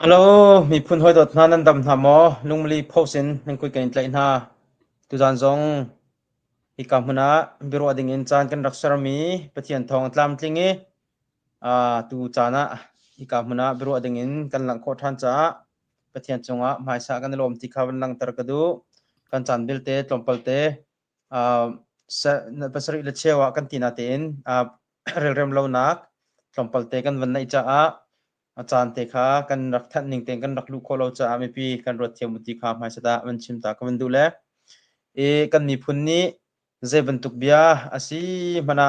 ฮัลโหลมีพุ่นหอยดดนานันดำทำมอลุงมลีโพสินนังคุยกันอีกแล้วตุจานจงอีกคำพูนะบิโรอดิ่งอินจานกันรักษามีปะเทียนทองตามทิ้งตุจานะอีกคำพูนะบิโรอดิ่งอินกันหลังโคทันจ้าปะเทียนจงหมายสากันลมที่เขาวันหลังตระกดูกันจันบิลเตตลมเปลเตภาษาอิเลเชวกันตีนาเตนเรื่องเริ่มเล่านักตลมเปลเตกันวันไหนจ้าอาจารย์เตคะกันรักท่านหนึ่งเต็งกันรักลูกโคเราจะไม่ปีกันรถเทียมมุติคาหมายสดามันชิมตากันดูแลกันมีพุ่นนี้เจ็บบันทุกเบียอาศัยมัน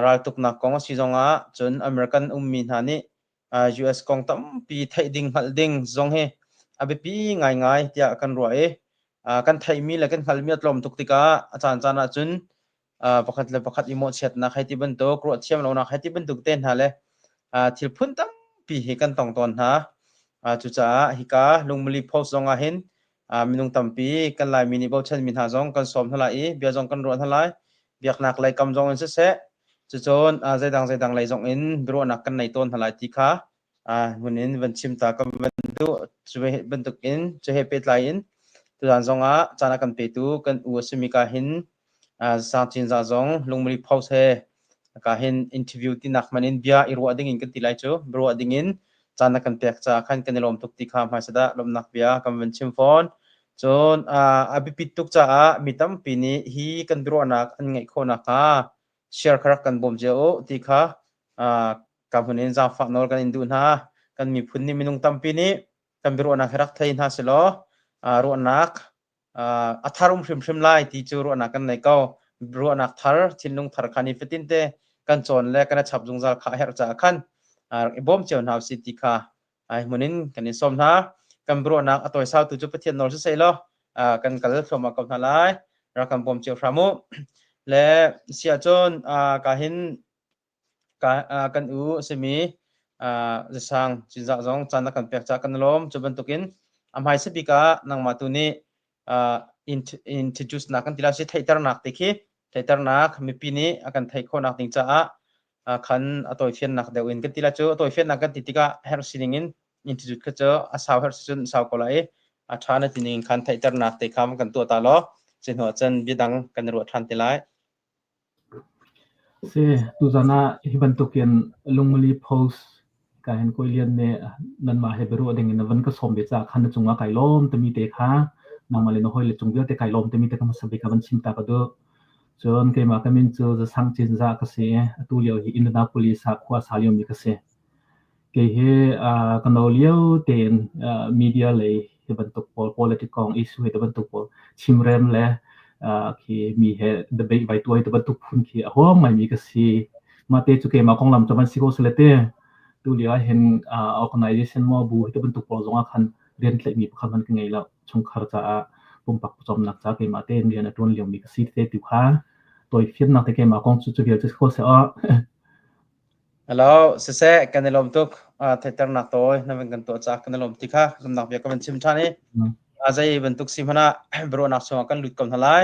รัลตุกนักกองสิจงจนอเมริกันมีนานี่US กองตั้มปีไทยดิ่งหัดดิ่งจงเฮอาเบปีง่ายเดียกันรวยกันไทยมีและกันขัลมีอัตลมทุกติกาอาจารย์จานะจนประคัดเลยประคัดอิโมเชตนักให้ที่บันทุกรถเทียมเรานักให้ที่บันทุกเต้นหาเลยที่พุ่นตั้มปีเฮกันตองตอนฮะจุจ้าฮิกาลุงมลีโพสต์จงเห็นมินุงตั้มปีกันไล่มินิบอลเชนมินหาจงกันสอมทลายเบียจงกันรวดทลายเบียกนักไล่กำจงอินเสะจุจนใจดังไล่จงอินบรัวนักกันในต้นทลายที่ขาวันนี้วันชิมตากันวันดูช่วยบันทึกอินช่วยเป็ดไลน์ตุจานจงจานักกันเป็ดดูกันอุสมิกาหินสังจินจาจงลุงมลีโพสต์kahin interview ti nak manin bia irwa dingin kan tilai chu bro dingin chana kan pek cha khan kan lom tuk ti kha ma sada lom nak bia kam ven chim phone chon abi pituk cha mitam pini hi kan bro nak an ngai khona ka share kharak kan bom je o ti kha kam hunin za fa nor kan indun ha kan mi phunni minung tam pini kan bro nak kharak thain ha selo ro nak atharum shrim lai ti chu ro nak kan nai ko bro nak thar chinlung thar khani fitin te kan chon le kan chap jung zal kha her cha khan bom cheon house city kha ai munin kan in som na kan bro nak atoi sau tu chu pathian nor se lo kan kal thoma kam na lai ra kan bom cheu framu le sia chon ka hin ka kan u semi sang chinza jong chana kan pek cha kan lom chu ban tukin amhai se bika nang matuni introduce na kan tila si thaitar nak tekhi thaitar nak mi pini akan thai kho nak ting cha khan atoi fian nak deuin kan tila chu atoi fian nak kan titika her siningin introduce kha chu asaw her sun saw kolai thana tining khan thaitar nak te kham kan tu ta lo chin ho chen bidang kan ro than tilai se tu jana hibantukian lungmali post ka hen koilian ne nan ma he beru ading in van ka som be cha khan chunga kailom tami te kha namale no hoile chungbia te kailom tami te kam sabi ka van chimta ka do chon ke ma kamin chu za sang chin za ka se tu leo hi in na police ha khwa salyom mi ka se ke he kanolio ten media le hibantuk political issue hibantuk chimrem le khi mi he debate by toy to tu phun khi ho mai mi ka si ma te chu ke ma kong lam chaman si ko selete tu lia hen organization mo bu to tu ko zonga khan ren tle mi khan kan ngai la chung khar cha pum pak chom nak cha ke ma te ni na ton liom mi ka si te tu kha toy fiat nak te ke ma kong chu chu ge chu ko se hello se kan lom tuk thaitar nak toy na ven kan to cha kan lom tikha kan nak bia kan chim thani azai bentuk simhana bro nak so kan lut kam halai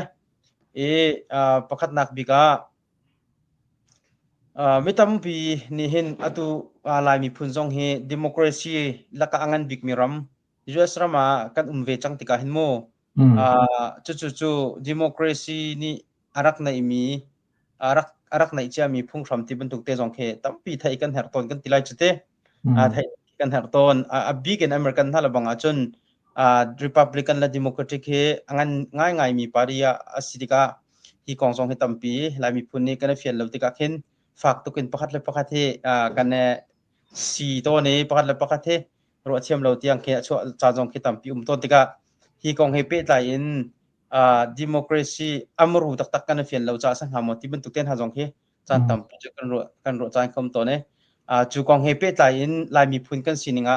pakhat nak bika mitam pi ni hin atu lai mi phun jong he democracy laka angan big miram US rama kan umve chang tika hin mo chu democracy ni arak na imi arak na icha mi phung thram ti bentuk te jong he tampi thai kan her ton kan tilai chute thai kan her ton a big in American hala banga chun Republican la Democratic he angan ngai mi paria asidika hi kong song he tampi lai mi phun ni kan fian lo tika khin fak tukin pakhat le pakhat he kan si to ni pakhat le pakhat he ro thiam lo tiang khe cha jong khi tampi to tika hi kong he pe lai in democracy amru tak kan fian lo cha sang hamo ti ben tu ten ha jong he chan tampi kan ro chan khom to ne chu kong he pe lai in lai mi phun kan sininga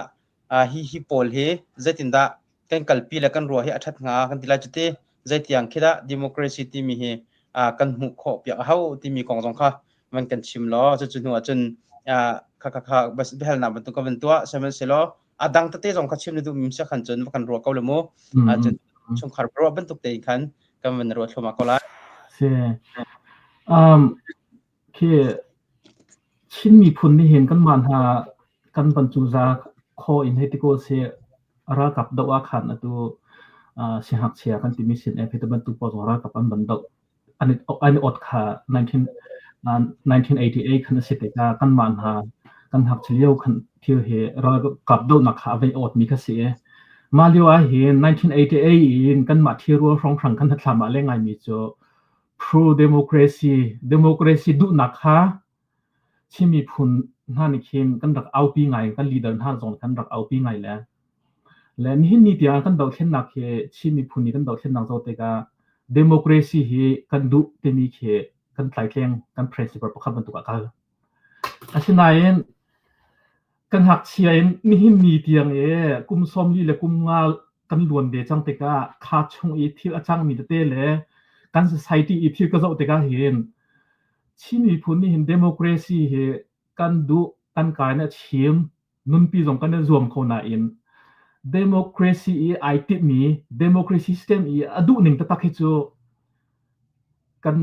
hi pol he zetinda kan kalpi la kan ro he athat nga kan tilai chute zetiang khida democracy ti mi he kan mu kho pya hau ti mi kong jong kha man kan chim lo chu nu chun kha bas behal na ban tu ka ban tua semen selo adang tate jong kha chim du mim sa khan chun kan ro ka le mo chun chung khar pro ban tu te khan kan man ro thoma ko la se ke chin mi phun ni hen kan man ha kan ban chu za ข้ออินเฮติโกเซรากับดอกขันอตัวเสียหักเสียกันที่มีสินเอพิตบันตุปอสรากับอันบันดอกอันอดค่ะ1988ขันสิทธิ์กันมันหากันหักเฉลียวขันที่เหรากับดอกนักข่าวไปอดมีกเสียมาเลียวเห็น1988อินกันมาที่รัวร้องครั้งกันทัดทำมาเล่นไงมีโจ pro democracy ดูนักค่ะที่มีพุนท่านเข้มกันรักเอาปีไงกันลีดเดอร์ท่านส่งกันรักเอาปีไงแล้วและนี่นี่ที่กันดอกเช่นนักเหที่มีพุนนี่กันดอกเช่นนักโจเตกา democracy เหกันดูเตมีเหกันไต่แข่งกัน principle ประคับมันตุกกันอาชีพไหนกันหักเชียนนี่นี่ที่ยังกุมสมลีและกุมงากันล้วนเดจังเตกาขาดชงอีที่อาจารย์มีเตเลยกัน society อีที่ก็จะเตกาเห็นที่มีพุนนี่เห็น democracy เหกันดูกันกายเนี่ยเชียมนุนปีจงกันเนี่ยรวมคนน่ะอิน democracy ไอติมี democracy system อดูหนึ่งตะตักให้จูกัน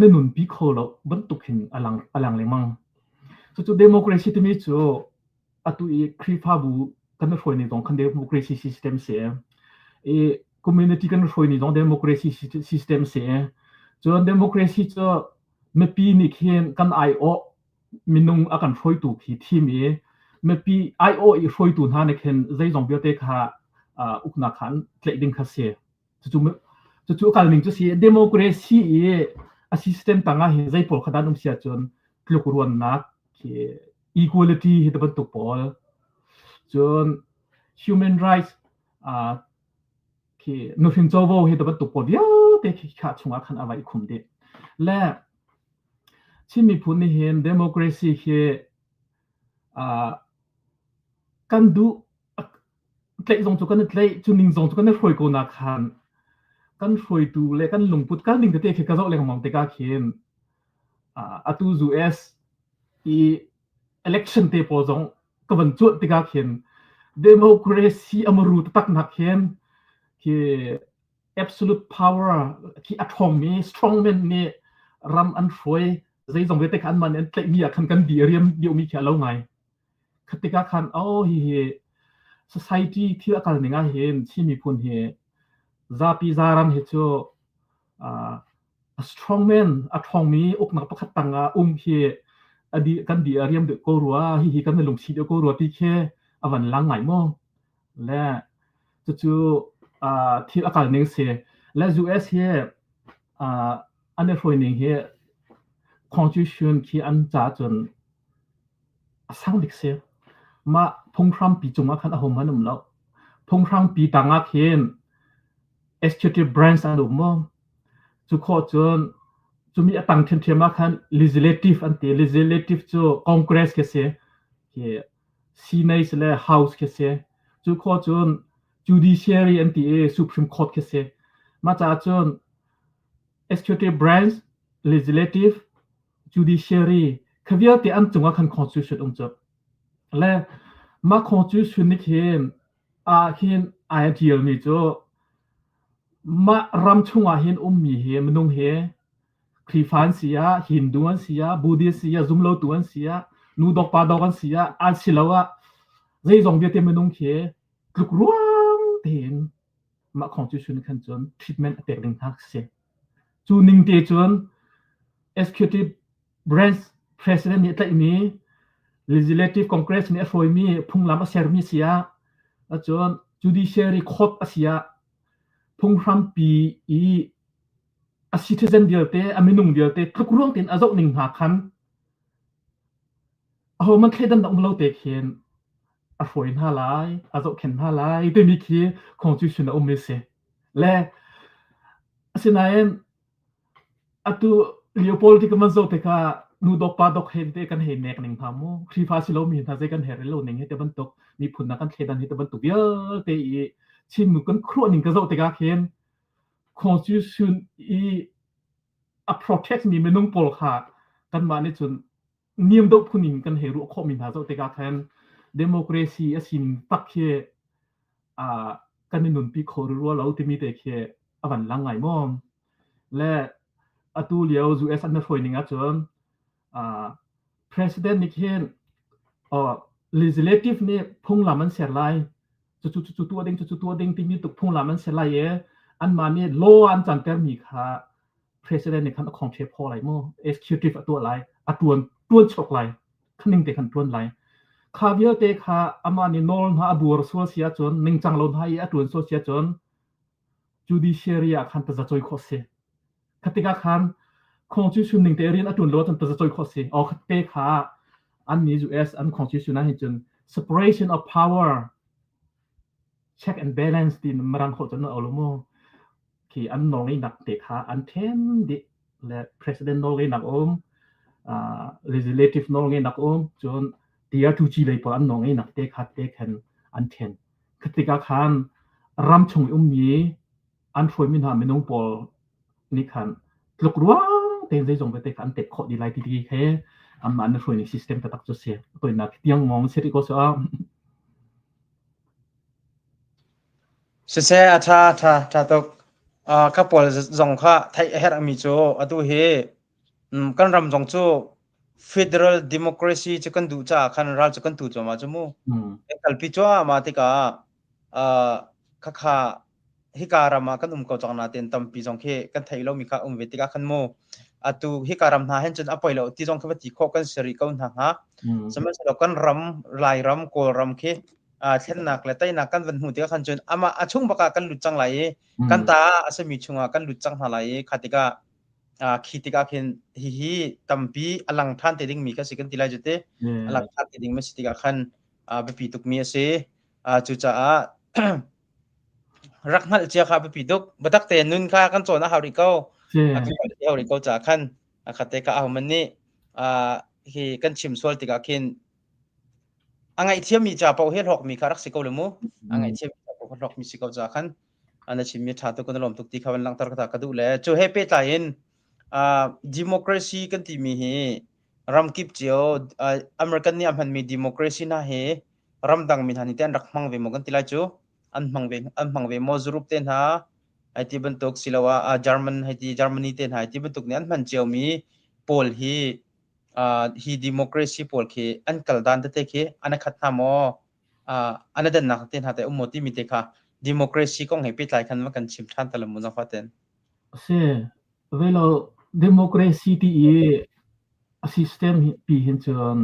เนี่ยนุนปีโคแล้วบรรทุกเห็นอลังเลยมั้งจู่ democracy ที่มีจูอตุอีครีฟาบูกันเนี่ยช่วยในตรงคัน democracy system เสียcommunity กันช่วยในตรง democracy system เสียจน democracy จูไม่ปีนี่เขียนกันไอโอมินุงอาการช่วยตู่ที่ทีมีไม่ปีไอโออีช่วยตู่ท่านเนี่ยเขียนใจจงเบียเตค่ะอุกนักขันเกลดิ้งคาเซียจู่การหนึ่งจะเสีย democracy system ต่างๆเห็นใจพอขนาดนั้นเสียจนกลุ่มรวนนักที่ equality ที่ตะวันตกพอลจน human rights ที่นุฟินโจโวที่ตะวันตกพอลเยอะแต่ที่ขาดช่วงอาคันอะไรคุมเด็และที่มีพูดนี่เห็น democracy ที่กันดูเตะจงจุกันเตะจุนิงจงจุกันเนี่ยช่วยกูนักขันกันช่วยดูเลยกันลงพุทธกันนิ่งเตะที่กระโดดเลยของมังเตะก้าเขียนตูUS election เตะพอจงก็บรรจุเตะก้าเขียน democracy อมรูตักนักเขียนที่ absolute power ที่ autonomy strongman นี่รำอันช่วยใจจงเตะขันมันเตะมีขันกันดีเรียมเดียวมีแค่เล่าไงคติกาขันsociety ที่อาการหนึ่งเห็นที่มีพูนเห็นซาปีซารันเห็นโจstrongman autonomy อกนักประคัตตังเห็นอดีกันดีเรียมเด็กก็รัวฮิกันในลงชีเด็กก็รัวที่แค่อวันลังไงมั่งและจู่ที่อาการหนึ่งเสียและ US เห็นอันนี้ช่วยหนึ่งเห็น constitution ที่อันจ่าจนสร้างดิกเสียมาพงครามปีจงมาขันอาหมมันนุ่มแล้วพงครามปีต่างอาเขียน executive branch อันนุ่มมั่งจุดข้อจนจุมีต่างเทียมมาขัน legislative อันที่ legislative จู congress เคเสียsenate และ house เคเสียจุดข้อจน judiciary อันที่ supreme court เคเสียมาจากจน executive branch legislative judiciary ขบวนที่อันจงว่าขัน constitution จบและมา constitution นี่เขียนเขียน ideal มีจ้มารำช่วงเห็นมีเห็นมนุษย์เห็นคริสเตียนเสียฮินดูอันเสียบูดิสเสียซุมโลตุอันเสียนูดอกปาดอกอันเสียอาศิลาวะใจจงเบียเตมนุษย์เห็นกลุกรวงเห็นมา constitution ขันจน treatment เตลิงทักเสียจูนิงเตจน executive branch president เนี่ยแต่มีlegislative congress เนี่ยช่วยมีพุ่งล้ำเสียมีเสียจน judiciary court เสียพุ่งคำปีcitizen เดียวเตะมินุงเดียวเตะทุกเรื่องเต็นอาจจะหนึ่งหาคันมันแค่ดันดองเราเตะเขียนช่วยหน้าลายอาจจะเขียนหน้าลายแต่มีคีย์ constitution เอาไม่เสียและสิ่งนั้นตัวเลี้ยว political มันจะเตะค่ะนูดอกปาดอกเห็นเตะกันเห็นแนกหนึ่งพามูครีฟาสิโลมีเห็นท่าเตะกันเห็นเรื่องหนึ่งเห็นแต่บรรทุกมีผลนักการเขียนเห็นแต่บรรทุกเยอะเตะชิมกันครัวหนึ่งก็จะเตะกันเขียน constitution protect มีไม่นุ่งปลค่ะกันมาในจนเนียมดอกผู้หญิงกันเห็นรู้ข้อมีท่าจะเตะกันเขียน democracy สิ่งตักเขียกันในหนุนปีโครัวเราที่มีแต่เขียอวันลังไงมั่งและตัวเลี้ยว US อันนั้นช่วยหนึ่งจนpresident นี่เขียน legislative เนี่ยพุ่งละมันเสียไรจุดตัวเด้งที่มีตุกพุ่งละมันเสียไรอันมาเนี่ย law อันจันเตอร์มีค่ะ president เนี่ยคันของเชฟพอไรโม executive ตัวไรตัวชกไรคันนึงแต่คันตัวไรข้าเบียเตะค่ะอามาเนี่ยนอลหาบัวรัวเสียจนนิ่งจังลนหายตัวโซเสียจน judiciary คันตะจะจอยข้อเสียคติกาคัน constitution นิ่งแต่เรียนตัวล้วนตะจะจอยข้อเสียออกเตะค่ะอันนี้ US อัน constitution นั่นจน separation of power check and balance ที่มันรันโคจรเอาลงมาที่อันนองเลยนักเตะค่ะอันเทนดิและ president นองเลยนักlegislative นองเลยนักจนที่อาทุจีเลยพออันนองเลยนักเตะค่ะเตะแค่อันเทนคติกาคันรำชงมีอันช่วยมินหาไม่น้องปอลนี่คันลูกรัวเต็มใจจงไปเตะคันเตะขอดีไลที่ดีแค่อันมันช่วยใน system ตะตักจะเสียตัวนักที่ยังมองเสียก็จะเสียถ้าตกข้าพอจงข้าไทยเฮรมีโจอดูเฮกันรำจงโจ federal democracy จะกันดูจ้าคันรัฐจะกันดูจ้ามาจมูกัลปิจ้ามาติกาข้าฮิการามากันก็จังนาเต็นตั้มปีจงเคกันไทยเรามีข้าเวติกาขันโมอดูฮิการามนาเห็นจนอภัยเราที่จงเขาติโคกันสิริกันหาสมัยเรากันรำลายรำโกรำเคเช่นนักและใต้นักกันวันหูที่ขันจนอามาช่วงประกาศกันหลุดจังไหลกันตาอาศัยมีช่วงกันหลุดจังหาไหลคติกาคิดกันเห็นฮิตั้มปีอลังท่านเตดิ้งมีกันสิกันทีไรจุดเตอลังท่านเตดิ้งไม่สิติกาขันไปปีตุกมีเสจุจ้ารักนั่นเจ้าข้าไปปีตุกบัดเตนุนข้ากันโจนะฮาริโก้ฮาริโก้จ้าขันคติกาเอามันนี่ฮีกันชิมสวลติกาเห็นอังไงเทียมมีจ่าเปาเฮหอกมีคารักสิกเอาเลยมั้งอังไงเทียมจ่าเปาเฮหอกมีสิกเอาจ้าขันอันนั้นชิมมีชาตุกันลมตุกตีเขาเป็นลังตระกตากระดูเลยจู่เฮเปตายินdemocracy กันที่มีเฮรำกิบเจียวอเมริกันนี่อันมันมี democracy นะเฮรำดังมีทันทีเต้นรักมังเวมกันที่ไรจู่อันมังเวมอจุรุปเต้นหาไอที่บรรทุกสิลาวะเยอรมันไอที่เยอรมนีเต้นหาไอที่บรรทุกนี่อันมันเจียวมีโพลฮี democracy โพลเฮอันกัลดันเตะเฮอันนั้นขัดน้ำอันนั้นนักเต้นหาแต่อุโมที่มีเตะค่ะ democracy ก็ให้ปิดหลายคันว่ากันชิมทันตะลุมุนฟัดเต้นใช่เวลา democracy ที่system ปีเห็นจน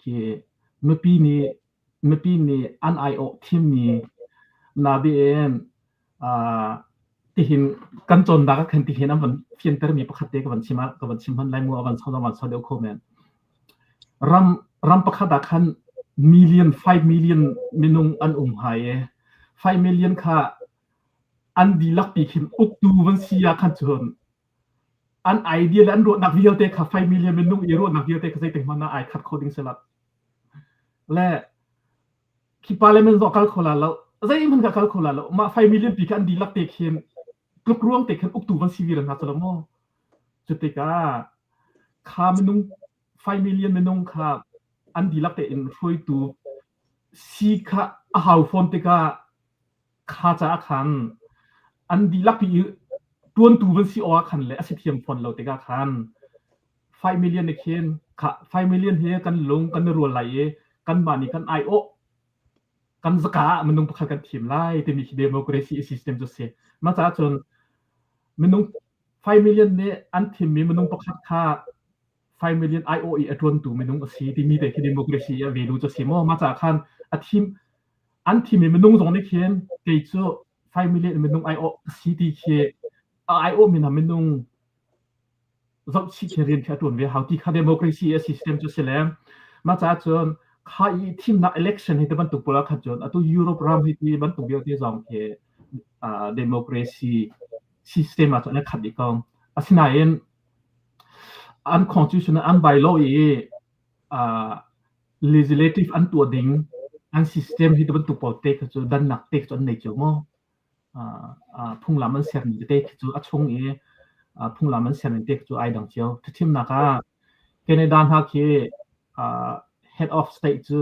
ที่เมื่อปีนี้อันไอโอทีมนี้นาบีเอ็นที่เห็นกันจนดักกันที่เห็นมันเพียงแต่มีประคัตเตกับวันชิมันไล่มัววันเช้าเดียวคอมเมนรำประคัตดักกัน5 million มินุงอันหาย5 million ค่ะอันดีลักปีเห็นอุกดูวันเสียกันจนอันไอเดียและอันรวดนักวิจัยค่ะ5 million มินุงอีรวดนักวิจัยก็ใส่เต็มมันน่าไอคัดโคดิ้งสลับและคิดพาเลมันจะคัลคูลาแล้วใจมันก็คัลคูลาแล้วมา5 million ปีกันดีลักเตะเห็นกลุ่มรวมเตะเห็นอุกตูวันซีวีร์นะสลับโม่จุดเตะก้าข้ามันนุ่ง5 million มันนุ่งข้าอันดีลักเตะอินช่วยตูซีข้าหาวฟอนเตะก้าข้าจะขันอันดีลักปีตัวตูวันซีออขันเลยอาศัยเทียมฟอนเราเตะก้าขัน5 million เนี่ยเห็นข้า5 million เฮียกันลงกันรัวไหลกันบานี่กันไอโอกันสกัดมันนุ่งประคันทีมไล่แต่มี democracy system จะเสียมาจากจนมันนุ่ง5 million เนี่ยอันทีมมีมันนุ่งประคันค่า5 million IOE อัตวนตัวมันนุ่งสีที่มีแต่ที่ democracy เวลูจะเสียมาจากคันอันทีมมีมันนุ่งตรงนี้เขียนเกี่ยว5 million มันนุ่ง IO สีที่เขียนIO มันนุ่งจะชี้เรียนแค่ตัวเวลาที่ค่า democracy system จะเสียแล้วมาจากจนข้าอีทีมนัก election ให้บรรทุกพลังขัดจนตัวยุโรปรำให้บรรทุกเยอะที่สองคือdemocracy system ตัวนี้ขัดอีกองสิ่งนั้นอัน constitution อัน bylaw legislative อันตัวดิ่งอัน system ให้บรรทุกพลังเตะจนดันนักเตะจนในจุดมั่งพุ่งลำมันเสียงเตะจนอัดชงพุ่งลำมันเสียงเตะจนไอดังเจียวทีมนักแคนาดาฮักคือhead of state จู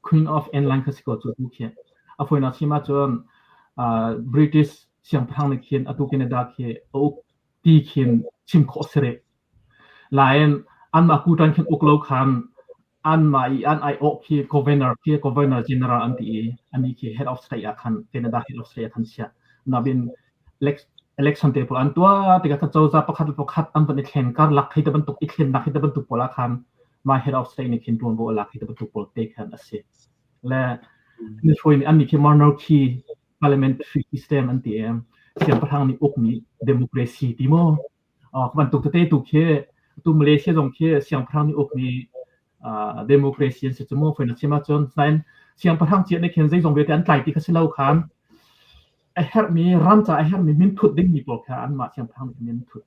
queen of England ก็สิโกจูทุกอย่างอาฝนอาชิมาจนBritish เสียงพลังในเขียนอาตุแคนาดาคือโอ้ตีเขียนชิมโคเสเรหลายอันมากูตันเขียนอุกโลคัน อันมาอันไอโอคือ governor general อันนี้คือ head of state คันแคนาดา head of state คันเชียนาเป็น election เตปอันตัวติกาจะจะประคัดอันเป็นเข็นการลักให้ตะบันตุกอีกเข็นลักให้ตะบันตุกพลักคันมา head of state นี่เข็นตัวโบลักให้ตะบันตุกพลักเตคันอาศัยและในช่วงนี้อันนี้คือ monarchy parliamentary system อันที่เสียงประธานนี่อกมี democracy ที่มั้งบันตุกเตตุกเคตัวมาเลเซียตรงเคเสียงประธานนี่อกมีdemocracy เสียงมั่วเป็นชิมาจนนั้นเสียงประธานเจียในเข็นใจตรงเวทีอันไกลที่เขาเล่าคันไอ้เฮร์มีรันจ่าไอ้เฮร์มีมินทุดดิ้งมีบอกแค่อันมาเสียงประธานมินทุด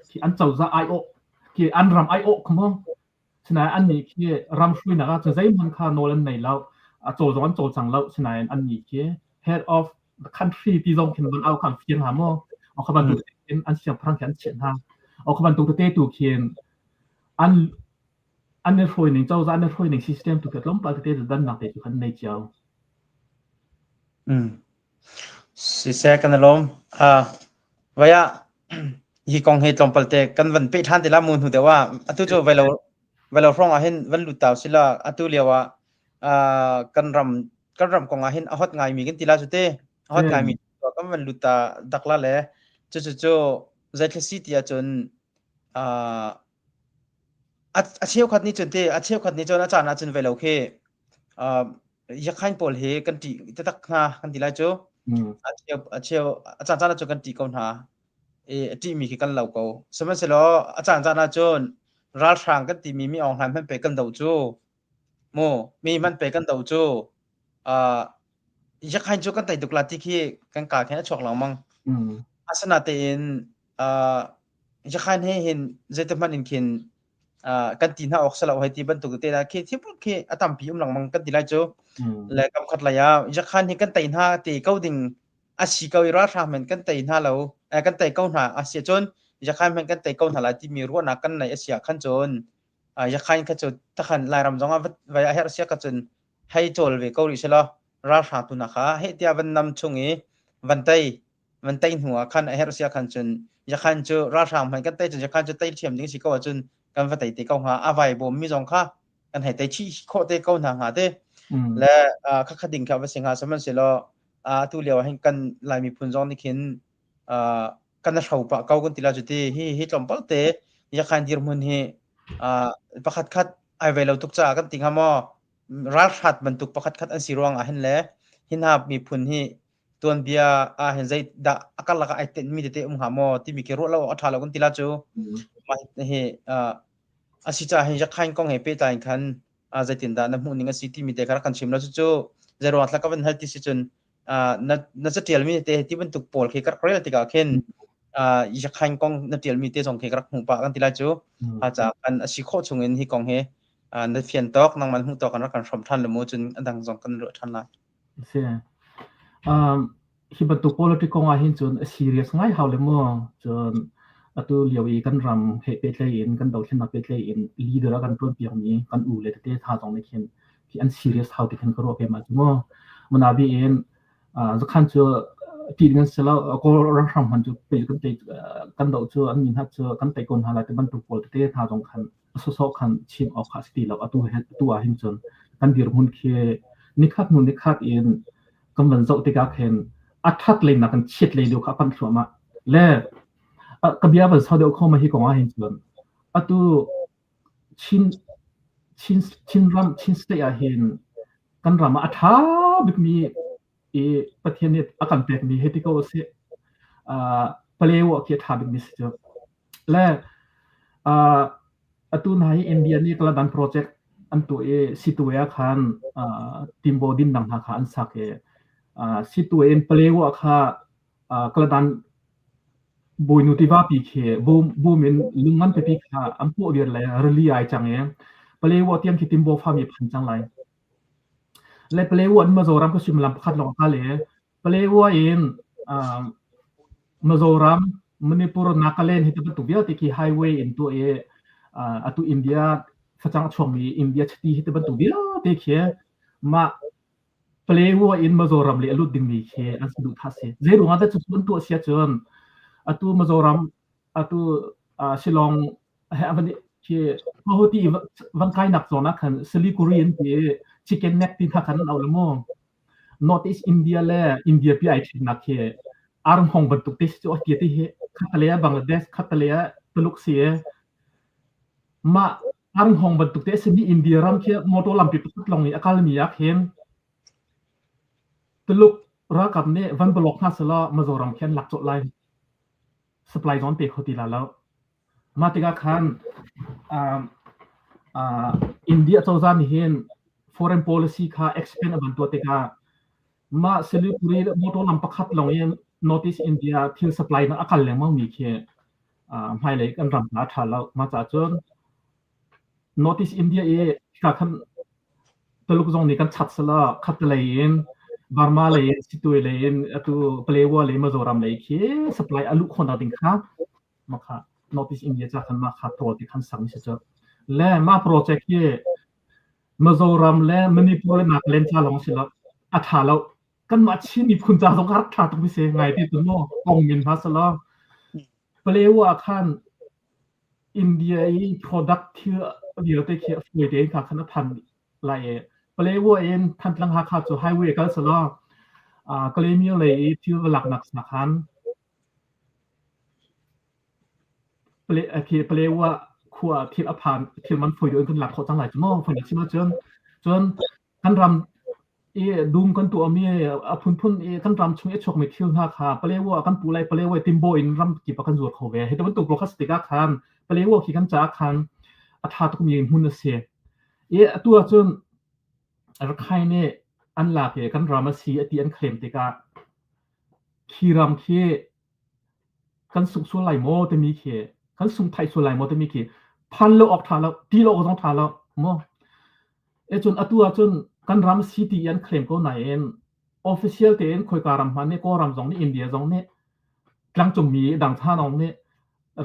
ที่อันเจ้าจะไอโอที่อันรำไอโอขโมยฉะนั้นอันนี้คือรำช่วยนะครับจะใจมันคาโนลันในแล้วโจร้อนโจจังแล้วฉะนั้นอันนี้คือ head of the country ที่ตรงเข็นมันเอาคำเฟียงหาโมเอาคำบรรทุกเป็นอันเสียงพลังแขนเฉียนฮะเอาคำบรรทุกเตะตูเขียนอันนี้ช่วยหนึ่งเจ้าอันนี้ช่วยหนึ่ง system ถูกล้มไปเตะจะดันหนักเตะทุกคนในเจ้าสิเสกันลมว่าฮีกองเฮตลมปลเตกันวันปีท่านที่ละมูลหูแต่ว่าอัตุโจเวลาฟ้องอาเห็นวันลุตาวสิละอัตุเลียวว่ากันรำกองอาเห็นฮอตไงมีกันทีละสุดเตฮอตไงมีตัวกันวันลุตาดักละเลยโจใจแค่สิที่จนอาเชียวขัดนี้จนเตอาเชียวขัดนี้จนอาจารย์จนเวลาโอเคอยากให้ปอลเฮกันตีจะตักหากันทีละโจอาเชียวอาจารย์จนกันตีกันหาที่มีกันเหล่าเขาสมัยเสร็จแล้วอาจารย์จนรัฐทางกันตีมีออนไลน์มันไปกันเดาโจมีมันไปกันเดาโจอยากให้โจกันตีตุกลาที่ขี้กันกาแค่ชกหลังมั้งอาสนะเต็นอยากให้เห็นเจตมันอินคินกันตีน่าออกสลับให้ที่บรรทุกเตะขี้ที่พวกขี้อาตามพิมหลังมังกันตีไรโจและกำขัดระยะอยากให้กันตีน่าตีเก้าดิ่งอาชีพเกาหลีรัฐมันกันตีน่าเรากันตีเก้าหน้าอาเซียจนอยากให้มันกันตีเก้าหน้าที่มีรั้วนักกันในอาเซียขั้นจนอยากให้กันจนถ้าขันลายรำจงว่าไว้อาเซียกันจนให้โจลเวเกาหลีเสร็จแล้วรัฐตุนะคะให้ที่วันนำชงวันไต้หัวขันอาเซียขั้นจนอยากให้จนรัฐมันกันตีจนอยากให้จนไต้เทียมดิ้งสิเก้าจนกันว่าไต้เก้าหาอาไว้บ่มีจงค่ะกันให้ไต้ชี้โคไต้เก้าหน้าหาเต้และข้าดิ่งครับว่าสิ่งหาสมันเสร็จแล้วตัวเลี้ยวให้กันลายมีพุนจงนี่คินกันน่าชอบปะเก้ากันทีละจุดที่จอมเปิลเตะอยากให้ดีร์มันให้ประคัดไอเวลตุกจ้ากันติงหามอรัฐหัดบรรทุกประคัดอันสีรวงเห็นแล้วหินหามีพุนให้ตัวเบียเห็นใจด่าอากาศละก็ไอเต็มมีเตะหามอที่มีเกลือแล้วอัฐาแล้วกันทีละจูมาให้อาศิจ้าให้อยากให้กองให้เปิดใจกันใจตินดาน้ำหุ่นนี่ก็สิที่มีเตะคาร์กันชิมแล้วจูเจรวัตละก็เป็นฮัลที่สิจนน่าจะเที่ยวมีเตะที่บรรทุกปอลเคกักเรียลติกาเข็นอยากให้กองน่าเที่ยวมีเตะส่งเคกักหุ่นปากันทีละจูอาจจะอันสิโคชงเงินที่กองเฮน่าเฟียนตอกนั่งมันหุ่นตอกกันรักกันสมทันเลยโมจนอันดังส่งกันเรือทันละใช่ที่บรรทุก politics กองอาหินจน serious ง่ายเขาเลยมั้งจนตัวเลี้ยวอีกันรำเหตุเป็นเลยอินกันดาวเข็นมาเป็นเลยอิน leader กันตัวเปียงนี้กันอู่เลยเตะท่าตรงนี้เข็นที่อัน serious เขาที่เข็นก็รู้เป็นมาจังมันอาบีเองจะขันเจอทีนี้เสร็จแล้วก็รักษามันจะไปกันเตะกันดาวเจออันนี้ฮัทเจอกันเตะคนหาอะไรแต่บรรทุก politics ท่าตรงขันสุดๆขันชิมออกขาสตีแล้วตัวหินจนกันดีร์มุนเคนิคัดมุนนิคัดเองกำลังจะติกาเข็นอัดทัดเลยนะกันเช็ดเลยเดียวครับพันชัวมาแล้วกับยาบันสาวเดียวเข้ามาที่กองอาหินจนตัวชินรำชินสเตียเห็นกันรำมาอัฐาบิกมีประเทศนี้อาการแปลกมีเหตุก็เสียเปลี่ยวเกี่ยวกับบิกมีสิจ๊ะและตัวไหนอินเดียนี่กระดานโปรเจกต์อันตัวสิตัวคันทีมบอดินดังหาคันสักสิตัวเปลี่ยวค่ะกระดานบุยนุติวาปีเคบูมินลุงมันไปปีค่ะอันพวกเดียร์เลยเรียลจังเปลี่ยวเตรียมคิดทีมบอฟามีพันจังไรและเปลี่ยวอันมาโจรัมก็ชิมลำพัดลงทะเลเปลี่ยวมาโจรัมมณีปุรนักเล่นเหตุผลตัวเดียวที่ไฮเวย์อินตัวตัวอินเดียฟังจังช่วงนี้อินเดียที่เหตุผลตัวเดียวที่มาเปลี่ยวอินมาโจรัมเลยลุดดิ้งมีอันสุดท้ายเจอรุ่งอาทิตย์จุดตัวเสียจนตัวมาโจรัมตัวชิลองอันนี้ ที่พอที่วันใกล้หนักโซนนะคันซิลิกุรีนที่ชิคเก้นเน็กที่ทักคันเอาละมั้ง North East India และอินเดียพี่ไอที่นักที่อารมณ์ของบรรทุกที่จะว่าที่ขัดเลยบังกลาเทศขัดเลยตุลุกเสียมาอารมณ์ของบรรทุกที่สิ่งที่อินเดียรำที่มอเตอร์ลำปีพุทธลงนี่อาการมีอยากเห็นตุลุกรักกับเนี่ยวันบล็อกน่าสละมาโจรำเขียนหลักจุดไลน์ supply จอนเตะเขาตีแล้วมาติกาคันอินเดียโจจานเห็น foreign policy ค่ะ expand บันตัวติกามาเซลิบุรีมอเตอร์ลำปักขัดลงยัง Northeast India ที่ supply นั้นอาการแรงมากมีแค่ไม่เลยกันรำหาถ่ายแล้วมาจากจน Northeast India ค่ะคันตลุกจงนี่กันชัดสละขัดเลยบาร์มาเลยสิตัวเลยตัวเปลวเลยมาโจรำเลยแค่ supply อาลุคนละดิ่งค่ะมาค่ะ Northeast India จากคันมาค่ะตัวที่คันสั่งเสียและมาโปรเจกต์ที่มาโจรำและมณีปุรนักเล่นชาลงสิละอัฐาแล้วกันมาชินิพุนจาสงครามขาดตรงพิเศษไงที่ตัวโน่กองมินพัสละเปลวคันอินเดียproduct ที่เดียวแต่แค่ฟื้นเองค่ะขนาดพันลายเปลวทันหลังหาขาดจะไฮเวย์กันสละก็เลยมีอะไรที่หลักหนักสักคันเปลวขวดที่อภานที่มันฟื้นเองกันหลักเขาตั้งหลายชั่วโมงฟื้นใช่ไหมจนกันรำดูมกันตัวมีพุ่นกันรำช่วยชกไม่เที่ยวหน้าขาเปลวกันปูไลเปลวติมโบอินรำกี่ปกันจวดเขาเวเหตุมันตุกโลคัสติกาคันเปลวขี่กันจากคันอัฐาตุกมีหุ่นเสียตัวจนรักใครเนี่ยอันหลักกันรำมาสีที่อันเคลมติกาขี่รำขี่กันสุกส่วนไหลโมแต่มีขี่กันสุ่มไทยส่วนไหลโมแต่มีขี่พันโลออกทาแล้วตีโลออกต้องทาแล้วโมจนตัวจนกันรำสีที่อันเคลมก็ไหนofficial เต็นคอยการรำมันเนี่ยก็รำจงนี่อินเดียจงเนี่ยกลางจงมีดังท่าน้องเนี่ย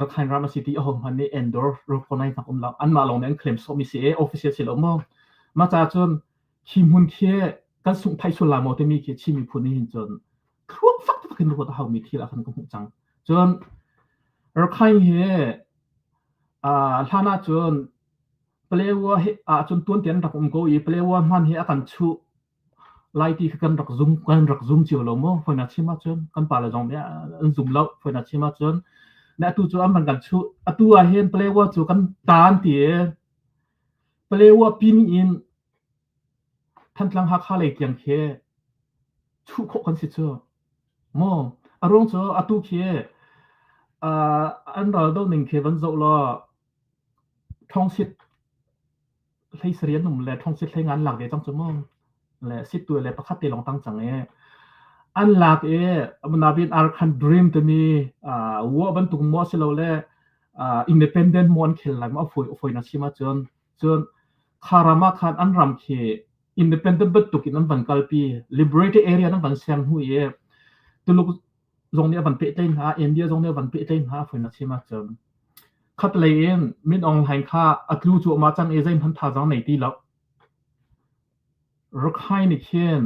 รักใครรำมาสีที่มันเนี่ย endorse รคนในสังคมเราอันมาลงเนี่ยเคลมสมิเสีย official สิแล้วโมมาจากจนคิมฮุนเคียกันสุ่มไทยส่วนไหลโมแต่มีขี่ชิมิพุนี่จนครัวฟักขึ้นรู้ว่าเขามีที่ละคันก็หุ่นจังจนรักใครเฮท่าน่าจนเปลวจนตัวเตียนรักก็อีเปลวมันเฮกันชูไล่ที่กันรักซุ่มเจียวลงมั้งฝนอาชิมาจนกันป่าละจงเนี่ยซุ่มแล้วฝนอาชิมาจนเนี่ยตัวจวนมันกันชูตัวเห็นเปลวจูกันตานที่เปลวปีนอินท่านหลังหักขาเลยยังแค่ชูขกันสิเจ้ามั้งอารมณ์เจ้าตัวแค่อันเราต้องหนึ่งแค่วันโจละท้องสิทธิ์ให้เสียหนุ่มและท้องสิทธิ์ให้งานหลักเดี๋ยวต้องจะมั้งและสิตัวและประคับตีลองตั้งจังอันหลักมันนาบินอาร์คันดรีมตัวนี้วัวบรรทุกมอสิโลและอินดิเพนเดนต์มอนเคิลไลม์เอาฟุยนัชชิมาจนคารามาคันอันรำเคอินดิเพนเดนต์บรรทุกนั้นบันกัลปีลิเบรตเอเรียนั้นบันเซียงหุยตัวลูกตรงนี้บันเปิดเต้นหาอินเดียตรงนี้บันเปิดเต้นหาฟุยนัชชิมาจนขัดเลยมินออนไลน์ค่ะอัตลูจูมาจังเอเจนพันธะจังในที่แล้วรักใครนี่เขียน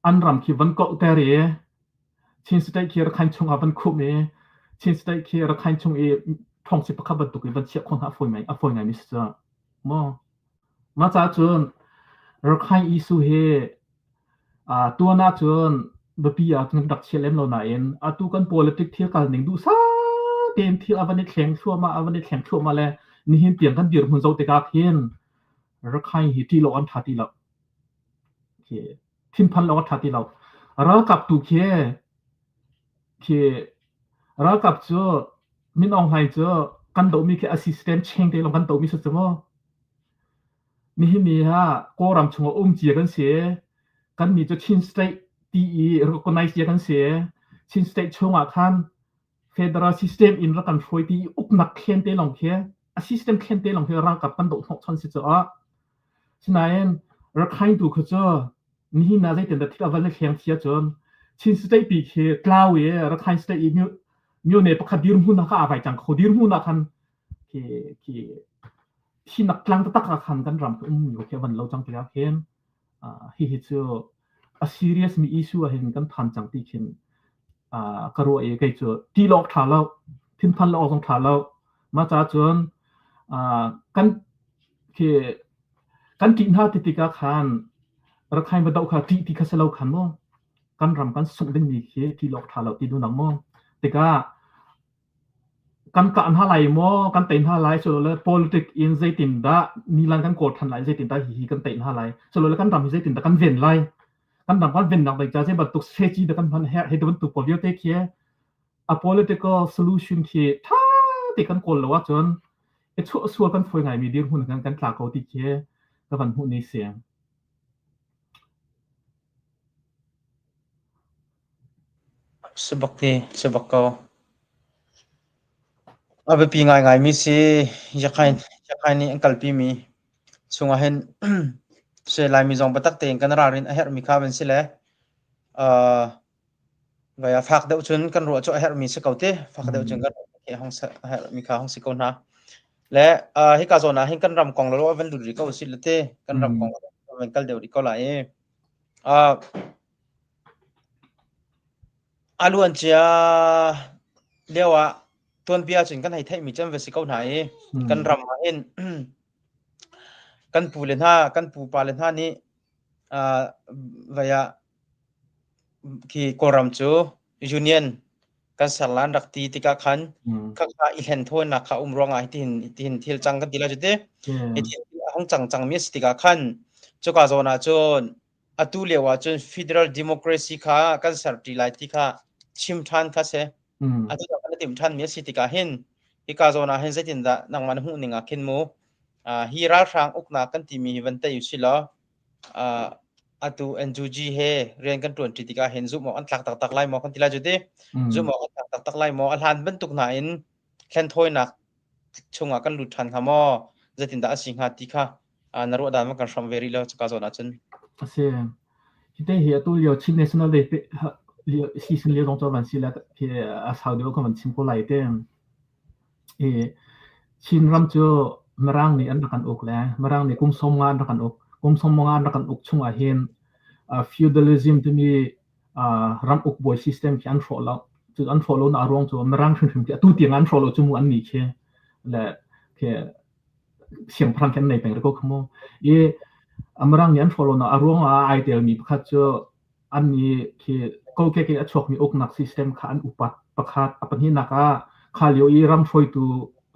อันรำคีวันก็แต่เร่ชินสเตย์คีรักใครชงอาวันคุมชินสเตย์คีรักใครชงท้องสิบประคับบันตุกวันเชียบคนหาฝอยไหมฝอยไงมิสเตอร์มาจากจนรักใครอิสุเฮตัวน่าจนบปีอาจจะดักเชียร์เล่มเราไหนตัวกัน politics เที่ยวกันหนึ่งดูซาเต็มที่วันนี้แข่งชั่วมาแล้วนี่เห็นเตียงกันเดือดหุ่นโจติกาเพียนรักใครหิที่เราอันทัดที่เราทิ้งพันเราทัดที่เรารักกับตุเรักกับเจ้ามินออนไลน์เจ้ากันตัวมีแค่ assistant เชงเดียวกันตัวมีสุดสมอนี่มีฮะก็รำชงเจียกันเสียกันมีเจ้าชินสเตย์ตีrecognize เจียกันเสียชินสเตย์ชงอาคัน federal system in รักกันฟอยตีอุกนักเขียนเตลองเขีย assistant เขียนเตลองเขียรักกับกันตัวหกชั้นสิเจ้าฉะนั้นรักใครดูเขาเจ้านี่น่าจะเป็นแต่ที่เราวันนี้แข่งเสียจนชินสเตย์ปีเคกล่าวรักใครสเตย์มิวเนี่ยประคับดีรุ่งนักอะไรจังเขาดีรุ่งนักคันที่นักกลางตะกักคันกันรำอยู่แค่วันเราจังไปแล้วเห็นที่เจ้า serious มี issue เห็นกันทันจังที่เห็นกระโดดเจ้าที่หลอกถ่ายเราทิ้งพันเราออกถ่ายเรามาจากจน กันคือกันจินหาติติกาขันรักให้มาดาวขาติติกาสลาวขันมั้งกันรำกันสุดดึงมีเคที่หลอกทาเราที่ดูหนังมั้งติกากันกันหาไหลมั้งกันเต็นหาไหลส่วนเลย politic in ใจตินดานี่ลังกันกดทันไหลใจตินดาฮีกันเต็นหาไหลส่วนเลยกันรำใจตินดากันเวียนไหลกันรำกันเวียนหนักแต่จะใช้บัตรตุกเซจีแต่กันพันเฮดบัตรตุก politic เคีย a political solution เคียท่าติกันกดเลยว่าจนส่วนกันฝอยไงมีเดียร์หุ่นกันกลากเอาติเคียก็วันหุ่นในเสียงsebab ko abe pi ngai mi si yakai ni angkal pi mi sunga hen se lai mi jong batak teng kan rarin a her mi kha ben sile gaya phak deuh chun kan ro cho her mi se kaute phak deuh chun kan ke hong sa her mi kha hong si ko na le hi ka zona hin kan ram kong lo ven du ri ko si lete kan ram kong ven kal deuh ri ko la e aluan chia lewa tuan pia chin kan hai thai mi cham ve si ko na e kan ram ma hen kan pu len ha kan pu pa len ha ni vaya ki koram chu union kan sarlan rakti tika khan ka kha i hen thon na kha umronga tin thil chang kan dila jute tin hong chang mi stika khan chu ka zona chon atu lewa chon federal democracy kha kan sarti lai ti kha chim than kha se atu da kan tim than mi stika hen hi ka zona hen zaitin da nang man hu ninga khin mu hi ra rang ukna kan ti mi van ta yusila atu NGG he ren kan tuan tritika hen zu mo an tak lai mo kan tila jude zu mo an tak lai mo alhan ben tuk na in khen thoi nak chunga kan lut than khamo zatin da asingha tika naru da ma kan from very lo ka zona chen ase hite he tu yo chin national day season le dong to ban sila ke asau de ko man sim ko lai te chin ram cho marang ni an kan ok la marang ni kum som nga an kan ok kum som nga an kan ok chunga hen feudalism to me ram ok boy system ki an follow na wrong to marang thun ki tu tiang an follow chu mu an ni che la ke siang pran kan nei peng ko khmo ye amarang ni an follow na wrong ai tel mi kha cho an ni ki ko ke achok mi ok nak system kha an upat pakhat apan hi naka kha leo i ram foi tu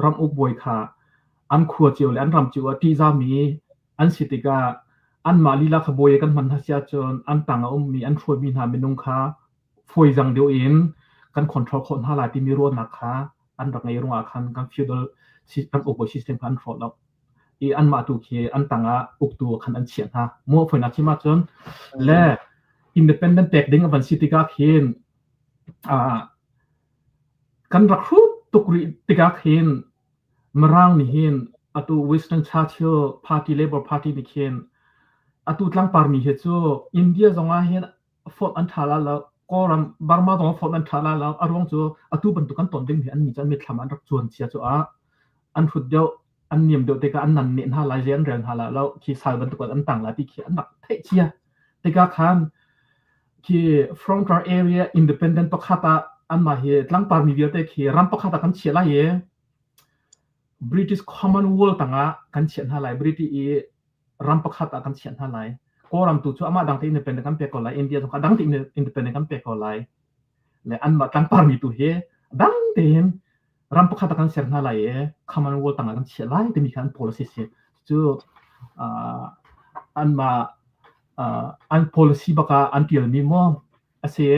ram ok boy kha an khuwa chiu le an ram chiu ti za mi an sitika an mali la khaboy kan man hasia chon an tanga mi an foi mi na minung kha foi jang deu in kan control khon hala ti mi ro na kha an rak ngai runga khan kan feudal system ok boy system kan follow i an ma tu ke an tanga ok tu khan an chian ha mo foi na chi ma chon le independent tech ding avan sitika khin kan rakhu tukri tika khin marang ni hin atu Winston Churchill party Labour party ni khin atu tlang parmi he chu India zonga hen fort an thala la koram Burma zonga fort an thala la arong chu atu ban tu kan ton ding an ni chan mi thlam an rak chuan chia chu an thut deu an niam deu te ka an nan ne ha la jen ren hala la ki sal ban tu kan an tang la ti khi an rak the chia te ka khan ki frontier area independent pakhata an ma he tlang parmi vi te khi ram pakhata kan chia la ye British Commonwealth tanga kan chian halai British e ram pakhata kan chian halai ko ram tu chu ama dang te independent kan pe ko lai India chu dang te independent kan pe ko lai le an ma tang parmi tu he dang ten ram pakhata kan chian halai e Commonwealth tanga kan chian lai te mi kan policy se chu an ma an policy baka an til mi mo ase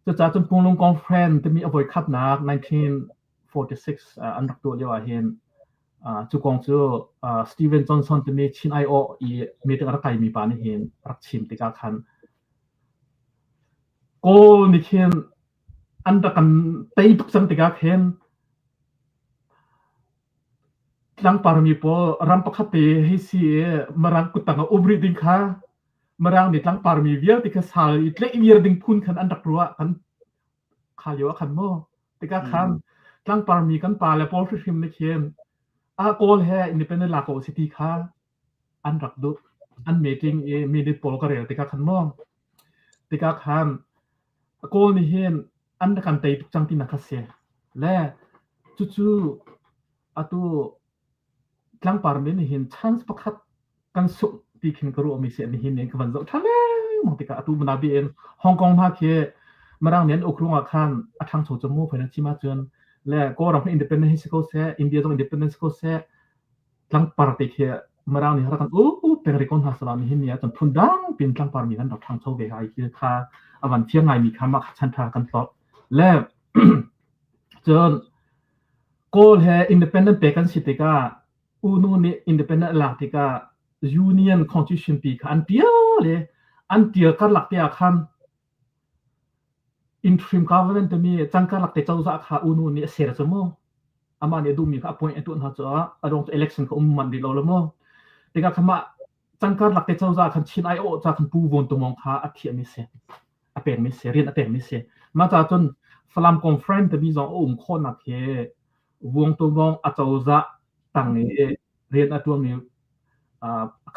chu cha chun punglong conference te mi avoid khat na 1946 an rak tu lewa hen chu kong chu Steven Johnson te mi chin IO i mi te ra kai mi pa ni hen rak chim te ka khan ko ni khen an da kan tei tuk sam te ka khen tlang par mi po ram pakhate hi si marang kutanga obri ding kha marang ni tlang par mi vial te ka sal i tle i ding phun khan an rak ruwa kan khalyo khan mo te ka khan tlang par mi kan pa le pol hrim ni khen kol he independent la ko city kha an rak du an meeting e minute pol ka rel te ka khan mo te ka khan kol ni hen an kan tei tuk chang ti na kha se le chu atu tlang parmi ni hin chance pakhat kan su ti khin karu mi se ni hin ne kan zo thale mong tika atu manabi en Hong Kong ma ke marang nen ukrunga khan athang cho chomu phena chima chon le ko ram independent hisko se India jong independence ko se tlang par te ke marang ni harakan peng rekon hasala ni hin ya chon phundang pin tlang par mi kan thang cho ve hai ki kha awan thiang ngai mi kha ma chan tha kan to le chon Goal he independent pekan sitika unu ni independent laktika union constitution pi khan tia le an tia kar laktia khan interim government mi changkar lakte chawza kha unu ni ser chamo ama ne du mi kha appoint atun ha cha arong election ko man di lo lamo tika khama changkar lakte chawza khan chin ai o cha khan pu won to mong kha athia mi se apen mi se rin apen mi se ma cha chon falam conference mi zong khon na ke wong to mong achauza tangi ren atuang ni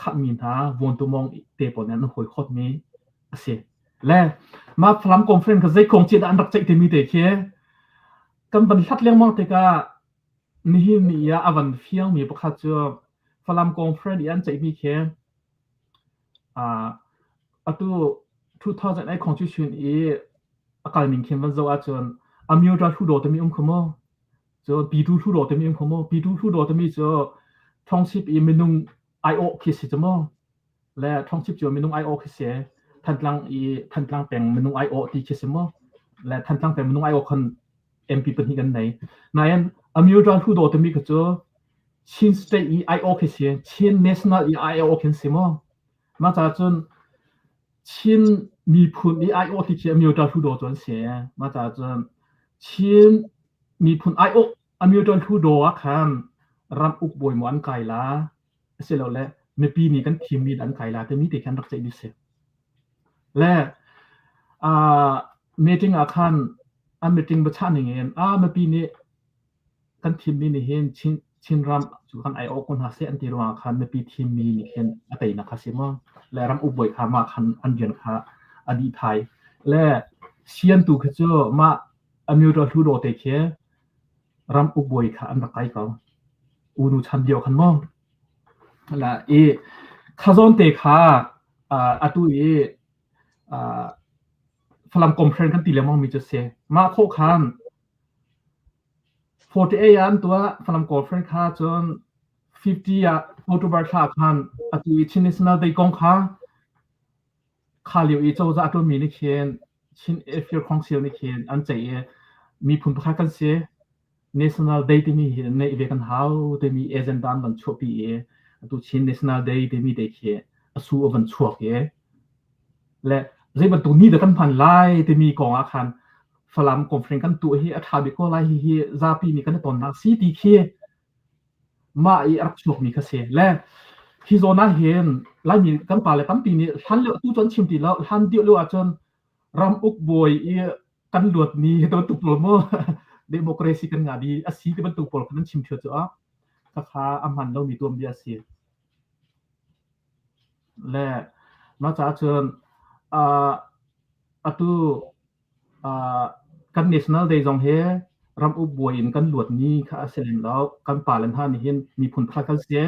kha min ha wong to mong te pon an hoi khot mi ase le ma phlam conference ka zai kong chi da an rak chai te mi te khe kam ban hlat leng mong te ka ni hi mi ya avan fiang mi pakha chu phlam conference an chai mi khe atu 2008 constitution e akal ning khem zo a chon amyo da thu do te mi khomo so B2 thu do te mi khomo B2 thu do te mi so thongship e minung IO khis si chamo le thongship jo minung IO khis se thanlang peng minung IO ti khis mo le thanlang peng minung IO khan MP pen hi kan nei nayan amyo da thu do te mi ka cho chin state e IO khis se chin national e IO khis se mo ma cha chun chin mi phun e IO ti khia amyo da thu do chon se ma cha chun chinมีผลไอโออเมริกันทูโดะคันรัมอุกบอยมอันไกลาเสร็จแล้วแหละเมื่อปีนี้กันทีมมีอันไกลาแต่มีแต่แค่รักใจดิเสและมีติ้งอาคันมีติ้งประชาหนึ่งเองเมื่อปีนี้กันทีมมีนี่เห็นชินรัมสุขันไอโอคนหาเสียอันที่รวงอาคันเมื่อปีทีมมีนี่เห็นอะไรนะคะเสียมั้งและรัมอุกบอยขามาคันอันเดียนขาอดีตไทยและเชียนตูขจรมาอเมริกันทูโดเตเครัมอุบวยค่ะอันตรายเขาอูนูชันเดียวกันมั้งละข้าจนเตะค่ะตุฝรั่งคอมเพลนกันตีเลยมั้งมีจะเสียมาโคคัน48อันตัวฝรั่งคอมเพลนค่ะจน50โอทูบาร์ค่ะคันชินนิสนาได้กงค่ะเลี้ยวเจ้าจะตัวมีนี่เขียนชินเอฟเฟอร์ของเซียวนี่เขียนอันใจมีผลประกันเสียnational day ที่มีในเวกัน how ที่มี agenda บันชอบปีตัวชิ้น national day ที่มีเด็กสู้บันชอบและเรื่องตัวนี้เด็กกันผ่านไล่ที่มีกองอาคารฝรั่งคอนเฟรนซ์กันตัวที่อาบิโกไล่ที่ซาปีนี่กันตอนนักซีดีเคมาอักชอบมีกระเสียและที่โซน่าเห็นไล่มีกันป่าเลยตั้งปีนี้ท่านเลือกตู้จนชิมตีแล้วท่านเดียวเลือกจนรำอุกบอยกันหลวดนี้ตัวตุกโปรโมdemokrasi kan ngadi asi ti bentuk pol kan chim thyo cha kha amhan lo mi tom bia si le ma cha chon atu kan national day jong he ram u boin kan luat ni kha selem lo kan palan ha ni hin mi phun phla kal se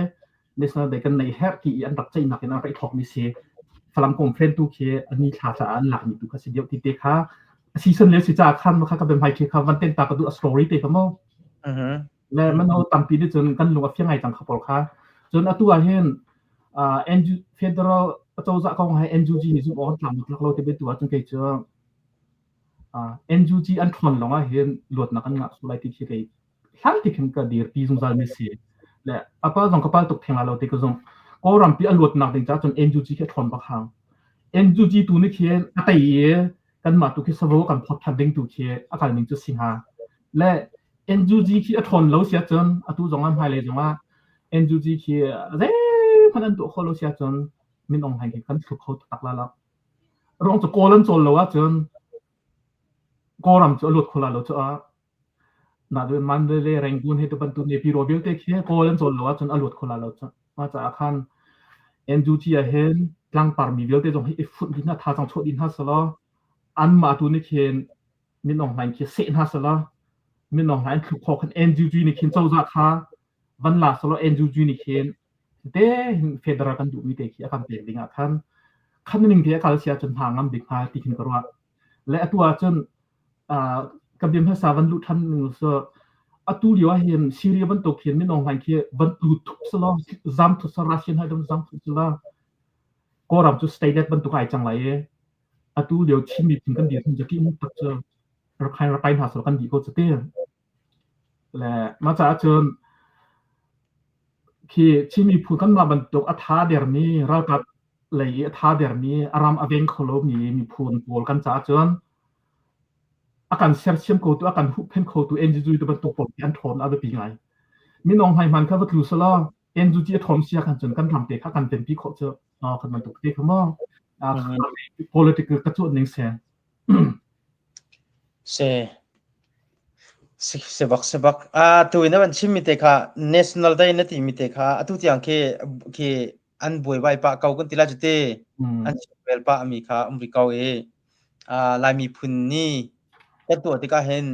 national day kan nei her ki an dak chai na kan kai thok mi se falam kom friend tu ke ani tha cha an lak ni tu ka se dio ti te khaซีซั่นเลสิจ้าคันมาค่ะกับเป็นไพเคค่ะวันเต็นตากระดูสตอรี่เตะกันมั้งและมันเอาตั้งปีนี้จนกันลงกับเพียงไงจังครับพ่อค่ะจนอัตัวเห็นNG Federal เจ้าจะกองให้ NUG นี่จุดอ่อนต่ำนักเราจะเป็นตัวจนเกิดจะNUG อันทนลงอ่ะเห็นหลวดนักกันงักสุไลที่ที่เกิดหลังที่เห็นก็ดีปีจุงจามิเสียและป้าจงกับป้าตกแทงเราเตะก็จงก็รำปีอันหลวดนักถึงจะจน NUG แค่ทนบักหัง NUG ตัวนี้เขียนอะไรกันมาตุกิสโวกันพอทันดิ้งตุเคียอาการมิงจุสิงหาและ NUG คีทนเราเสียจนตุจงอันไฮเลยจงว่า NUG คีเร่พันตัวเขาเราเสียจนมินองไฮกันถูกเขาตักแล้วรองจะโกลันจนเราว่าจนโกรำจะหลุดคนละเราจะนาดูมันเลยแรงกุนให้ตัวบรรทุกเนี่ยปีโรเบิลเตคีโกลันจนเราว่าจนหลุดคนละเราจะมาจากอาคาร NUG เห็นกลางปาร์มีเบิลเตจงให้ฝุ่นดินท่าจังโชดินท่าสลออันมาตัวนี้เขียนมินองไลน์เขียนเซนฮัสละมินองไลน์ถูกขอกัน NUG นี่เขียนเจ้าจากค่ะ วันลาสโลเอ็นจูจูนี่เคนเต้เฟเดอร์กันดูมีเตะขี้อาการเปลี่ยนดิ่งอ่ะคันนึงที่อาการเสียจนหางงั้มบิ๊กพาที่ขึ้นกระว่าและตัวจนกับเดียมภาษาวันลุทันนึงso atu liwa hian Syria ban to khian ni nong han khi ban tu thup sala zam thu Russian ha dam zam thu sala ko ram chu stay that ban tu kai chang lai atu liu chimi thing kan di thun jaki mu tak cha ra kai ha so kan di ko chate la ma cha chon khi chimi phu kan ma ban to atha der ni ra kat lei atha der ni aram aveng kholo mi phun pol kan cha chon akan serchiam ko tu akan hu pen ko tu enju tu ban to pol an thon a be ngai mi nong hai man kha lu sala enju ji thom sia kan chon kan ram te kha kan ten pi kho cho kan man to te khamo political ka chu ning se sebak tu ina ban chim mi te kha national day na ti mi te kha atu tiang ke an boi bai pa kau kan tila jute an bel pa mi kha umri kau lai mi phun ni kan tu ti ka hen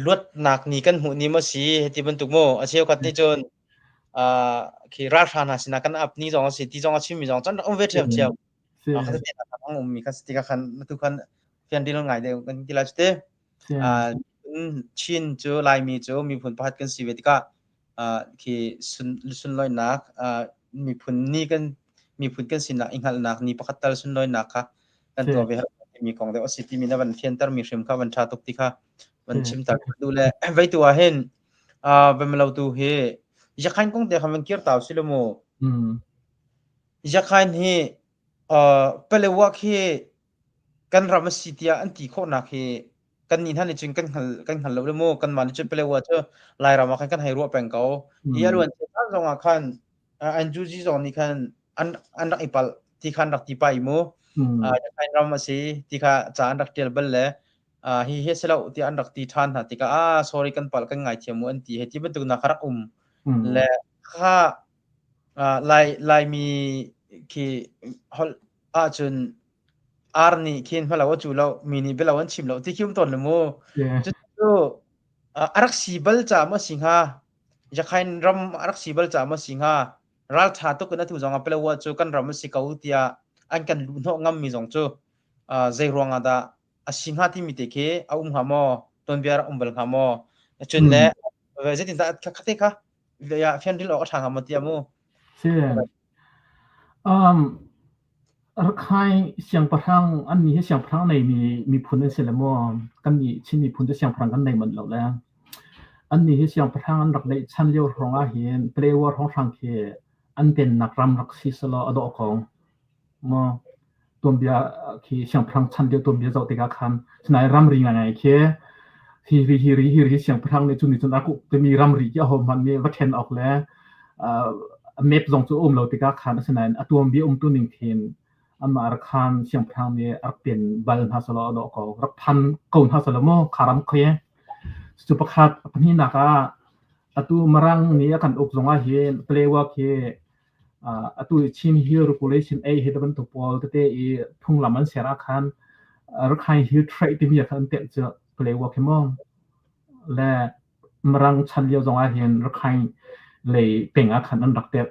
lut nak ni kan hu ni ma si heti ban tu mo acheu khat ni chon ki ra thana sina kan ap ni jong si ti jong chim mi jong chan om ve them cheu kha te ta ang mi kha sti ka khan tu khan fian dil ngai de kan tila jute chin chu lai mi chu mi phun phat kan si vetika ki sun loi nak mi phun ni kan mi phun kan sina inghal nak ni pakhatal sun loi nak kha kan to ve mi kong de city mi na ban center mi shrim kha ban tha tok ti kha ban chim ta du le vai tu a hen bemlo tu he yakhain kong de khamen kir taw silomo yakhain hi pelewa khi kan ram sitia anti kho na khi kan ni han ching kan hal lo mo kan man che pelewa che lai ra ma kan hai ro peng ko ya luan che zonga khan an ju ji zon ni khan an rak ipal ti khan rak ti pai mo ya kan ram ma si ti kha cha an rak tel bel le hi he selo ti an rak ti than ha ti ka sorry kan pal kan ngai thiam mo an ti he ti betu na kharak le kha lai mi ki hol chun arni kin phala wa chu lo mini belawan chim lo ti kim ton le mo chu arak sibal cha ma singha yakhain ram arak sibal cha ma singha ral tha to kana thu zonga pelawa chu kan ram si kau tia an kan lu no ngam mi zong chu zai ronga da asingha ti mi te ke ha mo ton biar umbal ha mo chun le ve je tin ta khate kha ya fian dil o thang ha mo tia mo khai siang parang an ni siang parang nei mi phun se le mo kan ni chin mi phunจะ siang parang kan nei man lo la an ni siang parang an rak nei chan leo ronga hian plewa rong rang ke an ten nak ram rak si sala ado kong mo tombia ki siang parang chan leo tombia zo te ka khan snai ram ri ngai ke hi siang parang ne chun ni chun aku te mi ram ri ya ho man me wa then ok le map zong chu lo te ka khan snai atom bi tu ning thin amma arkan siang prang ne arpen bal hasalo do ko raphan kaun hasalo mo kharam khye supakhat apni naka atu marang ni akan ok zonga hian plewa ke atu chin here population a hedaban to pol te e thung laman sera khan arkhai hi trai ti mi khan te cha plewa ke mo la marang chan leo zonga hian arkhai le penga khan an rakte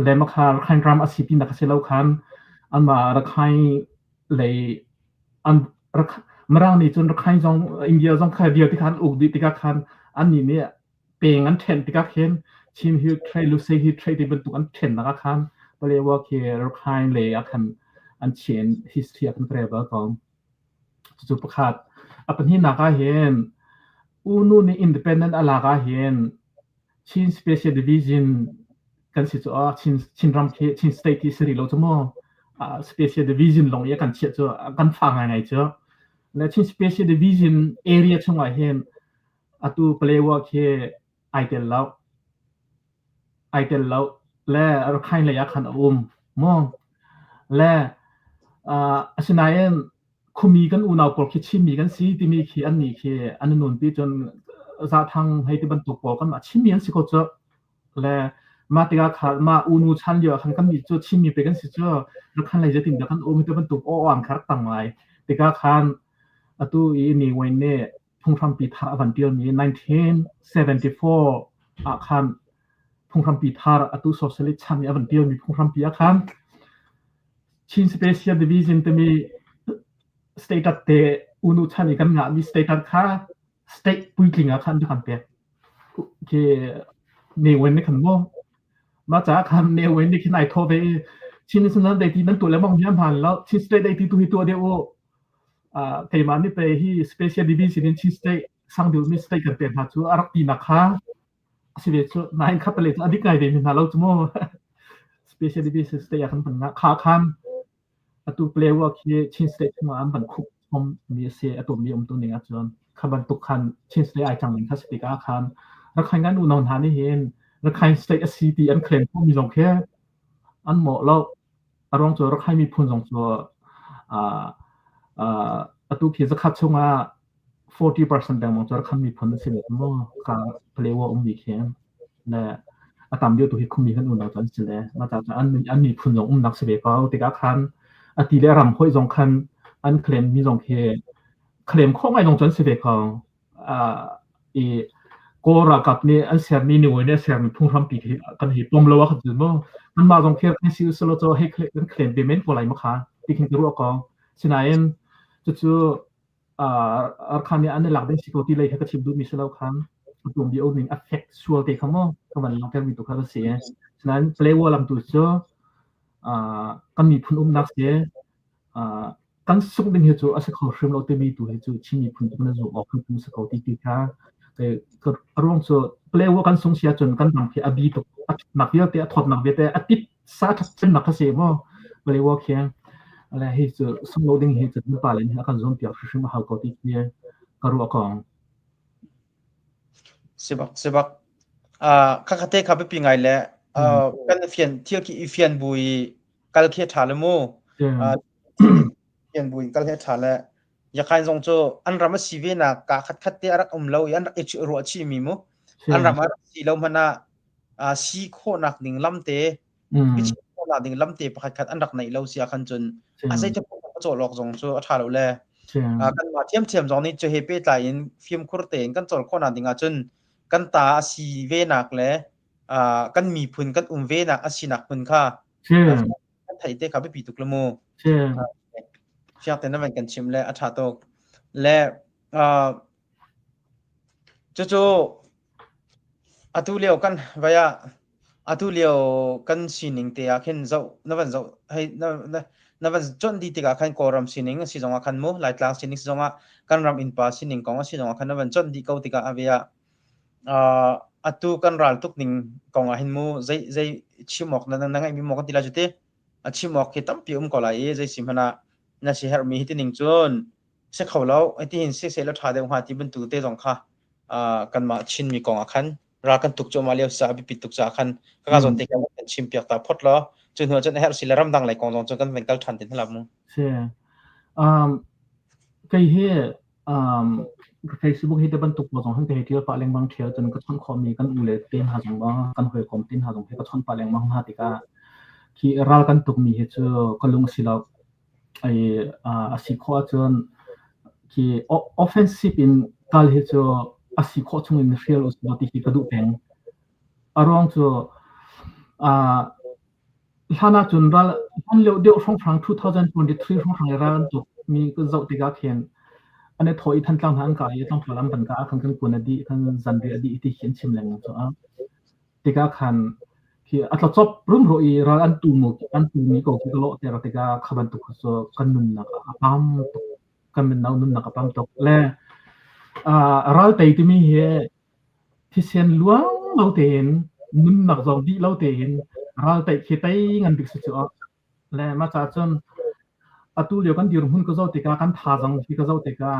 le makha arkhai ram asipi na kaselo khanอันมารักใครเลยอันรักมาร่างนี้จนรักใครจงอินเดียจงใครเดียวที่คันอุกดิติกาคันอันนี้เนี่ยเป็นอันเทนติกาเคนชิมฮิวเทรลูเซฮิวเทรที่เป็นตัวอันเทนนะคะคันไปเรียกว่าคือรักใครเลยคันอันเชียนฮิสเทียกันเตรียมแล้วก็จุดประคัดอันนี้นักเห็นอูนูนี่อินดิเพนเดนต์อะไรก็เห็นชินสเปเชียลดิวิชั่นกันสิจ้าชินรัมเคชินสเตติสรีโลจมอspecial division ลงยังกันเชื่อจ้ะกันฟังยังไงจ้ะและที่ special division area ช่วงไหนเห็นตัวเปลว่าคือไอเดลแล้วและเราใครเลยอยากขันมองและฉะนั้นคุมีกันอุณาปกคิดชิมีกันสิที่มีคืออันนี้คืออันนู้นที่จนจะทางให้ที่บรรทุกปอกันชิมีอันสิก็จ้ะและมาติกาขามาอุณูชันเยอะขันกันมีจุดชิมีไปกันสิจ้ะรักขันอะไรจะติดเดี๋ยวขันมีตัวบรรทุกอ่างคาร์ตั้งไว้ติกาขันตัวอีนี่วันนี้พุ่งทำปีทาวันเดียวนี้1974 อาคารพงคำปีทาร์อตุโซเชลิชันเนี่ยวันเดียวมีพงคำปีอาคารชินสเปเชียลดิวิชั่นจะมีสเตตัสเตอุนุชันอีกกันงามีสเตตัสค่าสเตทปุยกลิงอาคารทุกคันเปียเคเนเวนในขันโมมาจากอาคารเนเวนในที่ไหนโทรไปชินสนั้นได้ที่นั้นตัวแล้วมองยังผ่านแล้วชินสเตได้ที่ตัวเดียวเทมันนี่ไปที่สเปเชียลดิวิชั่นชินสเตสังเดียวมีสเตกันเปียหาจูอารักปีนักค่ะสิเวชนายขับไปเลยอันนี้ไงเดี๋ยวมีนาเราจะโม่ special division state อาคารพันงาขาคันตัวเปลว่าคือชินสเตทมาอันบันคุกผมมีเสียตัวมีตัวหนึ่งอาจารย์ขับรรทุกคันชินสเตทไอจังหลิงคัสติกอาคารรักใครงานอุณหภูมินี่เห็นรักใครสเตทซีทีอันเคลมผู้มีสองแค่อันเหมาะแล้วอารมณ์ตัวรักใครมีพูนสองตัวตัวเพียงจะคัดช่วง40% แต่มองจะรักใครมีพูนสิบเอ็ดมั่งค่ะเปลว่ามีแค่และตามเดียวตัวที่คุมมีกันอุ่นเราจนสิเลยมาจากอันมีพูนสองนักสิบเอ็ดก็ติกอาคารตีเลรำค่อยสองคันอันเคลมมีสองเคลมข้อไม่ลงจนสิบเอ็ดของอีก็รักกับเนี่ยอันเสียมีหน่วยเนี่ยเสียมีพุ่งทำปีกันเหตุปมเลวกันจนว่ามันมาสองเคลมที่สิวสโลโจให้เคลมเปเมนต์อะไรมั้งคะที่คิดรู้ก็ฉะนั้นจู่อาคารเนี่ยอันในหลักได้สิบตัวที่เลยให้กระชิบดูมีเสลาคันตัวมีโอหนึ่ง affect ชัวร์เด็กเขามั้งก็มันลองแค่มีตัวเขาเสียฉะนั้นเปลว่าลำตัวเจ้ากันมีพุ่นนักเสียกันสุดดึงเหตุอาศัยเขาเชื่อมเราเต็มมีตัวเหตุชิมีพุ่นมันจะออกพุ่นสกาวตีตีค่ะแต่ก็รวมส่วนเปลว่ากันส่งเสียจนกันทำให้อบีตกนักเยอะแต่ทอดนักเยอะแต่อติดสาธัศนนักเสียมั้งเปลว่าแค่อะไรเหตุส่งเราดึงเหตุมันป่าเลยอาการส่งเดียวชื่อมาหากตีเนี่ยก็รู้ก่อนสิบักข้าคเตขับไปปีไงแหละกันเฟียนเที่ยวกี่เฟียนบุยกัลเคียถาลโมเฟียนบุยกัลเคียถาละอยากให้ทรงโจอันรำมาสีเวนักกะขัดเตอรักเราอันรักเอชรัวชีมีโมอันรำมาสีเรามันสีโคนักหนึ่งลำเตวิชิโคนักหนึ่งลำเตประคัดอันรักในเราเสียคันจนอาศัยจะพูดโจหลอกทรงโจถาเราแหละกันมาเทียมตรงนี้จะเฮเปตายอินฟิล์มคุรเตนกันโจโคนักหนึ่งจนกันตาสีเวนักเลยกันมีพื้นกันเวนักสีนักพื้นค่ะกันไทยเตะขับไปปีตุกละโมเชื่อแต่นั่นเป็นกันชิมและอัฐาตกและจู่ๆตุเลียวกันวายตุเลียวกันสีนิงเตะขึ้นเจ้านั่นเป็นเจ้าให้นั่นเป็นจนดีติกาขันกอรำสีนิงสีจงอาขันโมไลท์ลาสีนิงสีจงอากันรำอินป้าสีนิงกองสีจงอาขันนั่นเป็นจนดีเกาติกาอเวียตุกันรัลตุกนิงกองอาหินโมใจชิมอกนั่นไงมีหมอกกันทีละจุดเตะชิมอกคิดตั้มพิมก็ไล่ใจสิมนาน่าเสียหายมีที่หนึ่งจนเสกเขาแล้วไอ้ที่เห็นเสกแล้วถ่ายเดี๋ยวหาที่บรรทุกเตะตรงค่ะกันมาชินมีกองอาคันรักกันตุกโจมาเลี้ยวสาบิปิดตุกจากคันก็การสนใจกันเป็นชิมเปียกตาพดแล้วจนหัวจนให้เราสิลรำดังไหลกองจนกันเป็นกัลทันตินทั้งลำมั้งใช่ก็เหี้ยFacebook ที่ได้บรรทุกมาสองทั้งที่เราปะเลี้ยงบางเที่ยวจนก็ช่อนคอมีกันอุเลเต้นหาสองว่ากันหอยคอมเต้นหาสองให้ก็ช่อนปะเลี้ยงบางหาติกาที่รัลกันตุกมีเหตุก็ลงสิเราไอ้สิข้อจนที่ offensive in การเหตุสิข้อช่วงอินเรียลอุสบติที่กระดูกแข็งอารมณ์ท่านาจนรัลท่านเลี้ยวเดียวช่วงครั้ง2023ช่วงครั้งรัลตุกมีก็จะติกาเขียนอันนี้ถอยทันตั้งทางกายต้องพลังบันกาขันกันกุนดีขันจันดีอดีที่เขียนชิมแรงจ้ะติกาขันที่อัตลจบรุ่มรอยรัลอันตูมีก็ที่ตลอดแต่เราติกาขบันตุกsoกันนุนนักปั๊มกันเป็นนุนนักปั๊มตุกและรัลไปที่มีเหตุที่เสียนล้วนเราเห็นนุนนักจอดีเราเห็นรัลไปที่ไปงันดิสุดและมาจากจนตุเลียวกันดีรุ่มหุ่นก็จะติกากันท่าจังที่ก็จะติกา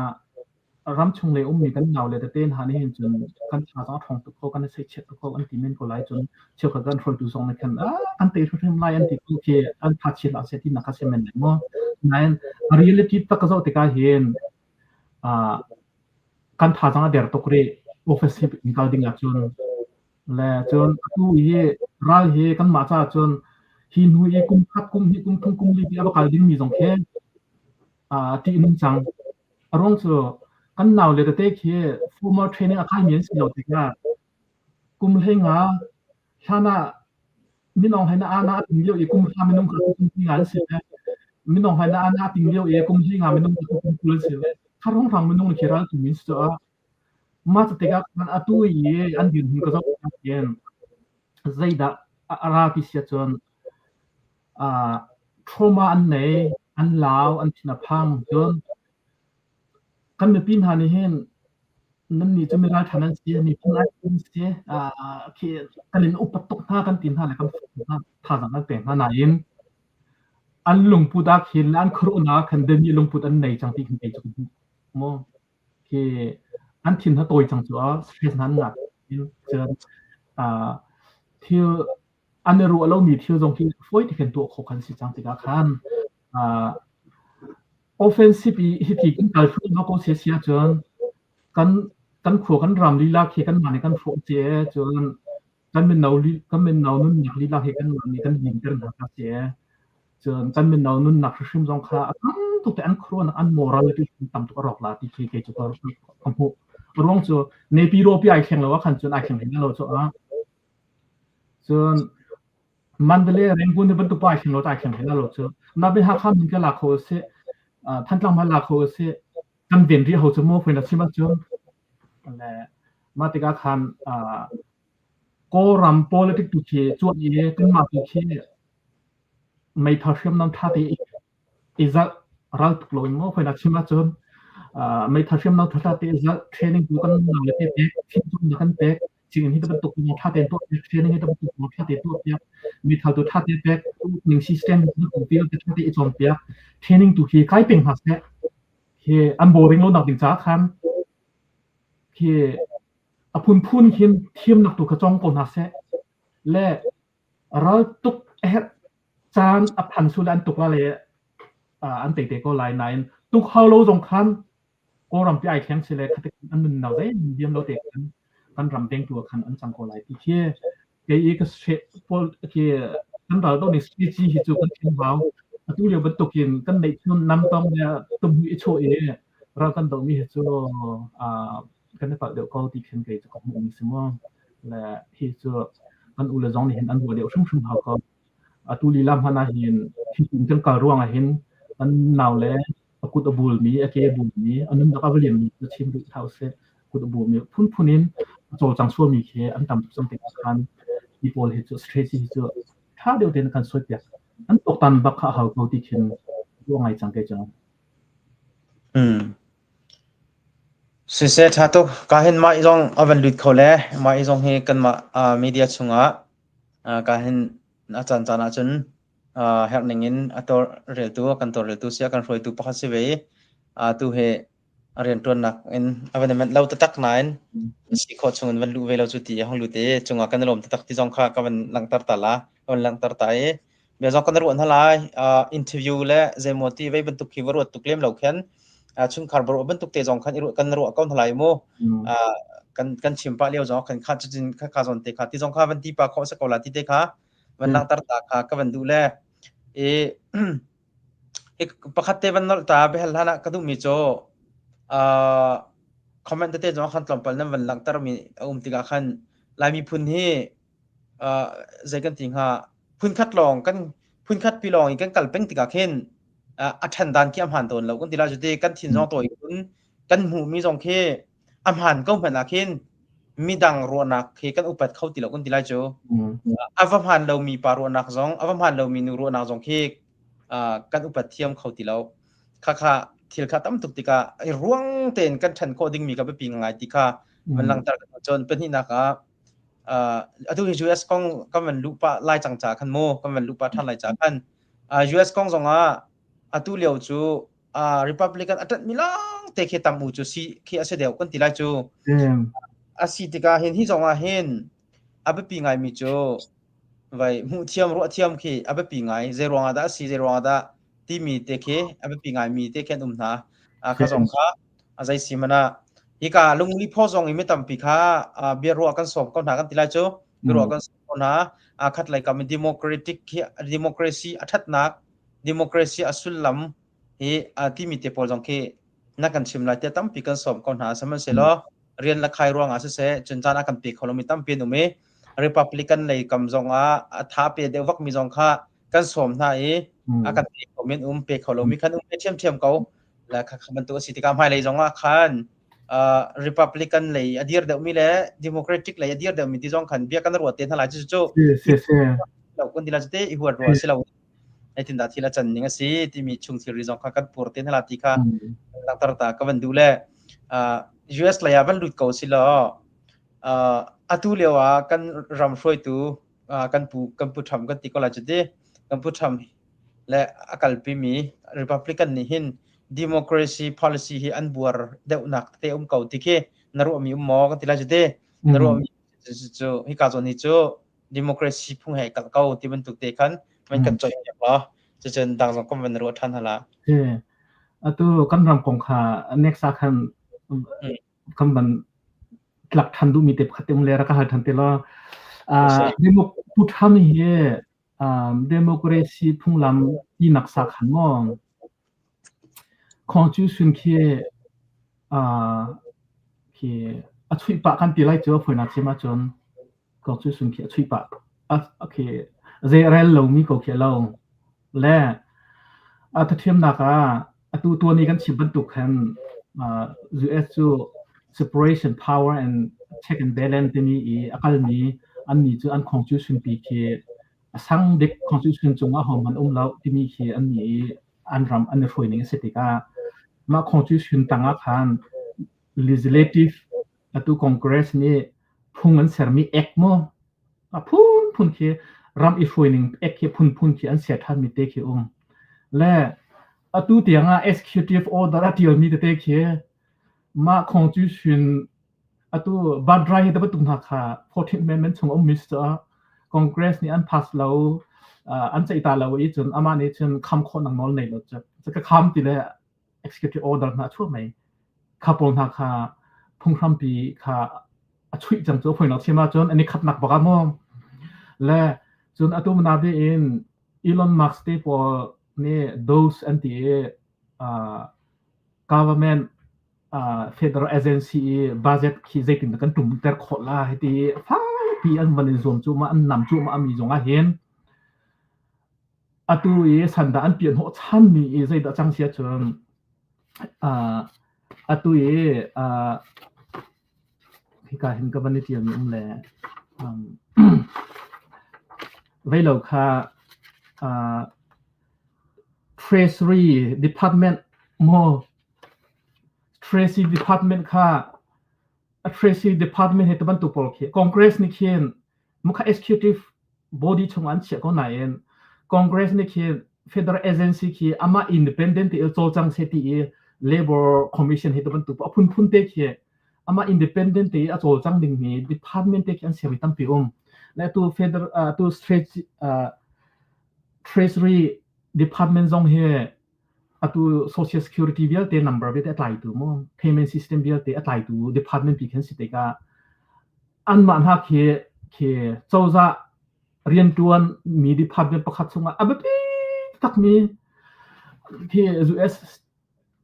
รำชงเลยมีกันหนาวเลยแต่เต้นหานี่เห็นจนกันท่าจังท้องตุกเขากันใส่เช็ดตุกเขาอันที่มันก็ไล่จนเชื่อกันคนดูส่งในกันอันเตะทุกทีมไล่อันที่โอเคอันทัชเชลาเซตินักเซมันเนี่ยมั้งนั่นเรียลลิตี้ตักก็จะติกาเห็นกันท่าจังเดียร์ตุกเร่โอเฟซีฟมีการดิ้งจนและจนตุเย่รัลเย่กันมาจากจนหินหุยกุมพัดกุมหิกุมทุ่งกุมลีที่อาบการดิ้งมีสองแค่ที่นุ่งจังอารมณ์กันหนาวเลยแต่เตะแค่ formal training อาคารเมียนสิเราติกา กุมเฮงาชานามินองให้นาอานาติงเลียวอีกุมชามินองขัดกุมที่งานเสียมินองให้นาอานาติงเลียวอีกุมที่งานมินองขัดกุมคุลเสียข้าร้องฟังมินองเขียนตุมิสต์มาจะติกามันอตุยอันดินหินก็จะเป็นใจดาอาราพิเศษจนtrauma อันไหนอันลาวอันที่นับพังจนกันไม่ปีนหานี่เห็นนั่นนี่จะไม่ได้ทันเสียนี่พูดอะไรเสียคือกันเล่นอุปตกหน้ากันตีนหน้าเลยกันท่าทางนั้นเป็นหน้าไหนอันลงพูดได้เห็นอันโควิดคันเดินยี่ลงพูดอันไหนจังที่ขึ้นไปจังโม่คืออันที่นั่นตัวจังจัวสเปซนั้นหนักเจอที่อันนี้รู้เรามีที่ตรงที่ช่วยที่เป็นตัวของกันสิจังที่กันoffensive ที่กันการช่วยเราก็เสียจนกันขวกันรำลีลาเขกันมาในกันโฟเจจนกันเป็นนานุ่นนักลีลาเขกันมาในกันยิงกันหาเจจนกันเป็นนานุ่นนักชิมจงค่าตุกแต่อันครัวอันมอรัลที่ต่ำตุกรอกลาที่เคจุกรคำพูร้องจนในปีโรปีไอแข่งแล้วว่าขันจนไอแข่งเห็นเราจนมันเดลเร่งกุนที่เป็นตัวไปแข่งเราไอแข่งเห็นเราจนนับเป็นหักข้ามมันก็ลาโคเซท่านกลางมาลาโคเซกันเวียนที่เขาจะมั่วเป็นอะไรมาจนและมาติกาคันก็รำ politics ตุเขียจวดเย่กันมาตุเขียไม่ทัดเชื่อมน้ำท่าที่อิจารัลตุกลอยมั่วเป็นอะไรมาจนไม่ทัดเชื่อมน้ำท่าที่อิจาเทรนนิ่งดูกันหนังเล็กเด็กที่จุดนักันเด็กจริงที่จะเป็นตุกน้ำท่าเต็มตัวเทรนนิ่งที่จะเป็นตุกน้ำท่าเต็มตัวเปียมีทัดตัวท่าเต็มเด็กหนึ่งซิสเต็มที่ตุกเปียจะท่าที่จอมเปียเทรนนิ่งตุเขียใครเป็นหัสเนี่ยคืออันโบริงโลนักดิ่งจ้าคันคือพูนคินทีมนักตุกจงกนัสเซและเราตุกจานพันสุดันตุกละเลยอันเตะก็ไลน์นั้นตุกฮาโลจงคันก็รำที่ไอแข็งเสเลยคัดอันนึงน่าจะเยี่ยมเราเตะกันรำเต็งตัวคันอันจังก็ไลน์ที่เชี่ยเกี่ยก็เชี่ยพอคือกันเราต้องในสปีชีฮิจูกันทีมเขาตัวเดียวบรรทุกินกันในชุนน้ำต้มเนี่ยต้มอิโชเอเรากันต้องมีเหตุกันในฝั่งเดียวก็ที่เขียนเกี่ยวกับมุมสมองและที่จะกันอุลจงเห็นอันหัวเดียวชุ่มเขาก็ตุลีลามพนาเห็นที่ถึงจังการร่วงเห็นอันหนาวเลยกุตบูลมีเกบูลมีอันนั้นก็เรียนมีชิมดูเท่าเสกุตบูลมีพูนนินโจจังส่วนมีเคอันต่ำสุดเป็นการที่พอเหตุสเตรซี่จะถ้าเดียวเดินกันสวยเปียกอันตกตันบักเขาเขาที่เขียนร่วงไงจังเกจังสิเสถ้าตุการเห็นมาอีจงเอาเป็นลุดเขาเลยมาอีจงให้กันมามีเดียชงการเห็นอาจารย์จนเฮกนิงินตัวเรียลตัวกันตัวเรียลตัวเสียกันรวยตัวพักสิเวตัวเฮเรียนตัวนักอินเอาเป็นมันเราตักนายสิขอชงวันลุเวลาจุดที่ห้องลุเตจงกันลมตักที่จงข้ากันวันหลังตัดตาละวันหลังตัดตาเบียจงกันรวนทลายอินเทอร์วิวและเจมอตีไว้บรรทุกขีวรวดตุกเลี้ยมเหล่าเข็นชุนคาร์บอนบรรทุกเตจงกันกันรัวก้อนทลายโมกันชิมปะเลี้ยวจงกันข้าจุดจินข้าจนเตะข้าที่จงข้าวันที่ปะเขาสกอลาที่เตะข้าวันหลังตัดตาข้าก็วันดูแลประคัตเตวันนั้นตาไปหลานะก็ดูมีโจคอมเมนต์เตจงขันตลอดไปนั้นวันหลังตามีติกาขันลายมีพื้นที่ใจกันติงหาพื้นคัดลองกันพื้นคัดปีลองอีกกันกัลเป็นติกาเข็นอัฐันดานที่อำหันตนแล้วกันที่เราจะได้กันทิ้งจงตัวอีกคนกันหูมีจงเคอำหันก็เหมือนอาเข็นมีดังรัวนักเคกันอุปัตเข้าติเรากันที่เราโจอำหันเรามีปารัวนักจงอำหันเรามีนูรัวนักจงเคกันอุปถัมภ์เขาที่เราข้าที่ข้าตั้มตุกติการ่วงเต็นกันฉันโคดิ้งมีกับปีงไงติกามันหลังจากจนเป็นที่นักทุก US ก็มันลุปะไล่จังจากขันโมก็มันลุปะท่านไล่จากขันUS กองจงทุเลียวจูRepublican อัตมิลังเตะเขตมูจูซีเขตเสด็จกันที่ไล่จูสิติกาเห็นที่จงเห็นปีงไงมีจูไว้มุเทียมรัวเทียมขี้ปีงไงเจรวงอาดาซีเจรวงอาดาที่มีเตะเขปีงไงมีเตะเขนนาข้าจงข้าใจสิมันฮิกาลุงลิพอจงอิมิตัมปิข้าเบียรัวกันสอบกันหากันที่ไรโจเบียรัวกันสอบกันหาขัดไล่กันเป็นดิโมคราซีอัฐนักดิโมคราซีอัสุลลัมที่มีเตปอลจงขี้นักกันชิมไล่เตตัมปิกันสอบกันหาสมัยเสร็จแล้ว เรียนละใครร่วงอาเสจนจานักันปีเขาลมีตั้มเปลี่ยนอุเม Republican เลยกำจงท้าเปลี่ยนเดวักมีจงค่ากันสวมท่าอากันปีเขามีเปลี่ยนเขาลมีคันเทียมเขาและมันตัวสิทธิกรรมให้เลยจงคันRepublican เลยอดีตเดิมมีเลย Democratic เลยอดีตเดิมมีที่จงคันเบียกันรัวเต็นทลายจู่เราคนที่เราจะได้อีหัวรัวสิเราไอ้ที่นั่นที่เราจะนิ่งสิที่มีช่วงที่ริจงคันกันปวดเต็นทลายที่ค่ะหลังจากนั้นก็มันดูแลUS เลยบันลุดเขาสิละatu lewa kan ramfroi tu kan pu tham kan tikola jede kan pu tham le akalpi mi Republican ni hin democracy policy hi anbuar deunak te kau tike naru mi mo kan tila jede naru mi chu hi ka ni chu democracy phung hai kal kau ti ban tuk te khan man kan choi ya ba chen dang jong kom ban ro than hala atu kan ram kong kha next khan kan banหลักทันดูมีแต่ขัดเต็มเลยรักหาทันเตลอเดโมพูดทำนี่เดโมคราซีพุ่งลำยีนักสักขันมองของจูสุนเคีช่วยปะกันตีไล่เจอฝนอาทิตย์มาจนของจูสุนเคีช่วยปะโอเคเจเรลลงมีก็เขียนลงและถ้าเทียมนักตัวนี้กันชิบบรรทุกกันUS จูseparation power and check and balance ที่มีอาการนี้อันนี้จะอัน constitution ปีเคือสังเด็ก constitution จงว่าของมันแล้วที่มีคืออันนี้อันรำอันนี้ฝ่ายหนึ่งเสติกามา constitution ต่างกัน legislative ตัว congress นี่พุ่งอันเสริมมี act มั้งพุ่งคือรำอีกฝ่ายหนึ่ง act คือพุ่งคืออันเสียท่านมีเตะคือและตัวที่ยัง executive order ที่มีเตะคือมาของจูชินตัวบัตรไรที่ประตูนักข่า 14th Amendment ของมิสเตอร์คอนเกรสนี่อันพัสแล้วอันจะอิตาลีอีจนอามานี่จนคำคนนักนอลในรถจะก็คำที่เลย executive order นะช่วยไหมข้าพงนักข่าพุ่งคำปีข่าช่วยจังโจ้พอยนักเชื่อมาจนอันนี้ขัดหนักบอกมั่งและจนตัวมันอาจจะอินอีลอนมัสก์ที่พอเนี่ย those อันที่government federal agency budget ที่จะติดกันตุ่มแต่ขอลาให้ที่ฟ้าปีอันวันนี้ส่วนจู่มาอันนำจู่มามีจงอาเห็นตัวสันดานเปลี่ยนหัวชั้นมีใจดัจังเสียจนตัวที่การเห็นกับวันนี้ที่มีแหละไว้เราค่ะTreasury Department โมTreasury Department ค่ะ Treasury Department ให้ตะวันตุกปลอกCongress นี่เขียนมุข Executive Body ชงอันเชี่ยก็ไหนCongress นี่เขียน Federal Agency เขียนอามา Independent ที่โจจังเสตี Labor Commission ให้ตะวันตุกพุ่นเตะเขียนอามา Independent ที่โจจังดิ่งมี Department เตะเขียนเสียไปตั้งปีและตัว Federal ตัว Treasury Department จงเฮตัว Social Security bill เต number เบตอัตไลตัวมั้ง Payment System bill เตอัตไลตัว Department ปีเข็นสิเตกาอันมันหากเคเจ้าจะเรียนตัวมี Department ประคับสงฆ์แบบนี้ตักมีเค US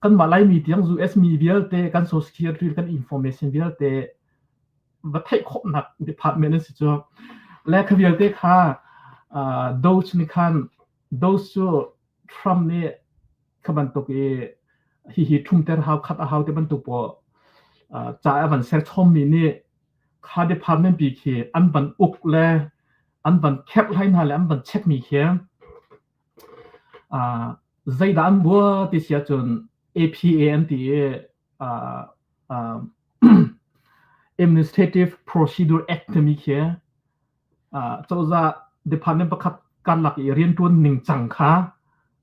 กันมาไล่มีที่ยัง US มี bill เตกัน Social Security กัน Information bill เตบัตรให้ครบหนัก Department นั่นสิจ้าและคือ bill เตค่ะDoge นี่คันDoge จู่ Trump เนี่ยขบันตุกฮิทุ่มเตอร์ฮาวคัดฮาวเตบันตุกปอจ่ายบันเซอร์ชอมมินี่ค่า Department ปีเขียอันบันอุกและอันบันแคปไลน์หาและอันบันเช็คมีเขียใจด้านบัวที่เสียจน APANT Administrative Procedure Act มีเขียเจ้าจะ Department ประคับการหลักเรียนตัวหนึ่งจังค่ะ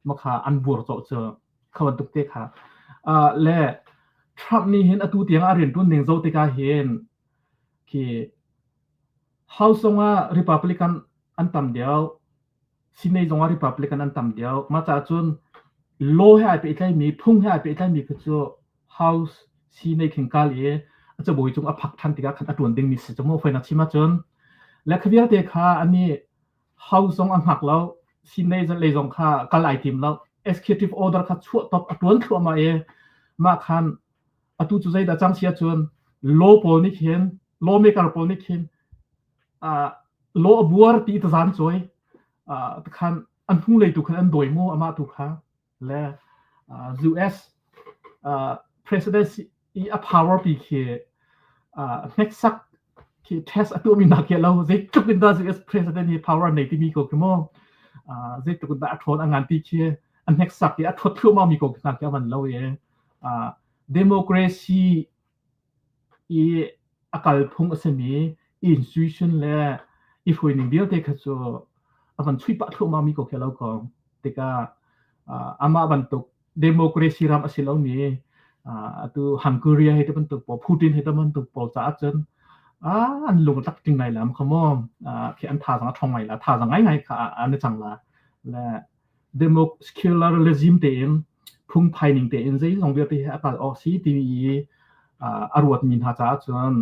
มาค่ะอันบัวเจอขวันตุกเตะค่ะและทรัมป์นี่เห็นตัวเตียงอาเรียนตัวหนึ่งโจติกาเห็นคือเฮาส่งว่า Republican อันต่ำเดียวซีเนย์ส่งว่า Republican อันต่ำเดียวมาจากจนโลให้ไปได้มีพุ่งให้ไปได้มีคือจู่ House ซีเนย์ขึ้นกาลีจะบ่อยจงอภักทันติกาขันตัวหนึ่งมีสิจมูกไฟนักชิมาจนและขวิลเตะค่ะอันนี้ House ส่งอันหักแล้วซีเนย์จะเลยส่งค่ะกาลายทีมแล้ว executive order ค่ะชั่วตบตัวตัวมามาคันตัวจุดใจดัจังเสียจน law pol ni khen lawmaker pol ni khen law abuar ti ta zan choi khan an hu lei tu khan an doi mo ama tu kha le US presidency a power pi ke next sak ki test atu mi na ke lo zai tuk in da US president hi power nei ti mi ko kemo zai tuk da thon angan pi ke an next sak ki a thot thu ma mi ko na ke van lo ye democracy i akal phung asemi institution le if we ning bil te kha so avan chui pa thu ma mi ko ke lo ko te ka ama ban tuk democracy ram asilo ni atu Hungary he te ban tuk po Putin he te ban tuk po cha chen an lung tak ting nai lam khamo ke an tha jang thong mai la tha jang ngai kha an chang la la democracy te in phung phai ning te in zai long bil te akal o si ti arwat min ha cha chuan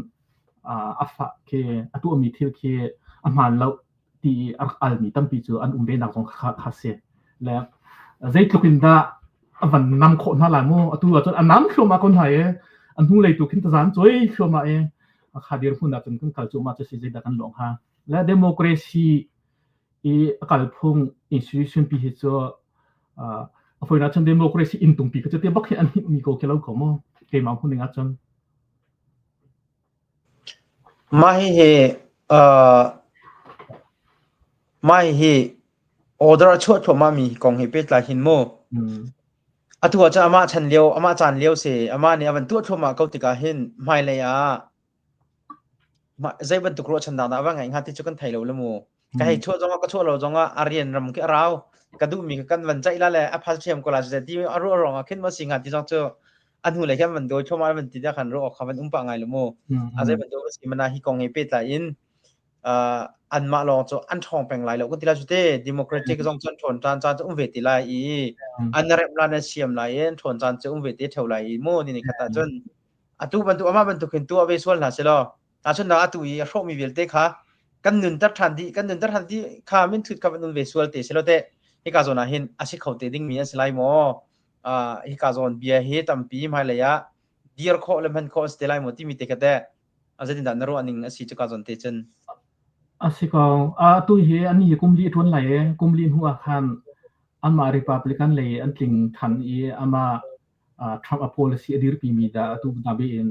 afa ke atu mi thil ke aman lo ti al mi tampi chu an umbe nak jong kha se la zai tlukin da avan nam kho na la mo atu chuan an nam khlo ma kon hai an hu lei tu khin ta zan choi khlo ma e khadir phun da chun kan kal chu ma cha si da kan long ha la democracy i akal phung institution pi hi chu foi na chan democracy in tung pi ka te bak an mi ko ke lo ko mo ke ma phun nga chan mai he order chot thoma mi kong he pet la hin mo atu cha ama chan leo se ama ni avan tu thoma ko tika hin mai le ya zai ban tu kro chan da wa ngai ngati chu kan thailo le mo ka he chho jonga ka chho lo jonga arian ram ke raw ka du mi kan van chai la le a phal chem ko la je ti aro ronga khin ma singa ti jong chu an hu le khem van do thoma van ti da khan ro kha van pa ngai lo mo a zai ban do si mana hi kong he pet la in an ma long chu an thong peng lai lo ko ti la chu te democratic jong chan thon chan cha chu ve ti lai i an rep la na siam lai en thon chan chu ve ti theu lai mo ni khata chon atu ban tu ama ban tu khin tu ave sol na se lo ta chon na atu i ro mi vel te kha kan nun tar than di kha min thut ka ban ve sol te se lo te hi ka zona hin asi khote ding mi as lai mo hi ka zon bia he tam pi mai la ya dear kho le man kho ste lai mo ti mi te ka te azin da na ro aning asi chu ka zon te chen asikong tu he ani kumli thon lai kumli huwa khan ama republican le an tling than e ama Trump a policy adir pi mi da tu da be in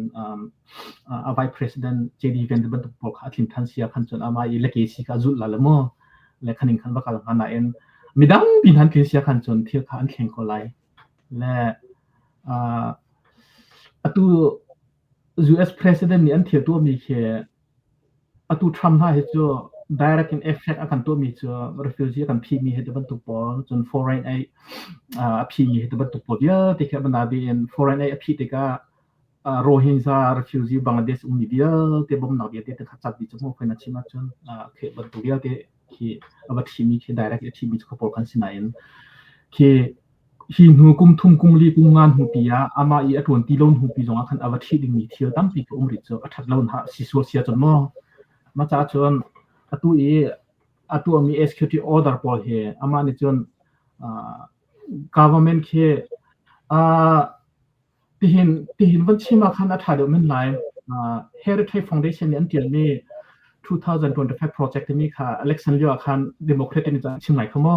a vice president JD Vance ban tu kha thin than sia khan chon ama i leke si ka zul la la mo le khaning khan ba kal hana en midang bin han kin sia khan chon thil kha an thleng ko lai le atu US president ni an thil tu mi khe atu Trump ha he chu direct in effect akan tu mi chu refugee akan phi mi he de ban tu po chon foreign ai phi mi he de ban tu po ya te kha bana bi in foreign ai phi te ka Rohingya refugee Bangladesh mi dia te bom na dia te kha chat bi chu mo phena chima chon khe ban tu dia te ki aba phi mi khe direct phi mi chu po kan sinain ki hi nu kum thum kum li kum ngan hu pia ama I atun ti lon hu pi jong khan aba thi ding mi thil tam pi ko umri chu athat lon ha si so sia chon mo ma cha chon atu mi executive order pol he ama ni chon government ke tihin ban chima khan atha de men lai heritage foundation ni antil ni 2025 project mi kha election lyo khan democratic ni chim ngai khamo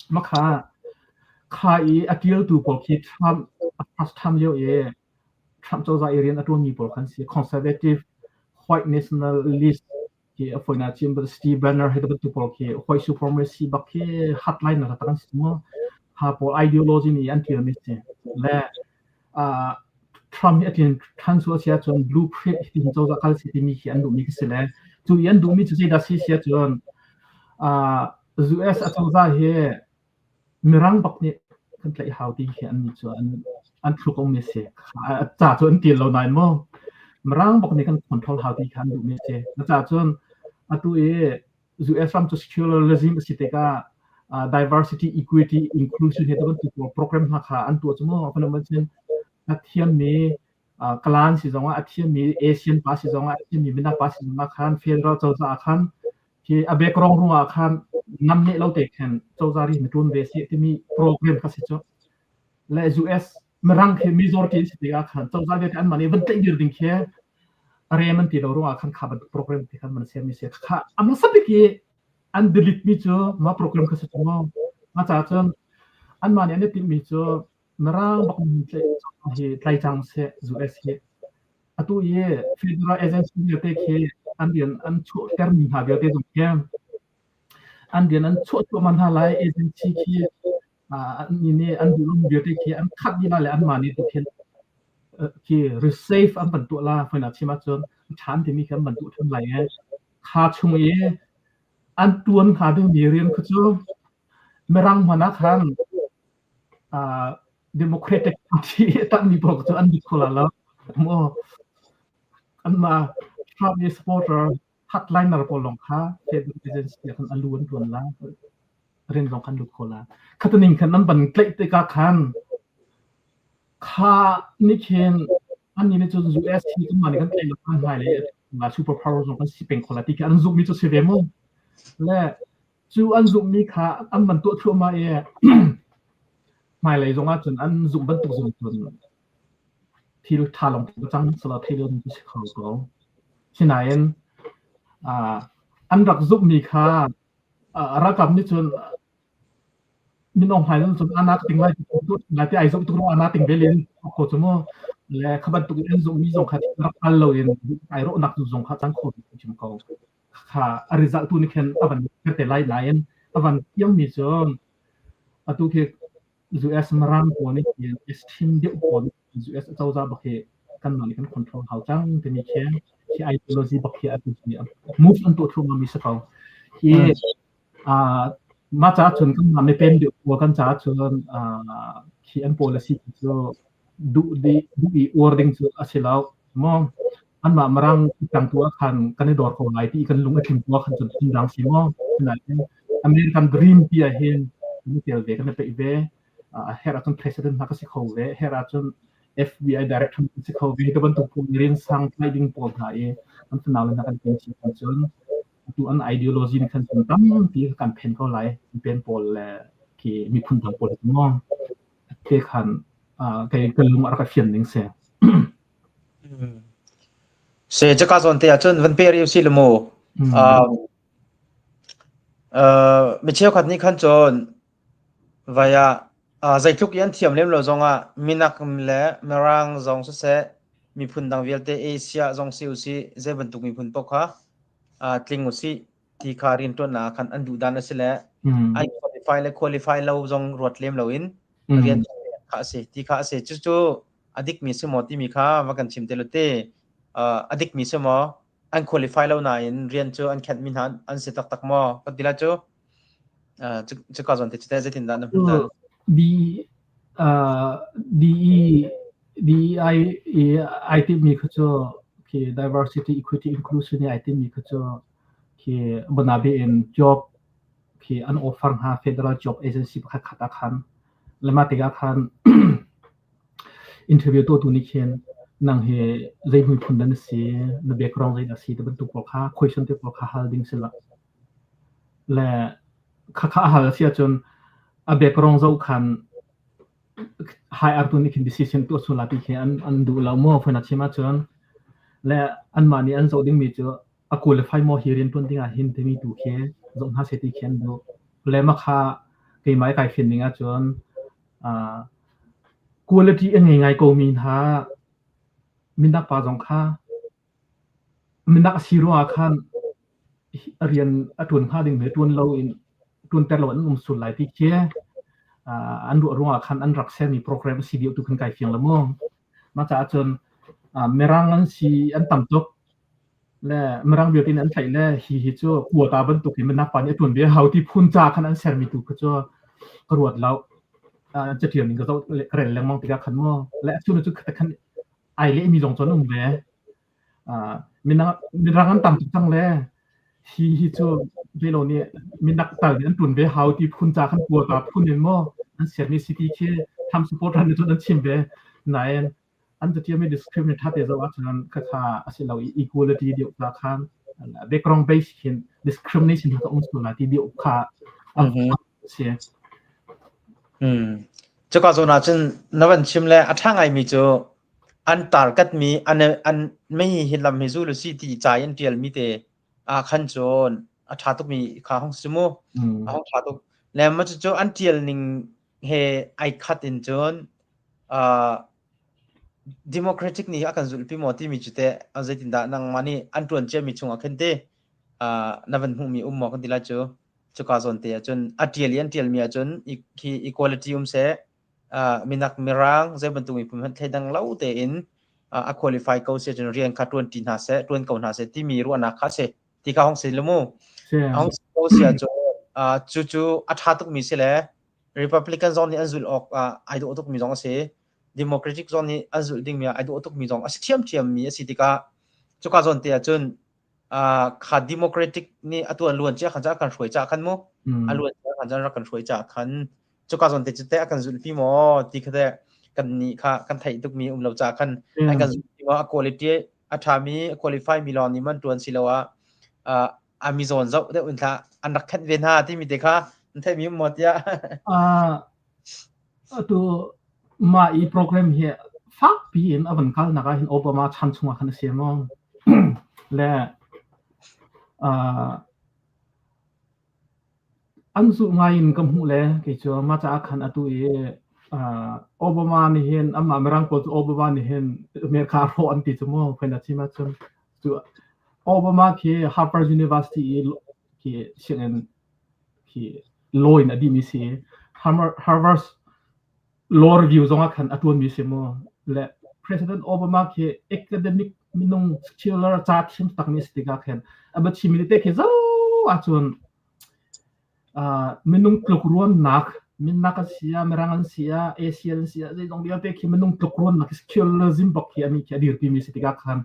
ma kha I appeal to pol ki Trump first time yo e Trump cho za area atu mi pol khan si conservative white nationalist ki afoina chim Steve Banner he to pol ki white supremacy bak ki hotline na ta kan simo ha pol ideology ni anti mi se le Trump atin transfer sia chon blueprint tin cho za kal si mi ki an du mi ki se le tu yan du mi chu da si sia chon US ato za he mirang bak ni kan tlai how ti hi an mi chu an thuk om mi se cha chu an ti lo nai mo mirang bak ni kan control how ti kan du mi se na cha chon atu e US ram to secularism si te ka diversity equity inclusion he to program na kha an tu chu mo apna ma chen athiam mi kalan si zonga athiam mi Asian pa si zonga athiam mi mina pa si zonga khan federal cho za khan ki abe krong runga khan nam ne lo te khan cho za ri mitun ve si ti mi program ka si cho la US merang ke majority setiga kan so zaga kan mani bentek girding ke arrangement ti ro akan khabat program ti kan man se mi se kha ama sabi ki an delete mi cho ma program ka se mo ma cha chen an mani ne ti mi cho merang bak mi tle he tlai chang se zu es he atu ye federal agency ne te ke an dian an chu term ha be te zum ke an dian an chu chu man ha lai agency ki ni ne an du lum be te ke an khat ni la le an mani tu ken ki receive an ban tu la fa na chi ma chon chan ti mi kan ban tu tham lai he kha chung ye an tuan kha ding mi rian khu chu merang mana khan democratic party ta mi bok chu an di khola la mo an ma trump ni supporter hotline na pol long kha federal agency kan alun tuan la ren long kan du khola khataning kan nan ban klei te ka khan kha ni kenอันนี้เนี่ยจะ US ที่ก็มาในกันเองแล้วกันหายเลยมา super power ของกันสิเป็นคนละที่อันซุมมีจะเสียมั้งและจูอันซุมมีค่ะอันมันตัวทั่วมาเองหมายเลยตรงว่าจนอันซุมบรรทุกซุมจนที่ทาลงที่จังสลับที่เรื่องที่เขาก็ที่ไหนอันรักซุมมีค่ะรักกับนี่จนมีน้องหายจนอันนักติงไล่ตัวนาที่ไอ้ซุมตัวอันนักติงเบลินโคตรมั้งและขบันตุกอันซุมมีส่งขัดรักอัลโลเองไอ้รถนักส่งขัดจังโคตรชิมเขาค่ะริซัลตุนี่เห็นอวันเกิดไล่ไลน์อวันยังมีจนตุกUS มารังตัวนี้เองทีมเดียวกัน US เจ้าจ้าบักเฮกันนั่นนี่กันคอนโทรลเขาจังแต่มีแค่ที่ไอเดียโลจีบักเฮอันนี้ move อันตัวทุ่มมีสักเขาที่มาจากชนกันมาไม่เป็นเดียวกันจากชนที่อัน policy จะดูwording จะอะไรแล้วมองอันมารังตั้งตัวคันกันในดอร์เขาไลที่กันลุงไอถึงตัวคันจนทิ้งรังสิมองขนาดนี้อเมริกันดรีมที่เห็นนี่เดียวเด็กกันไปอีเว่เฮราจน president นักสิเขาเว่เฮราจน FBI director นักสิเขาเว่ก็บรรทุกผู้เรียนสังไลดิ้งโพลไทยอันเป็นอะไรนักการเป็นสิ่งจนตัวอัน ideology นี่คันจนตั้งที่การเพ่นเขาไลเป็นโพลและที่มีพื้นทางโพลมองเกี่ยขันcáiลุงอะไรก็เขียนหนึ่งเสียเสียจะการสอนเตียจนวันเปรียวสิลโมไม่เชื่อขัดนี้ขั้นจนวายใจทุกยันเทียมเล่มเราจงมีนักเล่เมรังจงสุดเสมีพื้นดังเวลเตเอเชียจงซิวซีเจ็บรรทุกมีพื้นปกค่ะทลิงอุสิที่คารินตัวนาคันอันดูดานนั่นสิแหละไอคุริฟายและคุริฟายเราจงรวดเล่มเราอินเรียนข้าเสียที่ข้าเสียจู่ๆอดีตมีสมอที่มีข้าว่ากันชิมเตลุเตอดีตมีสมออันคุริฟายเราหน่อยเรียนจู่อันแคดมินหันอันเสตักมอก็ดีละจู่จะก่อส่วนที่จะได้จะทิ้งด้านนั้นDEI ที่มีข้อจูคือ diversity equity inclusion เนี่ยที่มีข้อจูคือบนอาเบน job คืออัน offer หา federal job agency พักขัดขันและมาติกาคัน interview ตัวนี้เขียนนั่งเฮเรื่องหุ่นคนนั้นสิใน background เลยนะสิแต่บรรทุกปลอกขา question ที่ปลอกขาหาดิ้งสิละและข้าหาเสียจนbackground เราคัน high ตัวนี้คือ decision ตัวสุดละที่เขียนอันดูเราโม่เพื่อนชิมาจนและอันมานี่อันเราดิ้งมีจ้ะqualify โม่เรียนตัวนี้อ่ะเห็นที่มีตัวเขียนจงหาเสถียรเขียนดูและมาข้าเกี่ยไม้ไก่เขียนนี่อ่ะจนquality อันง่ายๆก็มีท่ามินักป่าจงข้ามินักศิลป์ข้าเรียนตุนข้าดึงเหมือนตุนเราตุนแต่ละวันสุดหลายที่เชี่ยอันดูรู้ว่าคันอันรักเส้นมีโปรแกรมซีดีโอตุกันไก่เฟียงละมั่งมาจากจนเมรังอันซีอันต่ำตกและเมรังเบียตินอันใส่และฮิโจ้หัวตาบรรทุกที่มันนักป่าเนี่ยตุนเบียเขาที่พุ่นจากคันอันเซอร์มีตุกก็กระโดดแล้วจะเที่ยวนี่ก็ต้องเรียนเรื่องมองติกาขันมั่งและช่วงนั้นจุดขันไอเล่มีลงจนนุ่มเบ้มีนักอันต่ำจังเลยฮิโจ้เวลาเนี่ยมีนักต่างอันตุนเบ้เขาที่พุ่นจากขันปัวตาพุ่นเห็นมั่งอันเสียมีสิทธิ์แค่ทำสปอร์ตอันนี้จนอันชิมเบ้ไหนอันจะเที่ยวไม่ discriminate ถ้าเดี๋ยวว่าฉะนั้นก็ถ้าสิ่งเรา equality เดียวกัน background based เห็น discrimination ที่ต้องสุดละที่เดียวกันเสีย จะก็จะน่าจะนับวันชิมเลยอัฐางไอมีจูอันตาร์กัดมีอันไม่เห็นลำมิจูลุสิที่ใจอันเดียลมีเตขันจนอัฐาตุมีข้าห้องสมุห้องชาตุแล้วมันจะอันเดียลนิ่งเฮไอคัดอินจนdemocratic ni akan zulpi moti mi chute azaitin da nang mani antun che mi chunga khente navan hu mi ummo kan dila chu chuka zon te chun atialian tial mi chun ki equality se minak mirang ze bantu mi pum thedang lau te in a qualify ko se chun rian kha 20 na se 20 ko na se ti mi ru ana kha se ti ka hong se lemu hong ko se chu chu atha tuk mi se le republican zone ni azul ok ai do tuk mi jong se democratic zone ni azul ding mi ai do tuk mi jong thiam mi asitika chuka zone te chun kha democratic ni atun luan che khan ja kan hroi cha khan mo alun cha khan ja ra kan hroi cha khan chuka zone te chute akan zul pi mo ti khade kan ni kha kan thai tuk mi lo cha khan ai kan zul pi mo quality athami qualify mi lon ni man tuan silawa amazon zo de un tha anak khat ven ha ti mi te kha thai mi mo tia tu ma i program he fak pi in avan kal na ka hin obama chan chunga khan se mo le anzu ngain kam hu le ke cho ma cha khan atu e obama ni hen amma merang ko obama ni hen me kha ro an ti chumo phena chi ma chum tu obama ke harvard university ke shen ke law in adi mi se harvard law review zonga khan atun mi se mo le president obama ke academic minung scholar cha thim tak ni stika khan aba chimilite ke zo achun minung klukruan nak min nakasia merangan sia asian sia de dong dia te ki minung klukruan nak skillism bok ki ami ki adir pi mi stika khan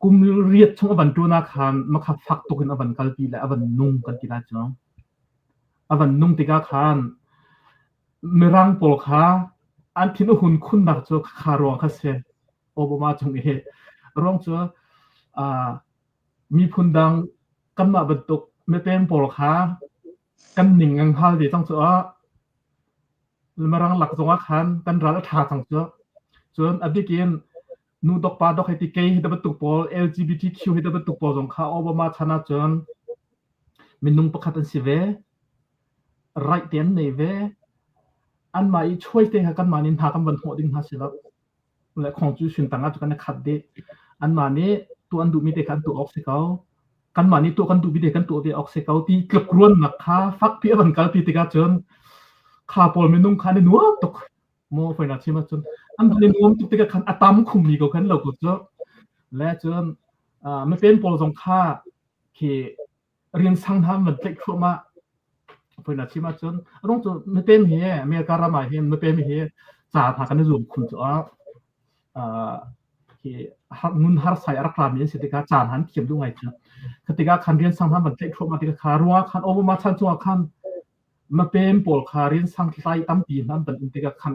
kum riat chung ban tu na khan makha fak to kin aban kalpi la aban nung kan ti la chong aban nung tika khan merang pol kha an thin hun khun nak cho kharo kha se obama chung he rong cho mi phundang kamma batuk me pen pol kha kan ning ang hal di tang cho merang lak zonga khan kan ra tha tang cho chon abikin nu dok pa dok heti ke heda batuk pol lgbtq heda batuk pol jong kha obama chana chon minung pakhat an sive right ten nei ve an mai choi te ha kan manin tha kan ban ho ding ha sila le constitution tanga chu kan khat de an mani tu an du mi te kan tu ok se kau kan mani tu kan du bi de kan tu de ok se kau ti kluk ruan na kha fak pi ban kal pi te ka chon kha pol minung kha ne nu tok mo foi na chima chon an le nuam tu te ka khan atam khum mi ko kan lo ko cho le chon me pen pol jong kha ke rian sang tham man tek kho ma foi na chima chon rong chu me pen he me ka ra ma he me pen he cha tha kan zoom khun cho ke mun har sai ar klam yin sitika chan han kiem du ngai cha katika khan rian sang tham man tek kho ma tika kha ruwa khan obama chan chu khan ma pen pol kha rian sang sai tam pi nan ban tika khan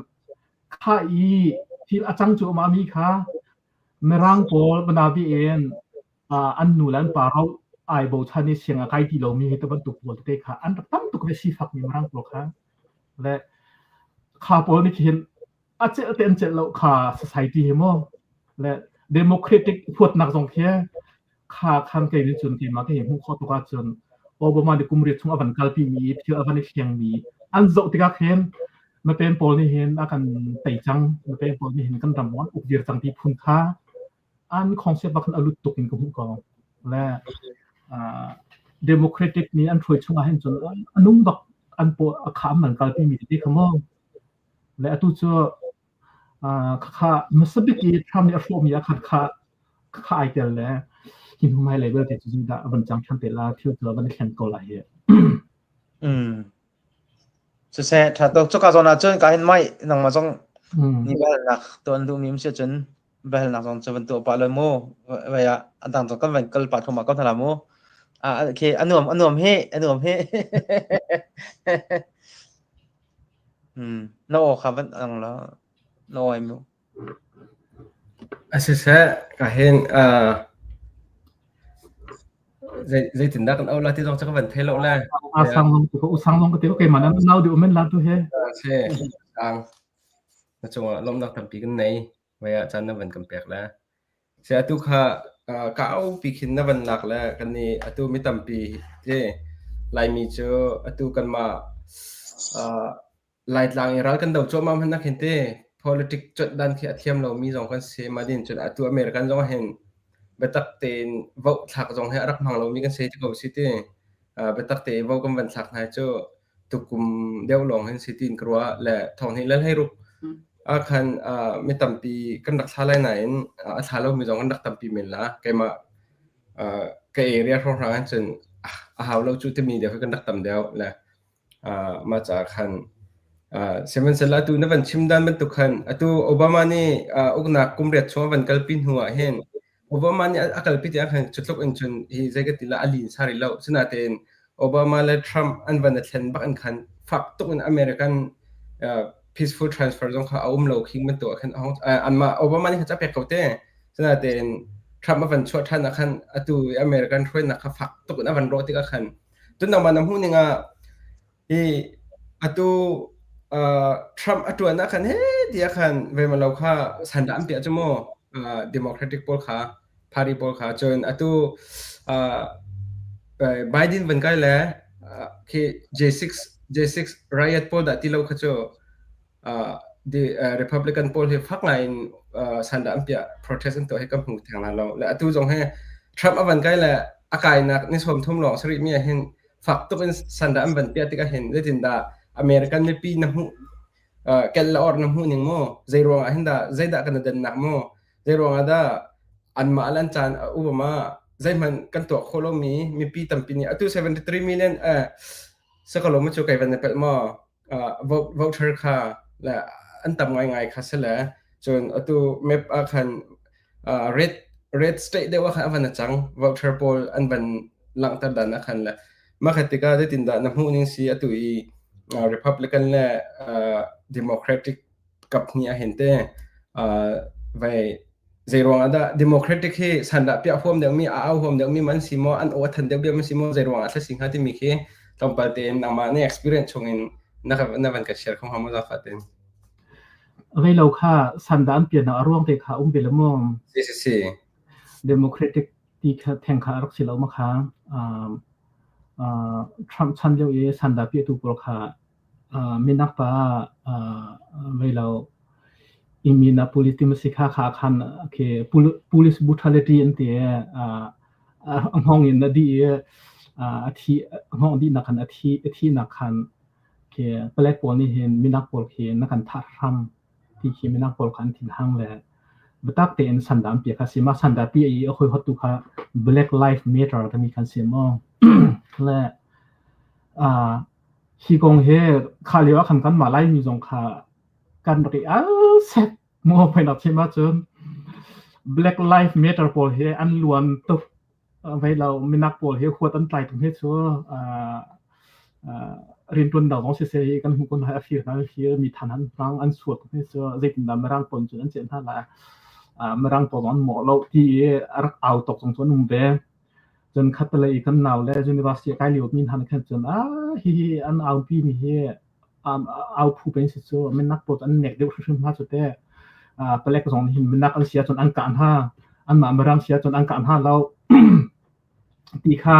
kha i til achang chu ma mi kha merang pol bana bi en an nu lan pa rau ai bo chani sianga kai ti lo mi he to ban tu pol te kha an tam tu ke si fak mi merang pol kha le kha pol ni khin ache ten che lo kha society he mo le democratic phut nak jong khe kha khan ke ni chun ti ma ke hu kho to ka chun obama de kumri chung avan kalpi mi thil avan khiang mi an zo ti ka khen ma pen pol ni hen akan tai chang ma pen pol ni hen kan ram wan uk dir chang ti phun kha an concept bakan alut tukin ko hu ko le democratic ni an throi chunga hen chun anung bak an po kham man kalpi mi ti khamo le atu cho kha masabiki thamni aflo mi kha ai tel le hin mai level te chu da ban chang than te la thil cho ban khen ko la he so se tha to chuka zona chon ka hin mai nang ma jong ni ba nak ton du mi se chun ba nak jong chon to pa le mo wa ya antang to kan ban kal pa thoma ka thala mo okay anuam he no kha ban ang la no ai mo asisa ka hen dây tỉnh đắc âu là thì trong chắc vấn thế lộ là sang long ko ke manan nau de umen la tu he xe sang na chunga lomnak tampi kan nei waya chan na van kampek la se atu kha ka au pikhin na van lak la kan ni atu mi tampi je lai mi cho atu kan ma lai tlang ral kan dau cho mam han na khente politic chot dan khi athiam lo mi jong kan se ma din chot atu american jong hen betak ten vo thak jong he arak mang lo mi kan se ko si te betak te vo kan van thak na cho tukum deu long hen sitin krua la thong hi lan hai ruk akan mi tampi kan dak thalai nain a thalo mi jong kan dak tampi men la kema ka area ro ran chen a hawlo chu te mi de kan dak tam deu la ma cha khan seven sala tu na van chimdan ban tu khan atu obama ni ugna kumret chwa van kalpin huwa hen obama ni akal pi ti khan chutlok in chun hi zagatila alin sari lo sina ten obama le trump an van thlen bak an khan fak tuk in american peaceful transfer jong kha lo khing man to khan an ma obama ni kha pek kote sina ten trump van chwa than khan atu american thoi na kha fak tuk na van ro ti ka khan tun na manam hu ni nga hi atu Trump atu na khan he dia khan ve ma lo kha sandam pia chmo democratic pol kha party pol kha chon atu Biden van kai la ke J6 riot pol da ti lo kha cho the republican pol he phak line sandam pia protest to he kam hu thang la lo la atu jong he Trump avan kai la akai nak ni som thum lo sri mi hen phak to in sandam van pia ti ka hen le tin da American me pi na hu kella or na hu ning mo zairong a hinda zaida kan den na mo zairong ada an ma alan chan ubama zaiman kan to kholo mi pi tampi ni atu 73 million sakalo mo chu kai van pel mo voucher kha la an tam ngai kha sela chon atu map a khan red state de wa kha van chang voucher pol an ban lang tar dan a khan la ma khatika de tin da na hu ning si atu i Republican le Democratic kapni a hente vai zairong ada Democratic he sanda pia hom deng mi a hom deng mi man simo an o than deu mi simo zairong a sing hati mi khe tompalte nama ne experience chungin na van ka share khong hamu za khaten ve lo kha sandam pia na arwang te kha belamom si Democratic ti kha theng kha rak silo ma kha Trump chan leo ye sanda pia tu por kha minak pa velo imina politim sikha kha khan ke police brutality ante hong in di athi hong di na khan athi na khan ke black pol ni hen minak pol ke na kan tha ram ti ke minak pol khan tin hang le batak te en sandam pia kha sima sanda pia i khoi hotu kha black life matter ta mi khan simo le hi gong he khaliwa khan kan malai mi jong kha kan ri set mo phai na chima chon black life matter pol he an luan to vai lo minak pol he khot an tai thum he chu rin tun da ngong se kan hu kon ha fi na fi mi thanan rang an suat he chu zekin da marang pon chu an chen tha la marang pon on mo lo ti arak out tok chong chon beจนคัตเลยกันนาวและ University ใกล้ลิวมินหันกันจนฮีอันเอาปีนี่เฮเอาผู้เป็นสิโซมันนักปวดอันเน็กเดียวชุ่มมาสุดแต่เปลกสองหินมันนักอันเสียจนอันการห้าอันมาบรังเสียจนอันการห้าเราตีค่า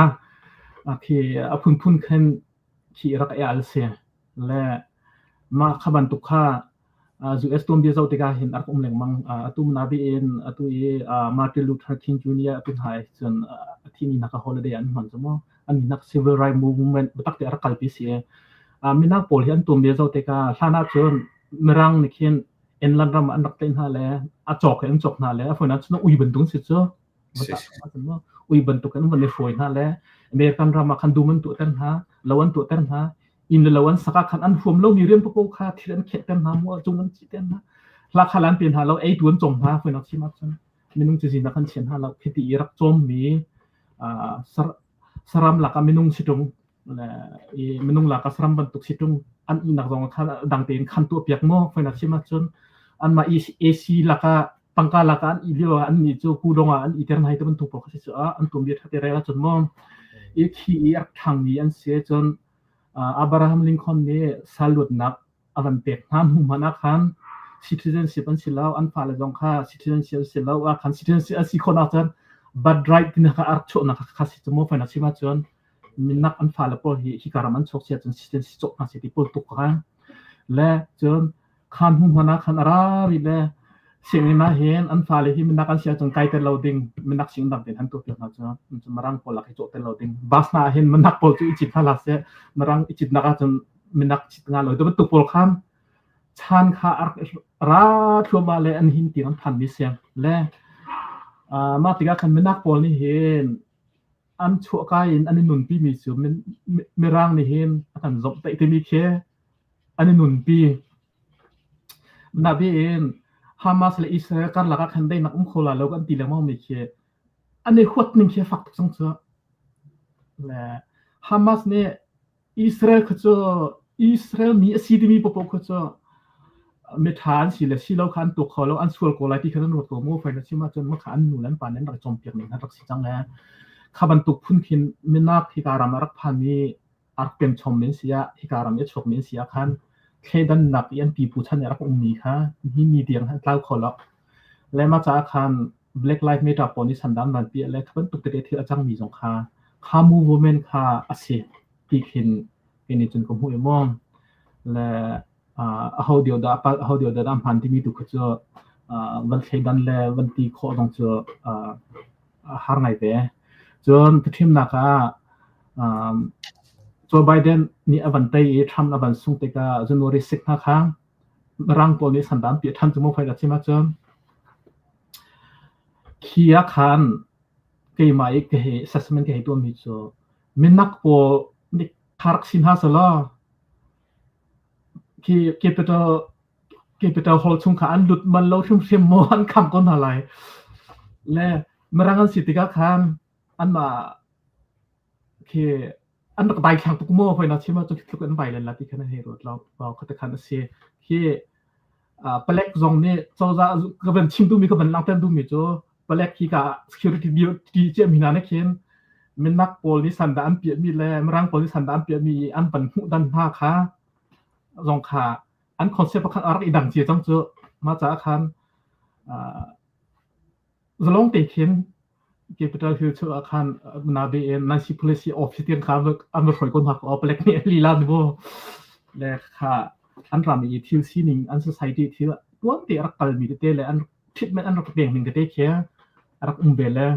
ที่พุ่นขึ้นที่รักเอลเซียและมาขบันตุค่าUS ตัวเดียวเราติกาเห็นอาร์คอมเหลงมังตุมนาบีเอ็นตุมาร์ตินลูเทอร์คิงจูเนียร์ตุไฮจนที่นี่นักฮอลิเดย์อันมันจะมั้งอันนี้นัก civil rights movement บัตักเตอร์คัลปิเซียมีนักโพลิอันตัวเดียวเราติกาท่านาจนมรังนี่เขียนเอ็นลันรำอันรักเต็นฮาเลจอกเอ็นจอกนาเลฝนนั้นฉันอุยบันตุงสิจ้ะบัตักมาจนว่าอุยบันตุกันวันนี้ฝนฮาเลอเมริกันรำมาคันดูมันตัวเต็นฮาลาวันตัวเต็นฮาอินเลวันสักขันอันฟมเรามีเรื่องพวกข้าที่เรื่องเข็ดกันนะมัวจงมันจีเต้นนะราคาล้านเปลี่ยนหาเราไอ้ตัวจงมาเพื่อนนักชิมักฉันมินุ่งจีสินักขันเชียนหาเราพิธีรักจมมีสรัมหลักมินุ่งสิตรงมินุ่งหลักสรัมบรรทุกสิตรงอันอีนักจงข้าดังเต็นขันตัวเปียกมัวเพื่อนนักชิมักฉันอันมาเอซีหลักปังกาหลักอันอีเดียวอันนี้จูกูดงอันอีเทอร์ไนต์บรรทุกปกติจ้ะอันตัวมีทัศน์เรียกจนมัวอีที่อักทางนี้อันเสียจนอับราฮัมลิงคอนเนี่ยสลุดนักอวันเตกน้ำหุมานักขัน citizenship อันสิแล้วอันฟ้าเลยจงค่า citizenship สิแล้วว่าคัน citizenship อันสิคนอาจารย์ bad right ที่นะคะอาร์ชโนะคะคัสสิจมูกไฟนักชิมาจนมินักอันฟ้าเลยพอฮิการามันชกเสียจน citizenship จบนะสิที่พอตุกค่ะและจนคันหุ่นหัวนักคันอาราบิเลยสิ่งนี้มาเห็นอันฟ้าเลยที่มินักอันเสียจนไกลเตลดิ้งมินักสิ่งดังเด่นหันตัวเดียวนะจ๊ะมันจะมารังพอลักให้โจเตลดิ้งบาสนาเห็นมินักพอจุอิจิตฮาลาเสียมารังอิจิตนักจนมินักจิตงานเลยแต่เป็นตุกพอคันชันข้าราทัวมาเลยอันหินตีนันพันดิเสียงและมาติกาคันมินักพอนี่เห็นอันชั่วกายอันนี้หนุนปีมีสูมิมิรังนี่เห็นอันจบแต่ที่มีแค่อันนี้หนุนปีนาบีเองฮามาสและอิสราเอลกันหลักกันได้นักโคลาแล้วกันตีละมั่งมีแค่อันนี้ขวดหนึ่งแค่ฝักทุกสังเกตและฮามาสเนี่ยอิสราเอลเขาจะอิสราเอลมีสิ่งที่มีปกป้องเขาจะไม่ทานสิเลยสิเราขันตัวเขาแล้วอันส่วนโกลาที่เขาต้องรวดตัวมั่วไฟนะใช่ไหมจนเมื่อขันหนูนั้นป่านนั้นเราจมเปียกหนึ่งนะรักสิจังแล้วข้าบรรทุกพุ่นขินมินักฮิการามรักพันนี้อาจเป็นชมเมนเสียฮิการามยัดชกเมนเสียขันแค่ดันนักยันปีผู้ชันรักองมีค่ะที่มีเดียงให้เล่าคนละและมาจากขัน Black Lives Matter ปนิสันดานบันเปียและข้าบรรทุกเด็กที่อาจารย์มีสงคราข้ามูฟเมนต์ข้าอาศัยปีขินเป็นจนกลุ่มหัวมองและเขาเดียวดาพันที่มีตุกเจอวันแค่ดันและวันที่ข้อต้องเจอหาไงเด้จนทีมนักโจไบเดนนี่อวันเตยทำอวันสุงเตกาจนวริสิกนะคะรังตัวนี้สันดานเปียทันจมูกไฟดัชมาจนขี้ยาขันเกี่ยมาอีกเหตุสัสมันเกี่ยตัวมิโซมินักโปนิคารักสินหาสลาที่เก็บตัวฮอลชุงขันหลุดมันแล้วทุ่มเทมอหันคำก้นอะไรและมรังอันสิติกาขันอันมาคืออันนักใบแข่งตุกโม่ไปนะใช่ไหมจนทุกอันใบเลยละที่ขณะเหตุเราคัตคันเสียคือเปล็กซองเนี่ยเจ้าจะก็เป็นชิมดูมีก็เป็นลังเต้นดูมีจ้ะเปล็กที่กับ security ดีเจมีนาเนี่ยเขียนมันนักโพลิสันดานเปียมีแลมรังโพลิสันดานเปียมีอันปันหูดันผ้าขาซองขาอันคอนเซ็ปต์คันอะไรดังเสียจังจ้ะมาจากคันจะลงเตะเขียนเก็บตัวคือช่วยอาคารนาบีเอ็นนั่นสิ policy officer ครับอันเป็นคนหักออกไปเล็กนี่ลีลาดูและค่ะอันรามีทิวซีนิงอัน society ที่ตัวเตะรักกันมีเตะเลยอันทิศมันอันรักเบี่ยงหนึ่งก็ได้แค่รักเบลเลย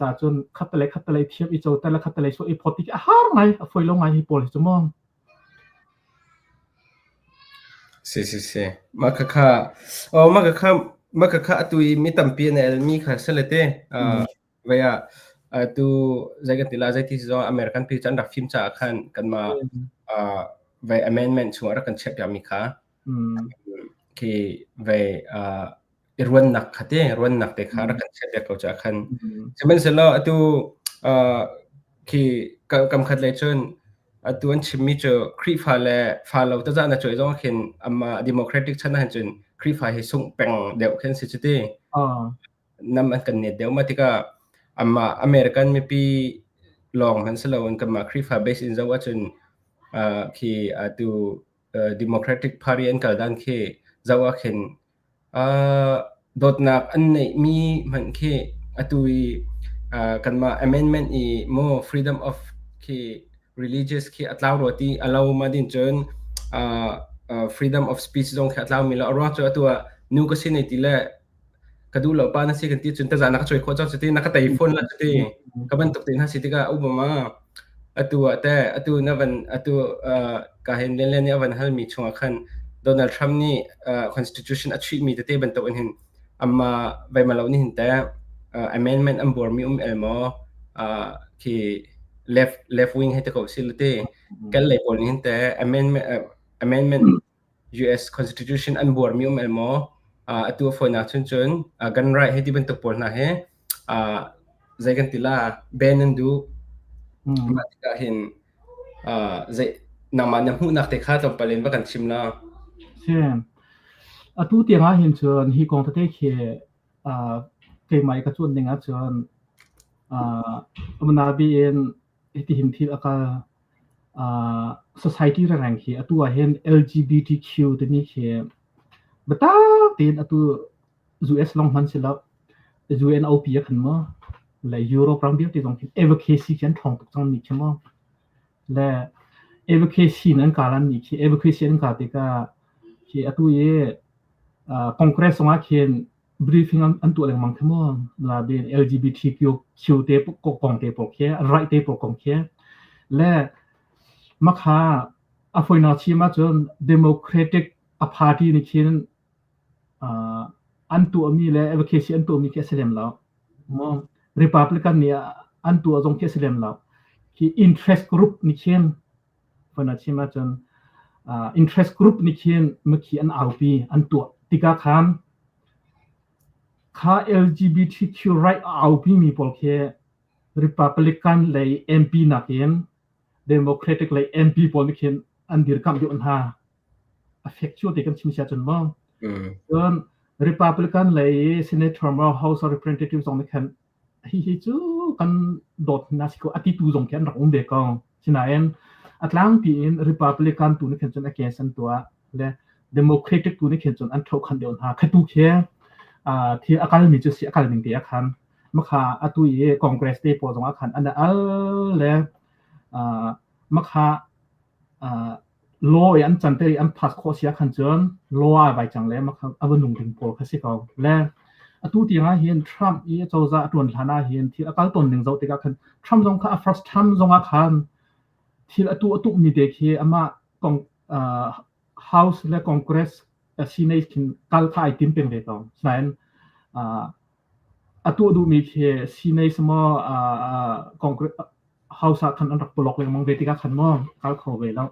จากจนคัตเตะเทียบอีโจแต่ละคัตเตะช่วยอีพอติกหาไงไฟลงไงฮิปโปลิสมองสิมาค่ะมาค่ะตุยมีตั้มปีเนี่ยมีค่ะเสลเต้เวียตุใจกันติลาใจที่จะอเมริกันพิจารณาฟิล์มจากกันมาเวีย amendment ช่วงรักกันเช็คยามีค่ะคือเวียรวนหนักค่ะเต้รวนหนักแต่ค่ะรักกันเช็คยาเขาจากกันจะเป็นเสร็จแล้วตุคือกำคัดเลยจนตัวนั้นชิมิจะครีฟ้าและฟ้าเราตั้งใจนะช่วยต้องเห็นอามา democratic ชนะจนครีฟ้าให้ส่งแปลงเดียวกันสิจุดที่นั่นมันกันเนี่ยเดี๋ยวมาที่ก็อามาอเมริกันมีปีลองมันสลาวันกับมาครีฟ้า based in ว่าจนคือตัว democratic party อันกันด้านคือจะว่าเห็นโดดนักอันนี้มีมันคือตัวกันมา amendment อี more freedom of คือ religious คืออัตลาวรตีอัตลาวมาดินจนfreedom of speech ตรงอัตลาวมีแล้วรอดจนตัวนิวก็สิ่งที่ละก็ดูแล้วป้านั่นสิกันที่จนแต่จากนักช่วยโคจรสิที่นักแต่อีโฟนละสิที่ก็เป็นตกตินสิที่ก็อุบมาตัวแต่ตัวนั่นเป็นตัวการเห็นเล่นๆเนี่ยวันนั้นมีช่วงขั้นโดนัลด์ทรัมป์นี่constitution อัดชีมีแต่เป็นตัวเห็นมาใบมาแล้วนี่เห็นแต่amendment อันบวรมีเอลมอคือ left wing ให้ตะกบสิลเต้กันเลยผลนี้แต่ amendment US constitution อันบวรมีเอลมอตัวฝนนักชนกันไรให้ที่เป็นตะกผลนะเฮใจกันติลาเบนนันดูมาที่ก็เห็นใจนำมันหูนักเตะข้าต้องไปเล่นว่ากันชิมนะใช่ตัวที่เราเห็นชนฮีกองทะเลเขียเกมใหม่ก็ชวนหนึ่งชนมันนาบีเอ็นที่เห็นที่อาการsociety แรงเขียตัวเห็น LGBTQ ตัวนี้เขีย beta tin atu US long man sila UNOP ya kan mo la Europe rang dia ti dong advocacy kan thong tuk chang ni chmo la advocacy nan kalan ni ki advocacy nan ka te ka ki atu ye congress nga khen briefing an tu leng mang khmo la ben LGBTQ te ko kong te po khe right te po kong khe la makha afoina chi ma chon democratic a party ni khin an tu ami le advocacy an tu mi ke selem la mo republican ni an tu azong ke selem la ki interest group ni khin afoina chi ma chon interest group ni khin maki an aupi an tu tika khan kha LGBTQ right aupi mi pol khe republican le MP na ken democratic le MP pol ni khin an dir kam yo an ha affect chu te kan chimsia chon mo don republican le senator mo house of representatives on the can hi chu kan dot na siko ati tu jong kan rong de ka sinaen atlang pi in republican tu ni khen chon against an tua le democratic tu ni khen chon an thok khan de on ha khatu khe thi akal mi chu si akal ning te akhan makha atu ye congress te po jong akhan an al le makha law an chante an pass kho sia khan chon law bai chang le makha abanung ding por khasi ka le atu ti nga hian trump ye choza atun thana hian thi akal ton ning zo te ka khan trump jong kha first time jong a khan thi atu mi de khi ama kong house le congress senate kin kal thai tim peng le tong sain atu du mi khi senate mo congress house khan an rak polok le mong ve ti ka khan mo kal kho ve lo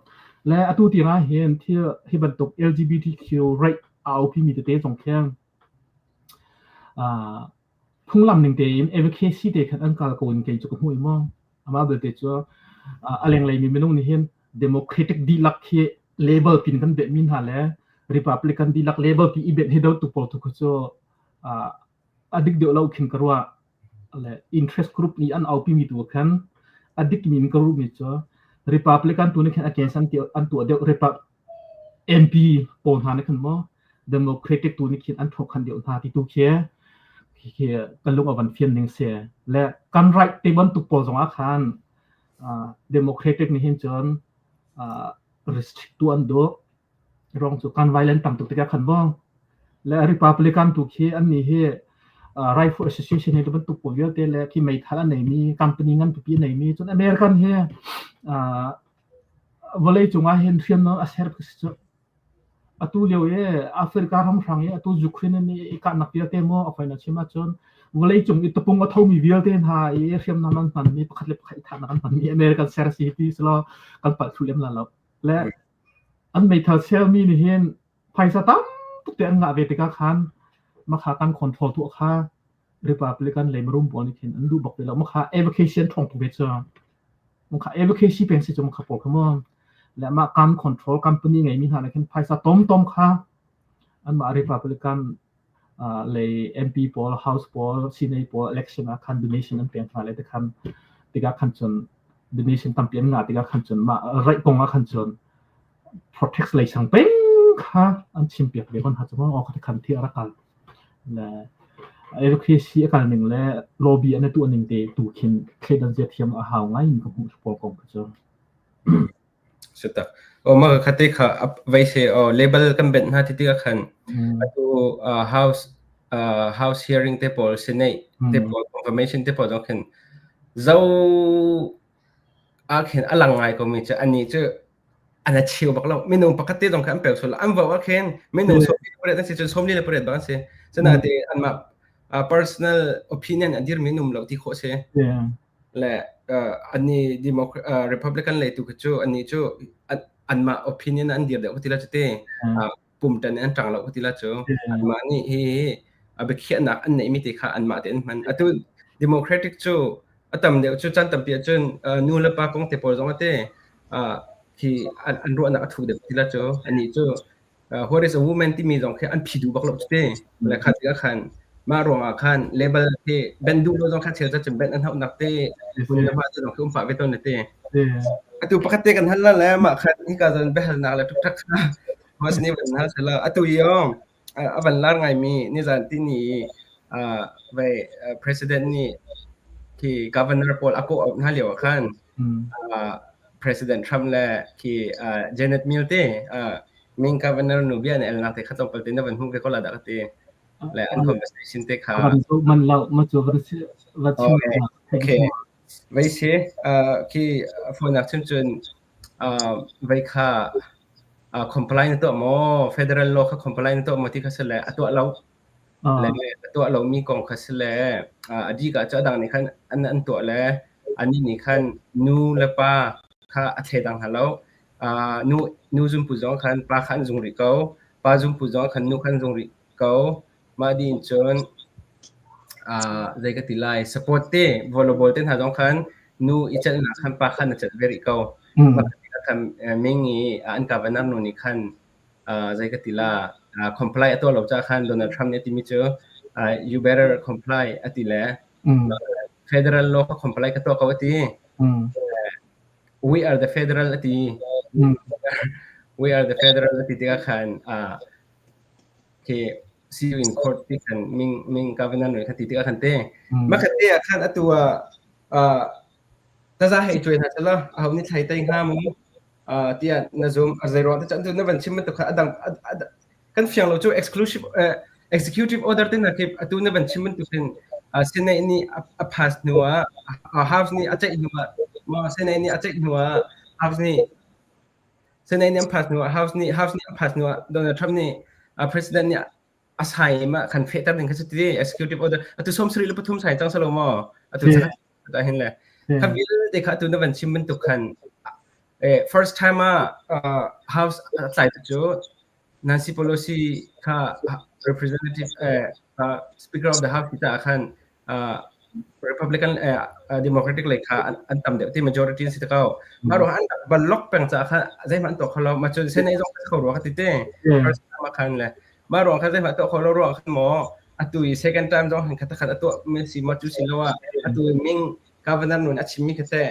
และอตุติงาเห็นที่ที่บรรทุก LGBTQ right เอาพี่มีเตะสองแข้งพุ่งลำหนึ่งเตะ advocacy เตะขันอันการโกนเกยจุกหัวมองอามาเบลเตจ้าอะไรอะไรมีเมนูนี่เห็น democratic ดีลักที่ label กินกันเบ็ดมินหาแล้ว republican ดีลัก label ที่อีเบ็ดให้เราตุกปอตุกจ้าอดีตเดี๋ยวเราขึ้นกระว่าอะไร interest group นี้อันเอาพี่มีตัวขันอดีตมีนกรุ๊ปมีจ้าRepublican tu ni khan against an tu de MP pon han khan mo Democratic tu ni khin an thok khan de ha ti tu khe kan lung awan fian ning se le kan right te ban tu pol jong a khan Democratic ni hin chon restrict tu an do rong chu kan violent tam tu te ka khan mo le Republican tu khe an ni he rifle association he ban tu po yo te le ki mai thala nei mi company ngan pi nei mi chon American he vale chunga hen thiam no aser chu atu leo ye Africa ram rang ye atu Ukraine ni ka na pia te mo afaina chima chon vale chung i tupung a thomi vial ten ha ye thiam na man pan mi pakhat le pakhai tha na kan pan mi American ser city slo kan pa thulem la lo le an mai thal sel mi ni hen phaisa tam te an nga ve te ka khan ma kha kan control tu kha Republican le mrum bon kin an du bok le ma kha evacuation thong tu be cha ma kha evacuation pen se chom kha por khamo le ma kan control company ngai mi ha na kin phaisa tom kha an ma Republican le MP poll house poll senate poll election a kan donation an pen pha le te khan te ga khan chon donation tam pian nga te ga khan chon ma right pong a khan chon protect le sang peng kha an chim piak le kon ha chama o kha khan thi ara kal la advocacy อาการหนึ่งและ lobby อันตัวหนึ่งเตตูคินเคดันเจียเทียมอาหาวง่ายมีกับผู้ปกครองก็จะสุดท้ายมาคัดค่ะไว้เสียlabel กันเป็นหน้าที่กันตัว house hearing เตปอล senate เตปอล confirmation เตปอลต้องเห็นเจ้าเห็นอะไรง่ายก็มีจะอันนี้จะอันนั้นชิวบักเราไม่นุ่มปกติต้องการเปลี่ยนส่วนอันบอกว่าเห็นไม่นุ่มสมบูรณ์ประเด็นนั้นสิจะสมบูรณ์ประเด็นบางสิฉะนั้นที่อันมาpersonal opinion อันเดียวไม่นุ่มเราที่โคเซ่และอันนี้Republican เลยตุกจูอันนี้จูอันมา opinion อันเดียวเดี๋ยวก็ที่เราจะเตะปุ่มแต่เนี่ยอันจังเราก็ที่เราจูอันมานี่ไปเขียนหนักอันไหนไม่ติดค่ะอันมาเด่นมันตัว Democratic จูต่ำเดี๋ยวจูจันต่ำเปียจนนู่นละปากงเตะปอลจงมาเตะที่อันรู้อันนักถูกเดี๋ยวที่เราจูอันนี้จูwhat is a woman ที่มีจงแค่อันผิดดูบักเราจะเตะและขัดก็ขันมารวมอาคารเลเบลที่เบนดูเราต้องคัดเชื้อจะจำเป็นอันเท่านักเตะคุณภาพจะต้องคุ้มฝ่าไปต้นเตะตัวปกติกันทันแล้วมาคันนี่ก็จะเป็นแบบนั้นแหละทุกทักษะเพราะฉะนั้นเป็นนั้นเสร็จแล้วตัวย่อ วันล่างไงมีนี่จะที่นี่ไป president นี่ที่ governor Paul ako na liwa kan president Trump la ki Janet Mills main governor Nubia ne el nakte khatong palte na ban hu ke kola da kate la an conversation te kha man lau ma chu wat okay vai se ki phone nak chun vai kha comply ตัวหมอ federal law ค่ะ comply ตัวหมอที่เขาเสนอตัวเราและตัวเรามีกองเขาเสนออดีก็จะดังในขั้นอันตัวแล้วอันนี้ในขั้นนูและป้าค่ะอัฐดังฮัลโหลนูจุ่มผู้จองขั้นป้าขั้นจงริเกาป้าจุ่มผู้จองขั้นนูขั้นจงริเกามาดีจนใจก็ติดไล่ support เต้ volleyball เต้นหาจองขั้นนูอีจันนักขั้นป้าขั้นจะเวริเกาทำไม่งี้อันกับวันนั้นนู่นนี่ขั้นใจก็ติดละ comply ตัวเราจะขั้นโดนัลด์ทรัมป์เนี่ยที่มีเจอyou better comply อันที่แล้ว federal law ก็ comply กับตัวเขาที่ we are the federal อันที่ we are the federal อันที่ก็ขั้นที่ see you in court ที่ขั้นมิงกับวันนั้นนู่นขั้นที่ก็ขั้นเต้มาขั้นเต้ขั้นอันตัวแต่จะให้ช่วยนะจ๊ะล่ะเอานี่ใช้ตั้งห้ามึงที่น่าจะอะไรรอแต่จันทร์นั่นเป็นชิมมันตัวขัดดังกันเฟียงเราจู่ exclusive executive order ที่นั่นคือตัวนั่นเป็นชิมมันตัวเป็นเส้นนี้pass นัว house นี่อาจจะนัวมาเส้นนี้อาจจะนัว house นี่เส้นนี้ pass นัว house นี่ pass นัวโดนัลด์ทรัมป์นี่president นี่อาศัยมาคันเฟต้าหนึ่งก็จะที่ executive order ตัวสมศรีหรือปฐุมสายจังสโลมตัวจะได้เห็นเลยครับวิลเด็กตัวนั้นเป็นชิมมันตุกันfirst time house ใส่ตัว Nancy Pelosi ค่ะ representative speaker of the house ที่จะอาคันRepublican Democratic เลยค่ะอันต่ำเดียวที่ majority สิทธิ์เขามารู้อันบัลล็อกเป็นจากค่ะใจมันตัวเขาเรามาจนเส้นในตรงเขารู้ว่าติดเต้ first time อาคันเลยมารู้ค่ะใจมันตัวเขาเรารู้ว่าคันหมออันตัว second time ต้องเห็นคันอันตัวไม่สิมาจุดสิแล้วว่าอันตัวมิงgovernor นู่นอาจจะมีแค่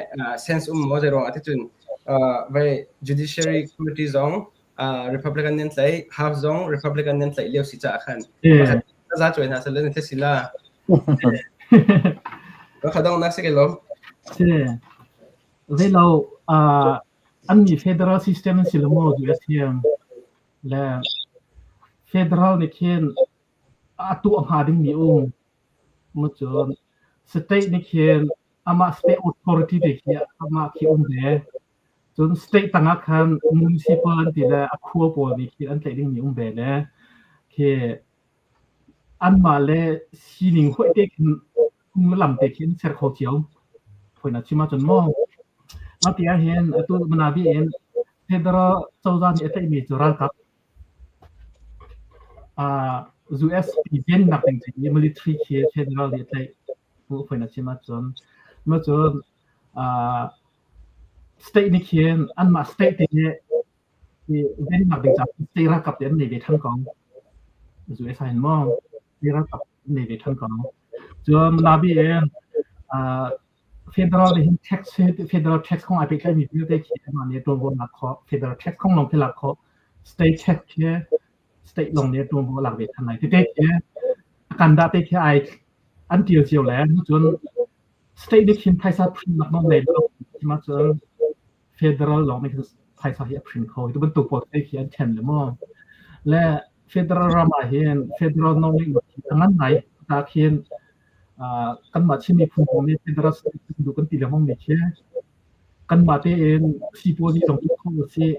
senseมอเจรองอาทิตย์จนไป judiciary committee ซองRepublican เนี่ยใส่ House ซอง Republican เนี่ยใส่เลี้ยวสิจ้าคันถ้าจะช่วยนะเสร็จแล้วเนี่ยสิล่ะแล้วเขาต้องนักสักกี่ล้มใช่แล้วเราอันนี้ federal system สิละโมดูเอสเองและ federal เนี่ยเขียนตัวหาดึงมีมั่จน state เนี่ยเขียนama state authority เดียama เขียนจน state ต่างกัน municipal ที่ละขั้วปอนี่เขียนอันแต่ดึงมีเลยเขียนอันมาเลยสิ่งหัวเด็กมันลำเด็กเห็นเสือเขาเจียวพอนะชิมาจนมองมาที่เห็นตัวมันอาบีเห็นเฟเดอรัลเจ้าจ้าเนี่ยแต่มีจุดรักกับUS เป็นนักเป็นที่ military เขียนเฟเดอรัลเนี่ยแต่พอนะชิมาจนมาจนstate นี่เขียนอันมา state เนี่ยเป็นนักเป็นจาก state รักกับเดี๋ยวในเวทันของ US เห็นมองที่รักกับในเวทันของจนนาบีเองfederal เนี่ย tax federal tax ของ IPK มีเยอะได้เขียนมาเนี่ยตัวบนหลักข้อ federal tax ของลงที่หลักข้อ state tax เขียน state ลงเนี่ยตัวบนหลักเวทไหนที่ได้เขียนการดับได้เขียนอันเดียวแล้วจน state เนี่ยเขียนไทยซาพริมนักน้องเลยที่มาจน federal ลงเนี่ยคือไทยซาเฮียพริมเขาตัวบนตัวปอดได้เขียนแทนเลยมั้งและ federal รามาเห็น federal น้องเนี่ยทั้งนั้นไหนตาเขียนกันมาชิมีภูมิเนี่ยเป็นรัฐดูกันตีละห้องเนี่ยเช่กันมาเตนซีโพนี่ตรงที่เขาเสีย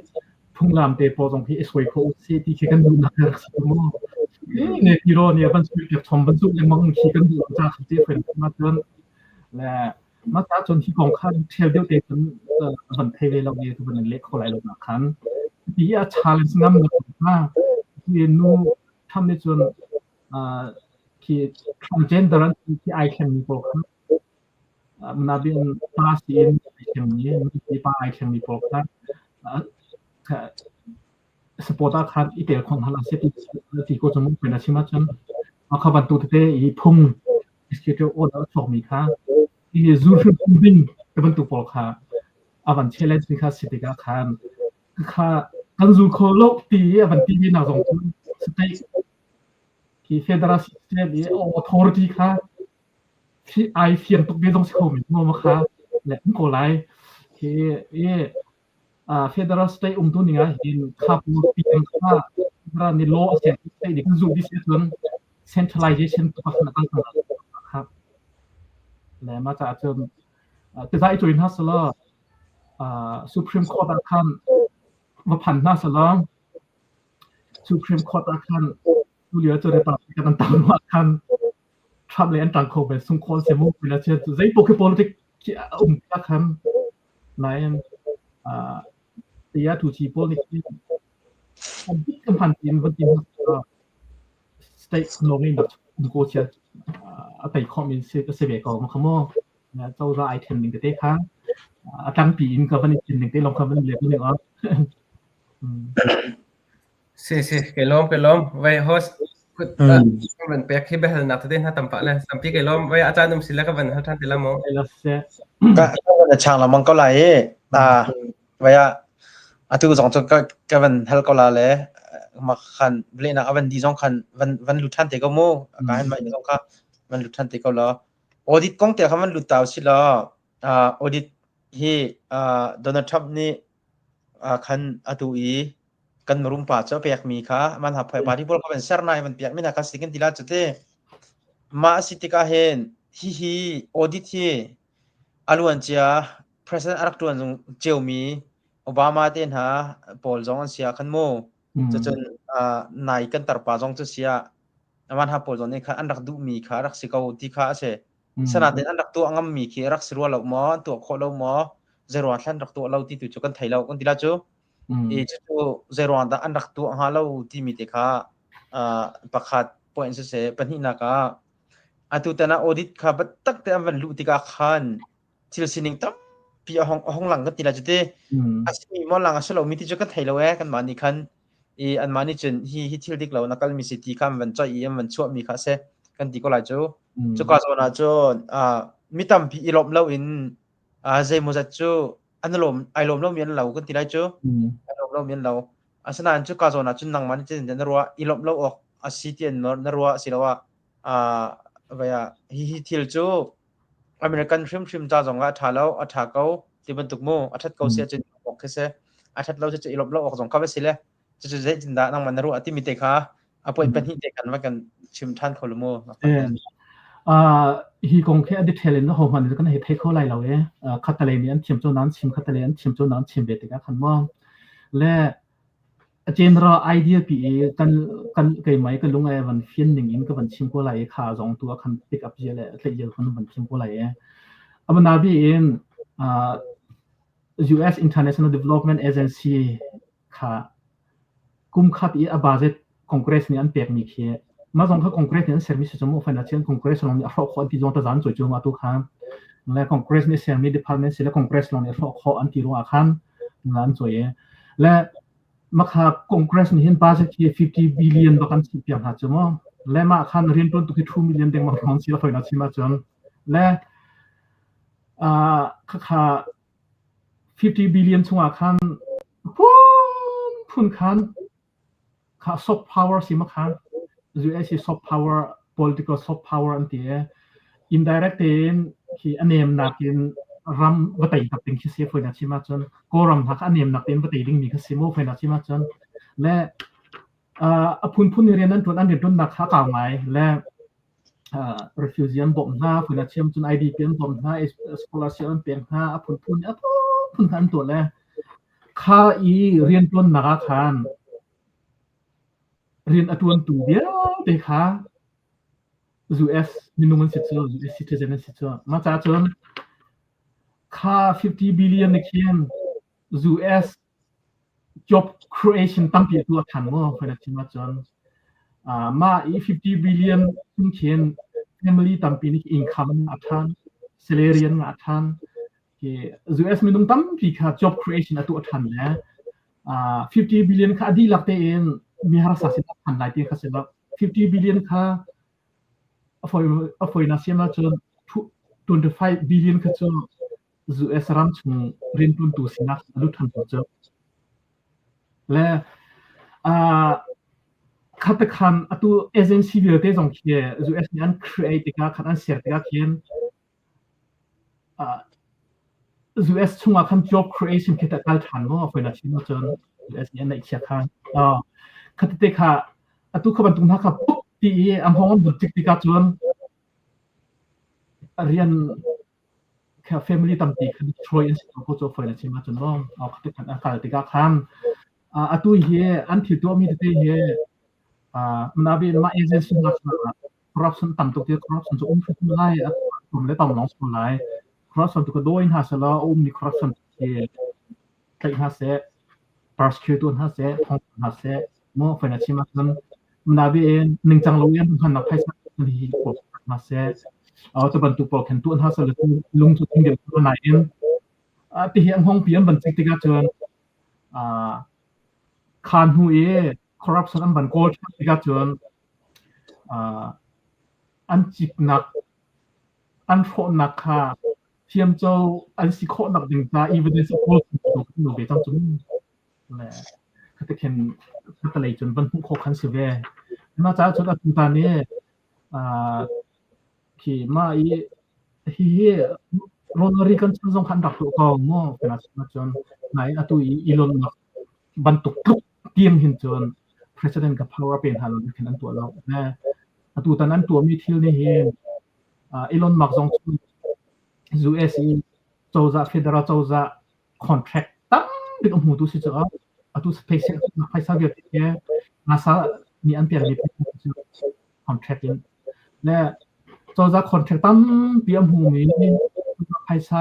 พุ่งลามเตปอตรงที่สวยเขาเสียที่เกันดูนักสิบโมงเนี่ยที่รอเนี่ยบรรจุเก็บทอมบรรจุยังมองขี้กันดูจากที่เป็นมาจนและมาจากจนที่ของข้าเทลเดียวเตนบันเทเลเราเนี่ยคือเป็นเล็กเขาหลายลงนักขันที่อาชาเลนส์น้ำหนักมากที่นู้ทำในจนที่ transgender ที่ไอแคนมีโปรครับมันอาจเป็นภาษีไอแคนนี้มันที่ป้าไอแคนมีโปรครับสปอร์ตอาคารอีเดียของทางอาเซียที่ก็จะมุ่งเป็นอาชีพจันเอาเข้าบรรทุกที่อีพุ่งสเกจโอเดอร์สองมีค่ะที่ซูฟิพุ่งวิ่งกับบรรทุกโปรค่ะอาวันเชลเลนส์มีค่ะสิทธิอาคารค่ะการซูโคโลกตีอาวันตีนี่น่าสงสารสเตย์ ที่ Federal System นี่ authority ค่ะที่ไอเสียงตุกเบี้ยต้องเข้ามีมาค่ะและก็ไลที่Federal State ตัวนี้เห็นขับรถเปลี่ยนค่ะเราใน law เสียง state นี่ก็อยู่ที่เรื่อง centralization ตัวขนาดต่างๆครับและมาจากจนแต่ได้จุดนั้นสละSupreme Court อาคารมาผ่านหน้าสละ Supreme Court อาคารดูเหลือจะได้ตัดกันต่างๆว่าอาคารทำเลยอันต่างเขาเป็นสงครามเสียมุ่งเป็นอะไรจะได้โปรแกรม politic ที่อาคารไหนแต่ยาถูกชี้ politic ผมคิดคำพันธ์จีนวันจีนstate โนมินัทโกเชียไปคอมมิวนิสต์เสบียงของขโมยนะเจ้าราไอเทมหนึ่งก็ได้ค่ะตั้งปีอินกับวันนี้หนึ่งได้ลองคำวันเรียนหนึ่งอ๋อsí kelom vai host kan pek hi behal na tadin ha tampa le sampi kelom vai achanum sila ka ban ha than tilamo ไอ้ละเสียก็วันช่างละมันก็ไหลว่าตัวสองตัวก็วันเฮลก็ลาเลยมาคันเล่นนะวันดีสองคันวันลุทันเตก็โม่การมาสองคันวันลุทันเตก็แล้วออดิตกงเตะเขามันลุตเอาสิละออดิตที่โดนัลด์ทรัมป์นี่คันตัวกันมารุมป่าเจ้าเปียกมีค่ะมันหับไปปาที่พวกเขาเป็นเซอร์นายมันเปียกไม่น่าคัสติกันทีละจุดเต้มาสิติกาเห็นฮีออดิตที่อารมณ์เจ้า President อารักตัวนึงเจ้ามีโอบามาเต้นหาปอลจงอันเสียขันโมจะจนนายกันตรปาจงจะเสียมันหาปอลจงนี่ค่ะอันรักดูมีค่ะรักสิกาวที่ค่ะเช่สนาเต้นอันรักตัวงามมีค่ะรักสิรัวเราหมอตัวโคเราหมอเจรวันทันรักตัวเราที่ตัวจุกันไทยเราคนที่ละจูจู่เจรวันอันรักตัวหาเราที่มีเด็กค่ะประคัดพอยน์เช่เป็นหินักตัวแต่น่าอดิตค่ะบัดตักแต่อันวันลุติกาขันที่เราสิ่งตั้มพี่ห้องหลังก็ตีละจุดเดียอาศัยมอหลังอาศัยเรามีที่จะกันไทยเรากันมานี่คันอันมานี่จนที่ที่ดิกเรานักการมีสิทธิคำวันจ่อยมันชั่วมีค่าเสกันดีก็หลายจู่จู่ก็จะน่าจู่มีตั้มพี่ลมเราอินใจมันจะจู่อันลมไอลมเรามีอันเรากันตีละจู่ไอลมเรามีอันเราอาศัยนั้นจู่ก็จะน่าจู่นั่งมันจะเดินรัวอีลมเราออกอาศัยที่นรัวสิเราว่าว่าที่จู่อเมริกันทริมจ้าจงว่าถ้าเราถ้าเขาที่บรรทุกโม่ถ้าเขาเสียจะออกแค่เสียถ้าเราจะอีลบเราออกจงเขาไปสิเลยจะได้จินดานั่งมันรู้ที่มีเด็กค่ะป่วยเป็นหินเด็กกันว่ากันชิมท่านคนละโม่ฮีกงแค่ดิเทลน์นะผมมันจะกันเห็นเทคเขาไรเราคัตเตเลนียนชิมโจนั้นชิมคัตเตเลนชิมโจนั้นชิมเบติกันขันว่าและเจนราไอเดียปีกันเกยไหมกันลุงไอ้วันฟินหนึ่งอินก็วันชิมก็ไหลขาสองตัวคันปิกอัพเยอะเลยเยอะคนวันชิมก็ไหลอันนั้นบีเองU.S. International Development Agency ค่ะกุมขับอีอาบาเซตคอนเกรสนี่อันเปียกมีเขียมาจงเขาคอนเกรสนี่อันเซอร์วิสจมูกฟินแลนเชียลคอนเกรสลงเนี่ยเขาขอที่จงตะจานจุดจงมาตุกค่ะและคอนเกรสนี่เซอร์วิสดีพาร์ตเมนต์และคอนเกรสลงเนี่ยเขาขออันที่รู้อาคันงานสวยและมาขับคอนเกรสนี่เห็นบาเซตที่50 billion บากันสิบอย่างหาจมูกและมาขันเรียนต้นตุก2 million เด็กมาครองสิละฟินแลนเชียลมาจนและค่ะ50 billion ช่วงคันพุ่นคันค่ะ soft power สิมาคัน US soft power political soft power อันที่ indirect ที่อันนี้นักเรียนรำวัตถุตัดสินที่เสียฟินาชิมาจนก็รำทักอันนี้นักเรียนวัตถุดิ่งมีคือเสียโมฟินาชิมาจนและพุ่นเรียนนั้นตัวอันเดียวตัวนักข่าวไหมและrefugee บ่มหน้าฟินาชิมจน IDP บ่มหน้า scholarship เปลี่ยนหน้าพุ่นกันตัวแรกข้าเรียนต้นนักขันเรียนตัวตัวเดียวเด็กค่ะ US มีนุ่มสิทธิ์ US citizen สิทธิ์มาจากจนข้า50 billion ในเขียน US job creation ตั้งปีตัวทันว่าเพื่อนที่มาจนมา50 billion เขียน family ตั้งปีนี้ income อัฐาน salary อัฐานUS มีนุ่มตั้งปีค่ะ job creation ตัวทันแล้ว50 billion ค่ะดีหลักเต็มมีหาสักสิบพันหลายที่ค่ะเสร็จแล้ว50 billion ค่ะอฟอยนาเซียมาจน25 billion ค่ะจน US รำชงเรียนต้นตัวสินะลุทันตัวเจ้าและ คัตคันอตุเอเจนซี่วิลเตจงเคีย US นี่อัน create กะคันอันเสียกะเคียนUS ช่วงคัน job creation คิดแต่การทันว่าเป็นอาชีพจน US นี่อันไหนเชียคันคัตค่ะอตุขบันตุงนักปุ๊บที่อันห้องบุตรติกาจนเรียนแค่ family ตั้มตีคัน Troy Institute ก็จะเป็นอาชีพจนว่าคัตคันอาการติกาคันอตุเฮอันที่ตัวมีแต่เฮมันอาบีมาเอเจนซี่มาcorruption ต่ำตัวที่ corruption จะอุ้มขึ้นไล่ผมเลยต่ำลงสุดไล่ corruption ตัวก็โดยหาเสละอุ้มนี่ corruption ที่ใครหาเส prosecutor หาเสห้องหาเสมอเป็นอาชีพมันมันอาบีหนึ่งจังหวะยันทุกคนนับให้สักที่ปกหาเสจะบรรทุกปกเห็นตัวหาเสละลุงสุดที่เดียวตัวไหนที่เห็นห้องเปลี่ยนบันทึกติกาจนคานหูcorruption อันบันโกลติกาจนอันจิกนักอันโคนักค่ะเทียมเจ้าอันสิโคนักดึงตา evidence of all ตัวหนูเบจังจุนแหละเขาจะเขียนเขาจะเลยจนบรรทุกโคคันสิเวน่าจะจุดอันตานี้ที่มาโรนอริกันชั้นสองคันดักตัวเขาโม่เป็นอะไรจนไหนอัตุอีลอนบรรทุกทุกเตรียมเห็นจน president กับ power เป็นหาลอนแค่นั้นตัวเราแน่ตัวตอนนั้นตัวมีทิลนี่เห็นอีลอนมักส่ง US เจ้าจะ federal เจ้าจะ contract ตั้งเป็นองค์หูตัวสิจ้าตัว space นักไฟฟ้าเกิดแค่ NASA มีอันเปลี่ยนมี contract และเจ้าจะ contract ตั้งเปลี่ยนหูมีนักไฟฟ้า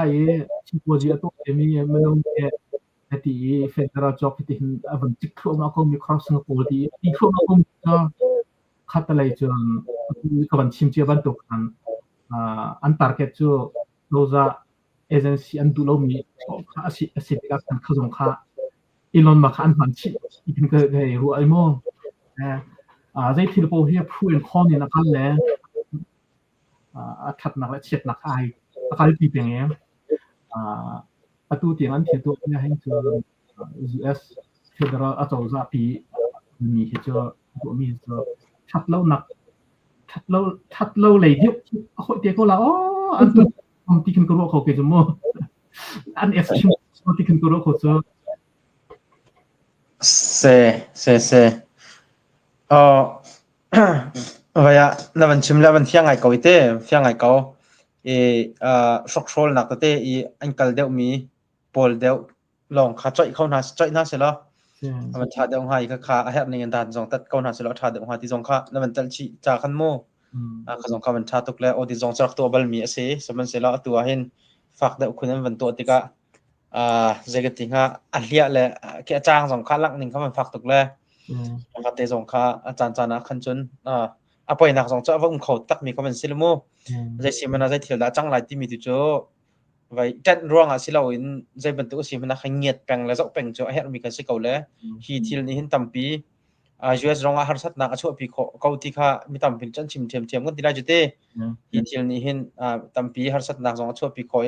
ที่ตัวจีตัวมีมันต้องแค่ที่ federal job ที่วันที่ครูมาคงมี cross กับ quality ที่ครูมาคงจะขัดอะไรจนกับวันชิมเจียบันตุกันอัน target จูเราจะเอเจนซี่อันดูเรามีอาชีพการขนส่งค่าอีลอนมาขันมันชิอีกนึงก็รู้ไอ้โม่ใจที่เราเรียกผู้เอ็นคอนเนี่ยนะครับแล้วถัดหนักและเฉียดหนักไอ้อาการที่เป็นอย่างนี้ตัวที่อันที่ตัวเนี่ยให้เจอ US เฟเดอรัลอาจจะปีมีให้เจอตัวมีเจอถัดเล่าหนักถัดเล่าเลยเดียวคนเดียวก็แล้วอันตัวที่ขึ้นกระโดดเขาเกิดจะมั่วอันเอฟชิมที่ขึ้นกระโดดเขาจะเซว่านับวันชิมแล้ววันเที่ยงไงเขาอีเต้เที่ยงไงเขาช็อกโซลนักเต้อันกัลเดวมีปอลเดวลองขาจ่อยเขาหน้าจ่อยหน้าเสร็จแล้วมันชาเดวหายก็ขาอาหารในเงินดานจงตัดเขาหน้าเสร็จแล้วชาเดวหายที่จงขานับวันตัลชีจากขันโม่เขาจงขามันชาตุกแล้วโอ้ที่จงจักตัวบัลมีเสียสมันเสร็จแล้วตัวเห็นฝากเดวคุณนั้นวันตัวติกะเจกันทิ้งฮะอันเลี้ยเลยแค่จ้างจงขาลักหนึ่งเขามันฝากตุกแล้วมันเตะจงขาอาจารย์จานะขันจนไปนักจงจะว่าเขาตักมีเขาเป็นซิลโม่ใจสิมันใจเที่ยวละจังไรที่มีตัวโจไว้จัดร่วงสิเราอินใจบรรทุกสิมันขยี้แปลงแล้วจะแปลงโจให้มีกันสิเก่าเลยฮีทิลนี่หินตั้มปีUS รองอาหารสัตว์นักช่วยปีเขาที่ข้ามีตั้มปีจันชิมเทียมกันที่ไรจุดเต้ฮีทิลนี่หินตั้มปีอาหารสัตว์นักจงช่วยปีเขา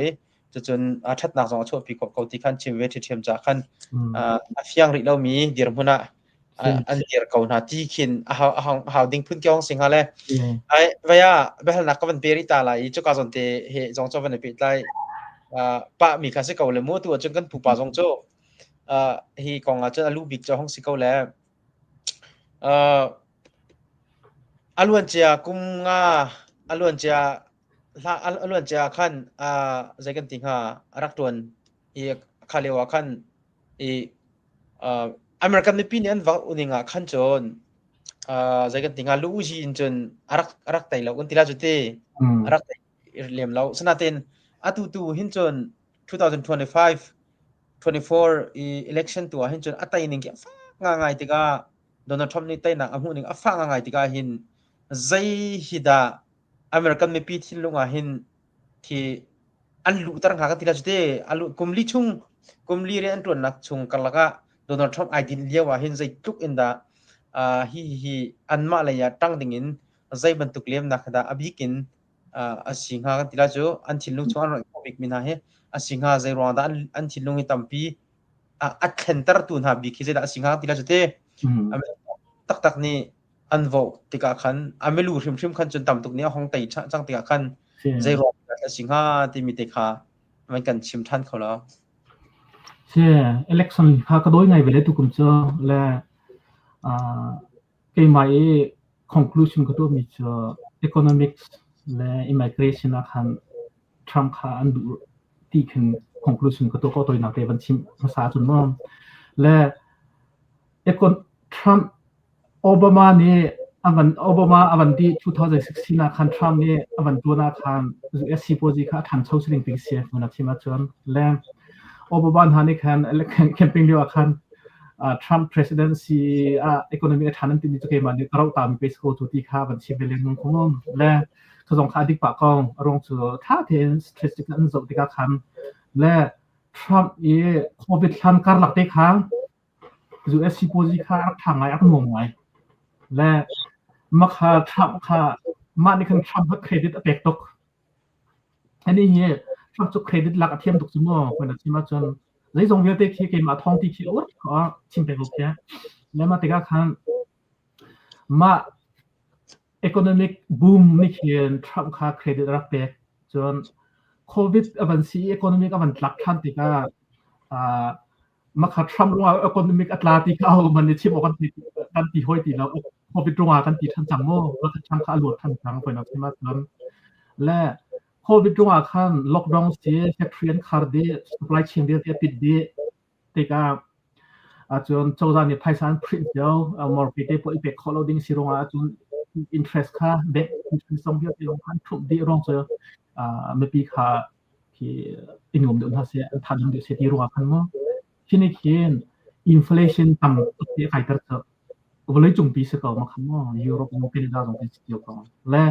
จนทัดนักจงช่วยปีเขาที่ขันชิมเวทีเทียมจากขันเฟียงริเรามีเดี๋ยวมุนะอันเดียร์เขาหน้าที่ขินหาดิ้งพื้นเกี่ยวกับสิ่งอะไรว่าเวลานักก็เป็นเปริตาลายจุกาจนเตะเหจงโจเป็นเปริตไลป้ามีการสิเก่าเลยมั่วตัวจนกันผู้ป้าจงโจฮีกองอาจจะลูกบิ๊กเจ้าห้องสิเก่าแล้วอลวนเจียกุมงาอลวนเจียขันใจกันติงหารักตัวนคาเลวะขันอเมริกันปีนี้อันว่าอุณิงาขันจนใจกันติงาลูกจีนจนรักไตเราคนที่เราจุดเตะรักไตเลี้ยมเราสนาเต็นตัวหินจน2025 election ตัวหินจนอัตไตนึงแค่ง่ายๆที่ก็โดนัลด์ทรัมป์นี่ไตนักอาหูนึงฟังง่ายๆที่ก็หินใจฮิดาอเมริกันปีที่ลุงหินที่อันลุตรังหากันที่เราจุดเตะอันลุกุมลีเรียนตัวนักชงกันละก็โดนัลด์ทรัมป์ไอเดียเลี้ยวหินใจทุกอินดาฮีอันมาเลยตั้งดิ่งอินใจบรรทุกเลี้ยมนักดาอภิกินสิงหากันที่เราจูอันที่ลุงชวนเราพิกมินาเฮสิงหาใจรวงดาอันที่ลุงตั้มปีอัดเข็นตระตูนหาบิคิดจะสิงหาที่เราจูเตตักนี่ อันโวติกาคันอเมลูริมคันจนต่ำตุกเนี้ยห้องไตจังติกาคันใจรอแต่สิงหาที่มีเตคามันกันชิมทันเขาแล้วใช่ election ค่ะก็โดยไงเวลาทุกคนเจอและเกมไอ้ conclusion ก็ต้องมีเจอ economics และ immigration นะครับทรัมป์ค่ะอันดูที่คือ conclusion ก็ต้องก็ตัวนักเตะบัญชีภาษาจนมั่งและทรัมป์โอบามาเนี่ยโอบามาที่2016นะครับทรัมป์เนี่ยตัวนะครับUS policy ค่ะทางเช่าสิ่งที่เสียมันที่มาจนและโอบามาฮันนี่คันแคมเปญเดียวกันทรัมป์ presidency economy ฐานะที่มีตัวเองมันเราตามไปสกูที่ข้าบัญชีเป็นเรื่องของมันและขจรขาดิปากกองรองสู่ท่าเทนสเตติกันสุดที่ข้าคันและทรัมป์โควิดทันการหลักได้ค้าง US policy ข้าทางไหนอันงงไหมและมาค่ะทรัมป์ค่ะมาในคันทรัมป์เครดิตเอฟเฟกต์ตกอันนี้เนี่ยทรัมป์จะเครดิตหลักเทียมตกสมองคนที่มาจนในตรงนี้ที่เกี่ยวกับท่องที่เกี่ยวกับชิมเป็นโอเคแล้วมาติกาคันมา economic boom นี่คือทรัมป์ค่ะเครดิตรับเด็กจนโควิดวันซี economic วันหลักทันติกามาค่ะทรัมป์รู้ว่า economic อัตราที่เขามันในชิมออกกันตีห้อยตีแล้วโควิดรู้ว่ากันตีทันจังโม่แล้วทรัมป์ค่ะหลุดทันจังคนที่มาจนและโควิดรู้ว่าคันล็อกดาวน์เสียแฟคทอรี่ขาดเดย์ซัพพลายเชนเดย์ปิดเดย์ติกาจนโจจานี่ไพศาลพริ้งเดียวมอร์ฟิเตพออีเปกคอลดิ้งสิรงจนอินเทรสค่ะเด็กอินเทรสส่งเยอะที่ลงคันทุบดีรองเจอเมื่อปีค่ะที่อินงมเดือนเสียทันเดือนเสียที่รงคันมั้งที่นี่คืออินฟลชันต่ำตัวใครตัดเจอวันเลยจุ่มปีเสกเอามาคันมั้งยุโรปมันเป็นดาวตรงที่เกี่ยวกันและ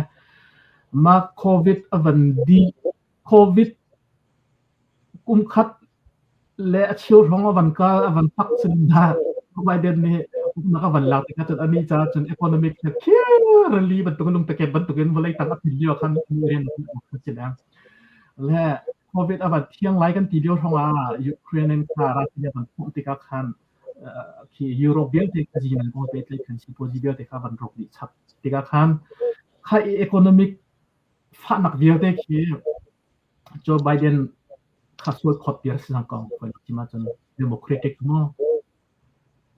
มาโควิดวันดีโควิดกุมขัดและเชี่ยวท้องวันก็วันพักสินดาไบเดนเนี่ยนักวันหลักที่จนอันนี้จะจนอีโคโนมิกเนี่ยเคี่ยวรีบตุกลงตะเก็บตุกันวันเลยตั้งแต่เดียวกันเรียนกันสินะและโควิดวันเที่ยงไล่กันทีเดียวท้องยูเครนกับรัสเซียวันพุ่งติกาคันที่ยุโรปเบียร์ที่จีนก็เป็นที่คันสิโพซิเบียร์ที่เขาวันรบดิชับติกาคันค่าอีโคโนมิกฝันนักเบียร์ที่โจไบเดนข้าศึกขดเดียร์สังกัดคนที่มาจนเดโมแครติกมั้ง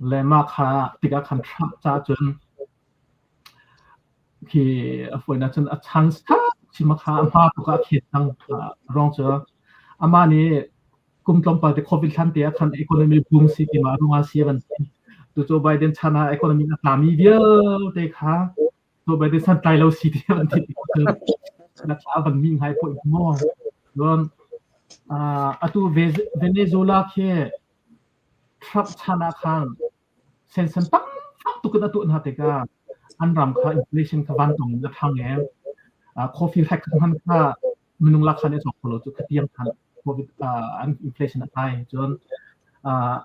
และมาข้าติกาคันทรัมป์จ้าจนที่คนนั้นจนชันส์ที่มาข้ามาตุกาเขตตั้งรองเจ้าอามานี่กุมต้นไปที่โควิดทันเดียคันอีโคโนมีบูมสิที่มาลงอาเซียนตัวโจไบเดนชนะอีโคโนมีนักลามีเดียวเด็กค่ะโจไบเดนสันไตเราสิที่มันที่นักข่าวมันมีให้พวกมั่วแล้วตัวเวเนซุเอลาที่ทรัพย์ชนะคันเซ็นสันตั้งตุกตัวนั่นติกาอันรำค่าอินฟลชันขวันตรงนั้นทางเงี้ยโควิดแฮกคันค่ามันนุ่งลักษณะสองคนจุดเทียมคันโควิดอันอินฟลชันอะไรจน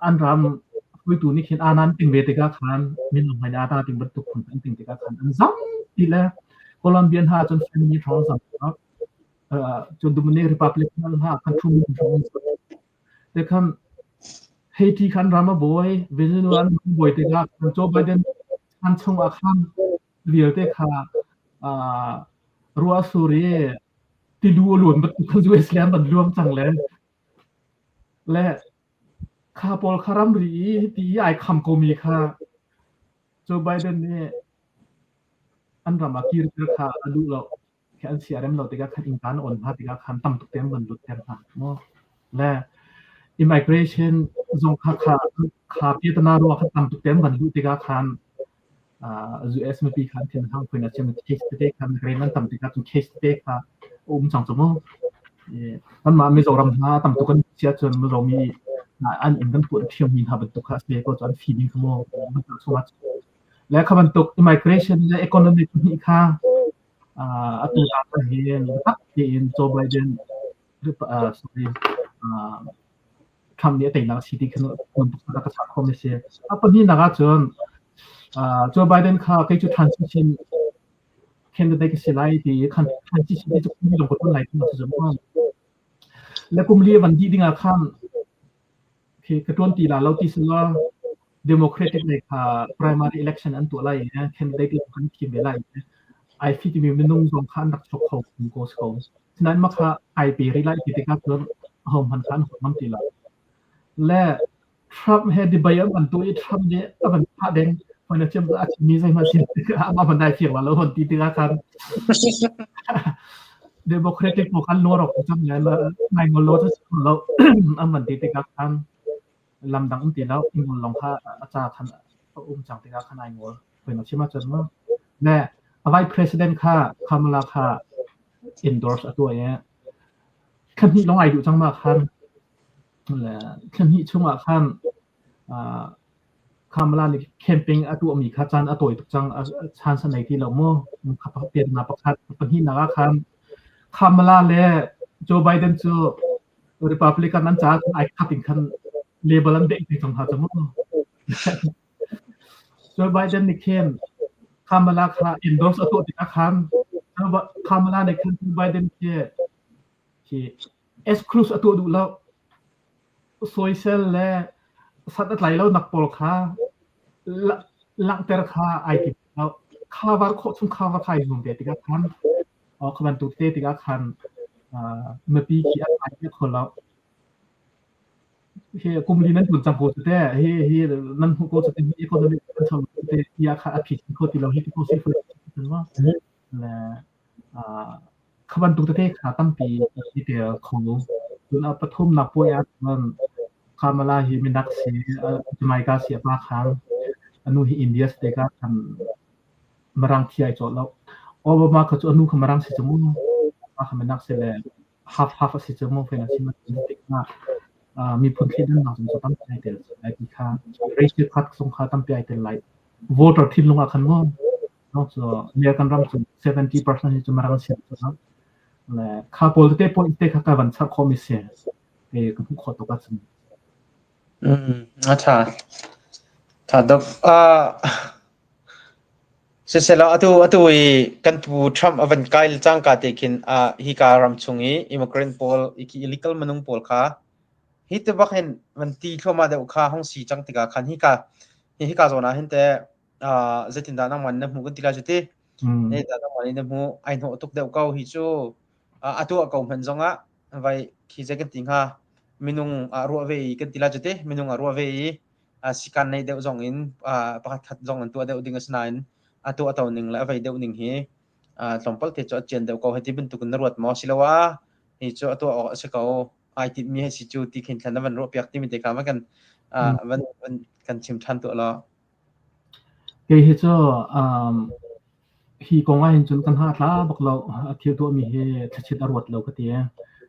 อันรำคุยตัวนี้เขียนอานันติงเวติกาคันมินลงไปอาตาติงบรรทุกคนติงติกาคันอันซ้ำทีละโคลัมเบียนฮาจนเฟมินีทรอนส์จนดูมันเนี่ยริพับลิกันฮะคันทุ่มทุ่มแต่คันเฮติคันรามาบอยเวเนซุเอลาบอยเตะคันโจไบเดนคันชงอาคันเรียลเตะค่ะรัวสุรีที่ดูหลวนบัดคันยูเอสแลนด์บัดรวมจังเลยและข้าพอลคารัมรีที่ไอคำโกมีค่ะโจไบเดนเนี่ยอันรามากีร์ค่ะอดูเราแค่เสียเรื่องเราติกาคันอินการอ่อนพาติกาคันตั้มตุกเต็มบรรลุเต็มค่ะและ immigration จงข้าพิจารณาดูว่าตั้มตุกเต็มบรรลุติกาคันUS ไม่ปีคันที่นั่งคุยนะเช่นเคสเตะคันเรนันตั้มติกาจนเคสเตะค่ะจังสมมติมันมาไม่จงรำหาตั้มตุกันเสียจนเรามีอันอินกันปวดเที่ยวมีทำบรรทุกค่ะเสียก็จนฟีดิ้งขโมยมันจะสวัสดิ์และคำบรรทุก immigration และ economic นี่ค่ะตัวตามเห็นครับที่โจไบเดนหรือsorry คำนี้แต่งนักสิทธิขนมปังนักสังคมเสียอันนี้นักจนโจไบเดนค่ะเคยจุด transition candidate สิไลที่คัน transition ที่จะมีลงกฎหมายที่มันจะมั่งและกลุ่มเลี้ยวันที่ดิ้งอาคันคือกระตุ้นตีละเราตีสละ democratic เลยค่ะ primary election อันตัวไรเนี่ย candidate ที่พันทีมไปไรไอที่มีมันนุ่งสองข้างนักชกเขาโกสเขาฉะนั้นมาค่ะไอปีริไลกิจการเพิ่มหอมพันขันของมันตีละและทรัมป์เฮดิบายมันตัวทรัมป์เนี่ยมันพาเด้งมันจะอาจจะมีใจมาสิมาบันไดเขียวแล้วคนตีตีกัน democratic พวกกันนัวหรอกจำเนี่ยแล้วในงโลทุกเรามันตีตีกันลำดังตีแล้วอิงลองค่ะอาจารย์ท่านจังตีกันในงัวเป็นอาชีพมาจนว่าแน่Vice President ค่ะคามาลาค่ะ endorse ตัวเนี้ยคันที่ลองไออยู่จังมาคันแหละคันที่ช่วงมาคันคามาลาในแคมเปญตัวมีค่าจ้างตัวอีกจังชาญสนัยที่เราโม่ขับเปลี่ยนมาประคัดเป็นที่นักคันคามาลาเล่โจไบเดนโจ Republican นั้นจ้าไอคัดถึงคันเลเบลอันเด็กที่จังหาจะมั่งโจไบเดนในเข้มคามาลาค่ะ endorse ตัวติดอาคารคามาลาในคันที่ไบเดนที่ exclude ตัวดูแล้วโซเชียลและสัตว์ไหลแล้วนักปลค่าหลังแต่ค่าไอทีแล้วค่าวาร์โคชุ่มค่าวาร์ใครยุ่งเด็ดติดอาคารขบันตุเตติดอาคารเมื่อปีที่อะไรเนี่ยคนเราเฮ้ยกลุ่มนี้นั้นถูกจำโพสแต่เฮ้ยนั่นพวกก็จะเป็นอีโคโนมิกมันทำแต่ยาค่าอภิสิทธิ์คนที่เราเห็นที่เขาซื้อเป็นว่าและขบันตุเตขาตั้งปีที่เดียวของคุณเอาปฐมนักป่วยมันคามาลาฮิมินักเสียจาไมกาเสียปากค้างอนุฮิอินเดียสเตก้าทำมารังที่ไอจอดแล้วโอบามาเขาจะอนุขมารังสิจมูกมาขมินักเสียเลยhalf สิจมูกเป็นอาชีพมันติดมากมีผลที่ด้านหลังจะตั้งใจเดินไอ้ที่ข้าเรื่องที่พัดสงครามตั้งใจเดินไล่ voter ที่ลงอาคันว่านอกจากเมียกันรำจุด 70% ที่จะมารังเสียนะและข้า politic ข้าการบัญชาคอมมิชชั่นกับผู้ขอตัวกันสิถ้าดอกเสร็จแล้วตัวกันปูทรัมป์อวันไกลจังการเตกินฮิการำชงอีอิมเมกรนต์พอลอีกอิลิกลมันงพอลค่ะฮิตบักเห็นมันตีเข้ามาเดี๋ยวข้าห้องสีจังติกาคันฮิกาโซน่าเห็นแต่เจตินดานังมันน้ำหูกันติลาจุดที่เนี่ยดานังมันนี่น้ำหูไอ้หนูตุกเดี๋ยวเก้าฮิจูตัวเก้ามันจงไว้ฮิเจกันติงค่ะมินุงรัวเวกันติลาจุดที่มินุงรัวเวสิกันในเดี๋ยวจงอินประคัดจงอันตัวเดี๋ยวดิ่งสนานตัวหนึ่งแล้วไว้เดี๋ยวหนึ่งฮีสมปติจะเจนเดี๋ยวเก้าให้ที่เป็นตุกันรวดมอสิแล้วว่าฮิจูตัวออกเสกเอาไอที่มีให้สิจูที่เห็นทันวันรูปอยากที่มีเด็กมากันวันกันชิมทันตัวเราเกี่ยวกับฮีกงว่าเห็นจนกันหาล้าบอกเราเที่ยวตัวมีเหตุชิดอรวดเราก็เตี้ย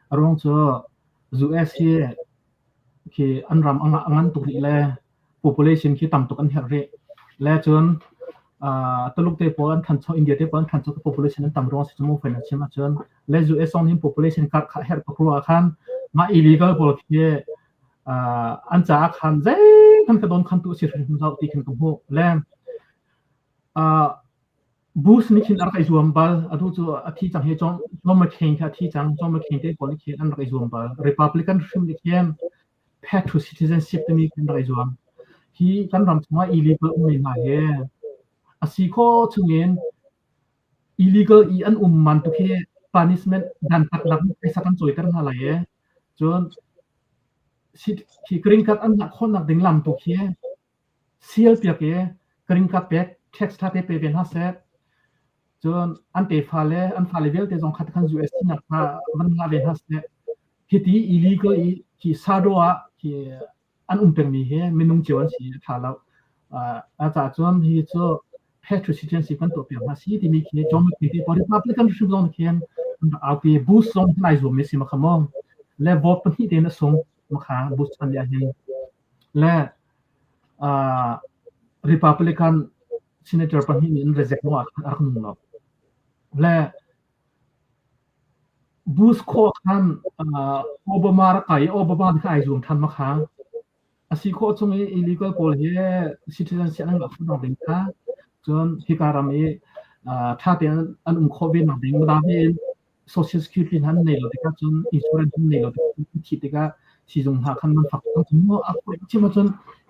อารมณ์จูเอสเฮคืออันรำอันตุกนี่แหละ population คือต่ำตุกอันเหตุและจนตลุกเตปอนทันชออินเดียเตปอนทันชอ population นั้นต่ำรองสิจมูกเป็นใช่ไหมจนและจูเอสองนี่ population กัดเหตุครัวขันมา illegal พอคืออันจากขันเจ้ขันกระโดนขันตัวสิริมเราตีขันกับพวกและบูสนี่คิดอะไรจวมบอลดูจูที่จังเฮจอมมาเข่งค่ะที่จังจอมมาเข่งเตปอลิคิดอะไรจวมบอล Republican ชิมดิคิม patriot citizenship มีอะไรจวมที่กันรำสมัย illegal ไม่มาเฮอาศัยข้อช่วงนี้ illegal อีอันมันตุกเฮ punishment ดันตัดหลังไอ้สักกันจ่อยกันอะไรจนที่กริ่งกัดอันนักคนนักดึงลำตุกเฮเสียเปียกกริ่งกัดเป็ดเท็กซ์ท่าเตเปเป็นฮัสเซจนอันเตฟาเลเวลเตจงขัดขัน US ที่นักมันลาเวนฮัสเซที่ที่ illegal ที่ซาโดะที่อันเป็นมีเฮไม่นุ่งเจียวอันสีถ้าเราอาจารย์จนที่จะpatriot citizenship กันตัวเปลี่ยนภาษีที่มีเขียนจอมที่ที่ Republican ชุดลงเขียนเอาไปบูสต์ลงในส่วนไม่สิมาขมองและวอตที่เดนส่งมาขาบูสต์อันยังและRepublican Senator ปที่มีน reject ว่าอักนุ่งเราและบูสต์ข้อขันโอบามาระไก่โอบามาที่ไอส่วนทันมาขาอาศัยข้อตรงนี้ illegal พอเลย citizenship นั่นก็ต้องเป็นค่าจนที่การมีถ้าเป็นอันโควิดมาเป็นมาได้ social security นั้นในเราที่ก็จน insurance ในเราที่คิดที่ก็ si jung ha khan man fak tang mo a ko chi ma chon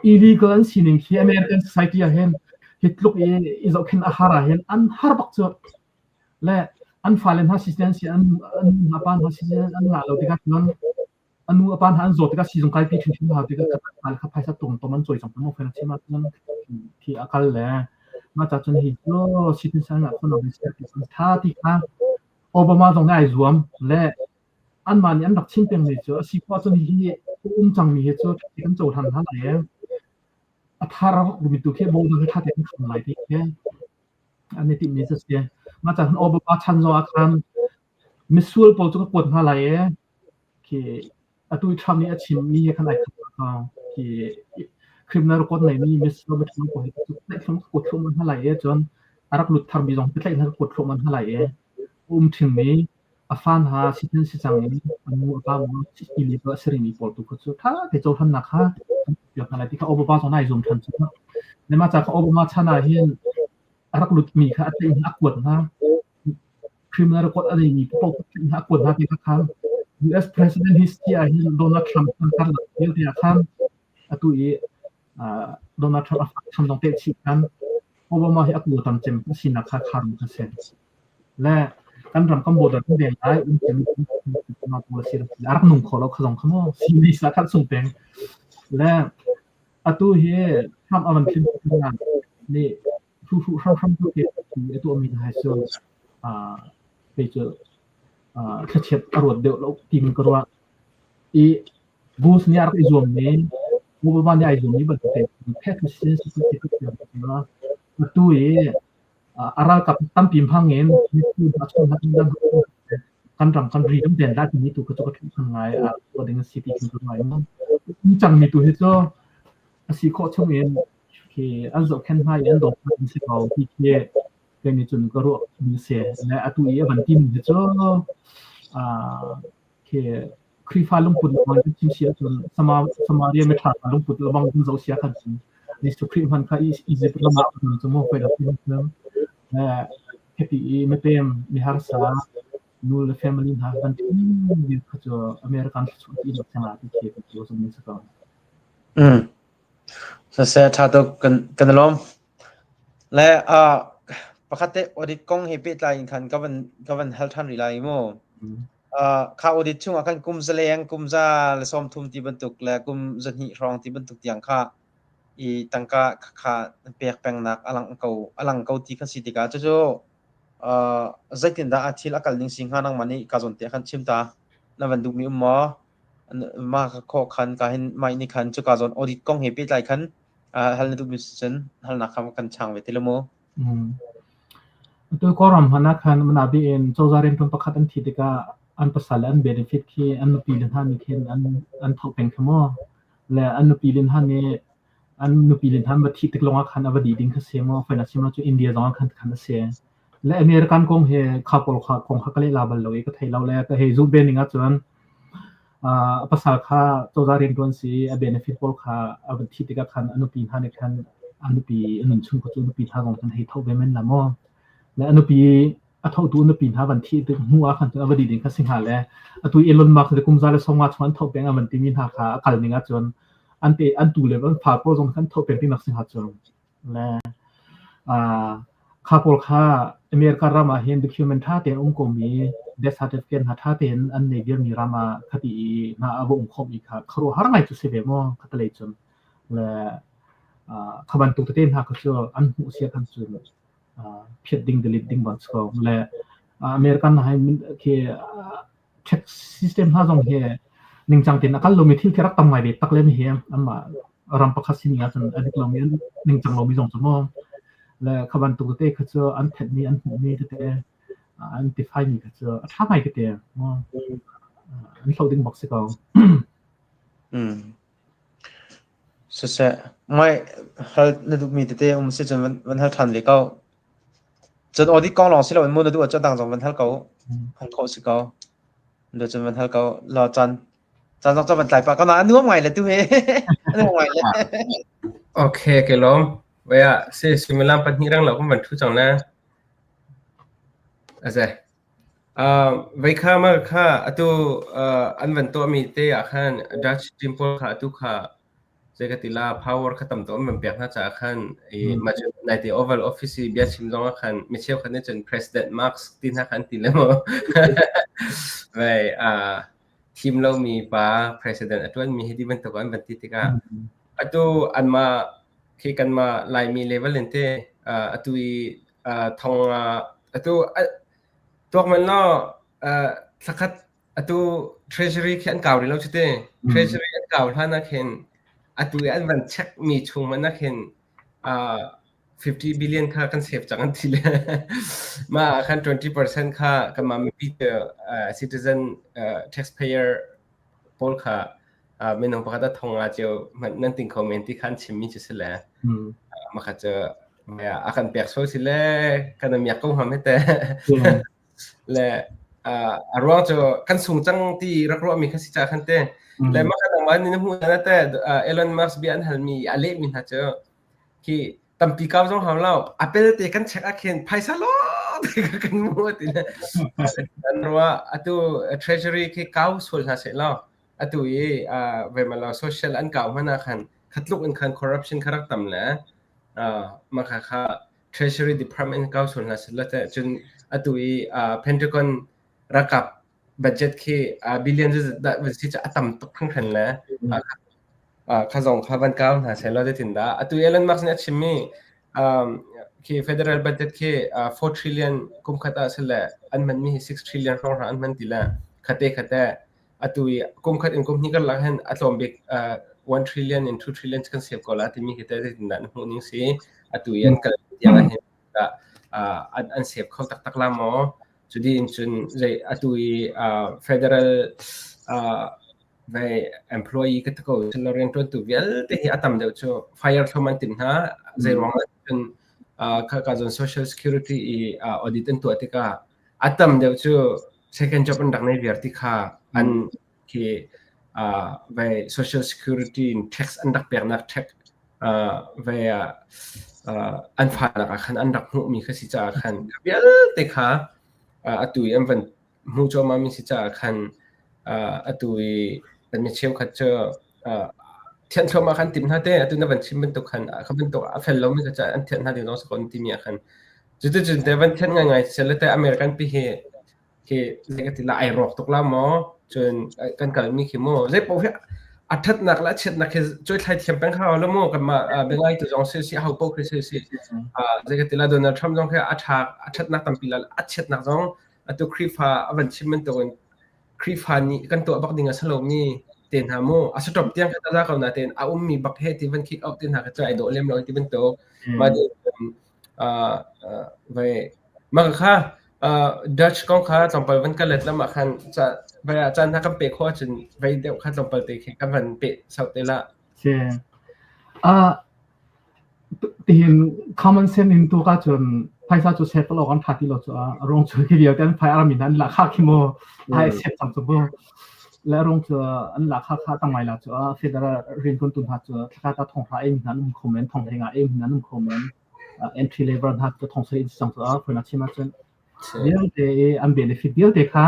illegal an sining khi American society a hen hitluk e izo khen a hara hen an har bak chu le an falen ha assistance an apan ha assistance an la lo tika non anu apan han zo tika si jung kai pi thin ha tika ka phaisa tung to man choi chang mo phena chima non thi akal le ma cha chon hi lo citizen la khon of tha ti ka Obama dong ai zuam le an man an dak chin peng le chu si pa chon hi chang mi he chu kan chou than ha le a thara bu mi tu khe bo dang tha te kan lai ti ke an ni ti mi se se ma cha han Obama chan zo a khan misul pol chu ko ha lai e ki atu tham ni a chim mi khan ai kha ki criminal court nei mi mis lo bet ko he chu le thum ko thum man ha lai e chon arak lut thar bi jong pe lai na ko thum man ha lai eถึงนี้อาฟานหาสิ่งที่จังนี้อันนู้นก็มันอิลิเบอร์สริมีพอตุกชุดถ้าเจ้าท่านนะคะเกี่ยวกับอะไรที่เขาอบรมสอนให้zoomทันทีในมาจากเขาอบรมชนะเห็นรักลุดมีค่ะที่นักกวดนะคริมินาลกวดอะไรมีพวกนักกวดนะที่ข้าง U.S. President history เห็นโดนัลด์ทรัมป์ทำการเยี่ยมที่ข้างตัวเองโดนัลด์ทรัมป์ทำตรงเตะชิกันอบรมให้อักวดทำเจมส์สินักข่าวคาร์มกันเซนและkan ram kam bodar kun deng ai un kem na pula sir ar nung kholo khong khamo sini sa khat sung peng la atu he tham avan khin na ni fu ram tu ke tu mi hai so pe cho khet arot de lo tim korwa i bus ni ar izom ni bu ba ni ai izom ni ba te phet sin su ke na atu e aral kap tam pim hangin ni tu achon hatin dan kan ram kan ri dum den da ni tu ko to kan ngai a ding city kin ko ngai mo chang mi tu he cho si ko chong en ki an zo khen hai en do kan si ko ki ke ni chun ko ro mi se na atu e ban tim he cho ke kri fa lung put ma chim sia chun sama ria me tha lung put lobang zo sia khan ni su kri han ka is it lama so mo pe da tim happy me pem mi har sa nul family ha ban ni khajo American society lo changa ti ke ko so mi sa sa se tha to kan lom le pakate audit kong he pe lai khan kavan health han ri lai mo kha audit chung akan kum zaleng kum za le som thum ti ban tuk le kum zani rong ti ban tuk tiang kha i tangka kha pek peng nak alang kau ti khan sitika cho zaitin da athil akal ning sing hanang mani ka jon te khan chimta na van du mi mo ma kho khan ka hin mai ni khan chu ka jon audit kong he pe lai khan hal na du mi chen hal na kham kan chang ve telemo tu ko ram hana khan mana bi en chozaren tum pakhat an thitika an pasal an benefit ki an pi len han ni khen an thau peng khamo le an pi len han ni an nu pilin han ba thi tik longa khan avadi ding kha semo faina simo chu India zong khan se le American kong he khapol kha kong kha kale labal lo ka thai lo le ka he zu beninga chuan pasal kha tozarin don si a benefit pol kha avadi thi tik khan anu pin han khan anu pi anun chung ko chu anu pi tha gong khan he thau be men la mo le anu pi a thau tu anu pin ha ban thi tik huwa khan chu avadi ding kha sing ha le atu Elon Musk de kum za le songa chuan thau beng aman ti min ha kha akal ninga chuan an tu level pha po jong khan thau peng ti nak sing ha chong la kha pol kha America rama hen document tha te ko mi death certificate ha tha ten an ne ger mi rama khati na abo khom i kha khro har ngai chu se be mo khatlei chon la khaban tu te ha kho an hu sia khan chu phet ding the leading ba cho la American ha ke check system ha jong he ning chang tin akal lo mi thil kerak tam mai be tak le mi hem amma ram pakha sini ya chan adik lo mi ning chang lo mi jong chmo la khaban tu te khacho an phet ni an hu ni te an defy ni khacho tha mai ke te mo an loading box ko se mai hal na du mi te se chan van hal than le kau chan audit kong long se lo mo na du cha dang jong van hal kau han kho se kau do chan van hal kau la chan cho mình lại phải có nói nước ngoài là tôi hết nước ngoài là ok cái lom vậy à sẽ làm phần như đang là cũng vẫn thu chẳng na à ไว้ค่ามากค่ะตัวอันวันตัวมีเตะขันดัชจิมพอลค่ะตัวค่ะเจกติลา power ขัดตั้มตัวมันเปียกน่าจะขันมาจนในที่ Oval Office เบียชิมลงขันมิเชลขันเนี่ยจน President Marks ที่น่าขันตีเลยมั้งไว้ทีมเรามีป้า President อันวันมีให้ดีมันตัวอันวันที่ติกาตัวอันมาคือกันมาลายมี level เต้ตัวทองตัวมันเนาะสักตัว treasury แค่อันเก่าเลยเราใช่ไหม treasury อันเก่าท่านนักเห็นตัวอันวันเช็คมีช่วงมันนักเห็น50 billion ค่ากันเซฟจากอันที่เลยมาคัน20% ค่ากันมามีcitizen taxpayer พอลค่ะไม่น้องประกาศทองอาเจียวมันนั่นติงคอมเมนต์ที่คันชิมมีจุดเสร็จมาคัดเจออาการเปียกโซสิเล่กันมีอยากกู้ความไม่แต่และรวมจะกันสูงจังที่รักรู้มีขั้นสิจ้าขั้นเต้และมาคัดวันนี้พูดนะแต่เอลอนมัสก์เบียนหันมีอะไรมินฮะเจอที่ตั้มปีก้าวต้องทำแล้วAppleเตะกันเช็คอาเคนไพ่ซาโลกันมั่วตินะแต่ว่าตัว treasury ที่ก้าวส่วนหาเสร็จแล้วตัวเวลาเรา social อันเก่ามันนะคันขัดลุกอันคัน corruption ขนาดต่ำแล้วมาค่ะ treasury department เก่าส่วนหาเสร็จแล้วแต่จนตัวPentagon ระกับ budget ที่billion จะจะต่ำตกทั้งคันแล้วข้าส่งข้าวันเก่าหาเสร็จแล้วได้ถึงได้ตัว Elon Musk เนี่ยชิมมี่ที่ federal budget ที่4 trillion กุมขัดเสร็จแล้วอันมันมี6 trillion ของอันมันตีละขัดแต่ตัวกุมขัดอินกุมนี่ก็หลักเห็นอัตโนมัติ1 trillion and 2 trillion กันเสียบก็แล้วที่มีแค่ได้ถึงนั้นพวกนี้สิตัวยันกันยังเห็นอันเสียบเขาตักละหมอจุดนี้จนใจตัวfederal ไป employee ก็ตะโกนฉันเราเรียนตัวเวลแต่ที่อัตมเดียวจะ fire เขามันติดนะใจร้องจนข้าก็จน social security audit ตัวที่ก็อัตมเดียวจะ second job อันดังในเวียร์ที่ข้าอันที่ไป social security tax อันดักเปียกนัก tax ไปอันผ่านนักขันอันดักหูมีข้าสิจ้าขันเวียร์ที่ข้าตัวอันเป็นหูจอมามีสิจ้าขันตัวเป็นมิเชลคัตเจอร์เทียนเข้ามาขันติมท่าเต้ตัวนั้นเป็นชิมเป็นตัวขันเขาเป็นตัวเฟลโลไม่กระจายอันเทียนท่าเดียวน้องสกุลที่มีขันจุดเดวันเทียนง่ายๆเสร็จแล้วแต่อเมริกันปีเหเรียกติละไอรอกตกละหมอจนกันกับมีขี้โม่เรียกบอกว่าอัดหนักและเช็ดหนักช่วยไทยเทียมเป็นข้าวแล้วโม่กันมาเป็นไงตัวจงเสียเขาโป๊กเสียเรียกติละโดนัลด์ทรัมป์จงแค่อัดหนักตั้งปีละอัดเช็ดหนักจงตัวครีฟาวันชิมเป็นตัวครีฟานี่กันตัวบักดิ่งสโลมีเตียนหาโม่อาสุดที่ยังกันตาเขาหน้าเตียนมีบักเฮที่เป็นคิกเอาเตียนหากระจายโดดเล่มเราที่เป็นตัวมาดูไปมากค่ะดัชของข้าจงไปวันกันเล็ดแล้วมาคันจะไปอาจารย์นักเปะข้อจนไปเดี๋ยวข้าจงไปเตะกันวันเปะเสาเตละใช่ที่เห็น common sense ในตัวก็จนไพ่ซาจุเซฟเรากันทัดที่เราจะลงช่วยกี่เดียวกันไพ่อารามินันหลักข้าคิโมไพ่เซฟสามตัวและลงจะอันหลักข้าตั้งไว้แล้วจะเฟดราเรียนคนตุนทัดจะถ้าตัดทองพระเองนั้นคอมเมนต์ทองเฮงเองนั้นคอมเมนต์entry level ทัดจะทองเสียจังตัวเพื่อนอาชีพจนเดี๋ยวเดี๋ยวอัน benefit เดี๋ยวเด็กค่ะ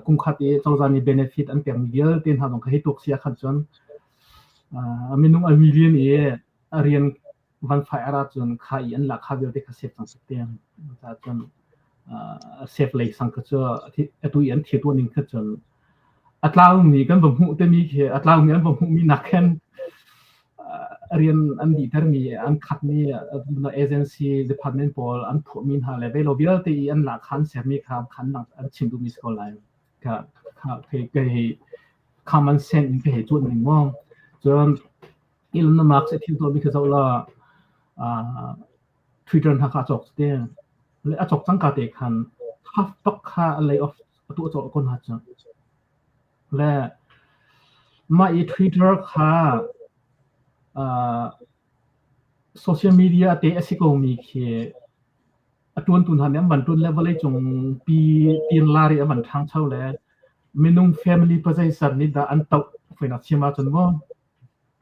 กุมขัดเจ้าจานี่ benefit อันเปียงเดียวเต็นหาตรงให้ตกเสียขัดจนมีนุ่งอันมิเลียนเรียนวันไฟอาราจนขายอันหลักข้าวเดียวเด็กเสียจังสุดเตียงจนเซฟเลยสังกัดจะที่ตัวยันที่ตัวนึงขัดจนอัตรามีกันบ่หูแต่มีแค่อัตรามีอันบ่หูมีนักแข่งเรียนอันดีเทอร์มีอันขัดมีเอเจนซี่ดีพาร์ตเมนต์พอลอันถูกมีหาเลเวลเบียร์ที่อันหลักขันเสียมีครับขันหลักอันชิมดูมีสกอลไลน์ครับเพื่อคำมันเซนเพื่อจุดหนึ่งว่าจนอีลอนมัสก์ที่ตัวมีคือเราTwitter ทักอาจกเดียและอาจกตั้งการเด็กขันทับตกค่าอะไรออฟตัวอาจกคนหัดจังและมาอี Twitter ค่ะโซเชียลมีเดียเตะสิโกมีแค่ตัวตุนหันเนี่ยมันตุนเลเวลเลยจงปีนลารีมันทางเช่าแล้วมีนุ่ง family ประจัยสันนี่ด่าอันตกไฟนัดชิมาจนว่า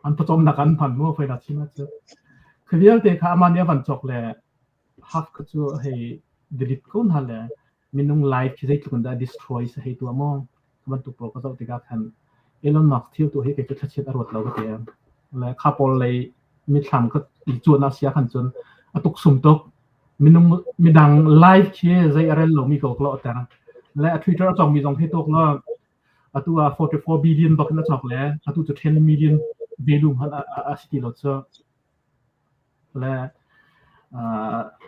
อันประจมนักอันพันว่าไฟนัดชิมาจนคือเรื่องเด็กข้ามันเนี่ยมันจบแล้วฮักก็จะให้ delete ก้นหันแล้ว มินุ่งไลฟ์ที่จะถูกได้ destroy ใส่ตัวมั่งวันตุกโปรก็ต้องติดกันเอลอนมัสก์ที่ตัวให้เกิดจะเช็ดอรรถเราก็เดียวและคาร์บอนเลยมีทำก็จวนอาเซียขันจนตุกสุ่มตกมินุ่งมีดังไลฟ์ที่จะอะไรเรามีก็กลัวแต่และ Twitter จงมีจงให้ตกแล้วตัว44 billion บักนั่นจอกแล้วตัวจะ10 million value หันอาสิติโลดและ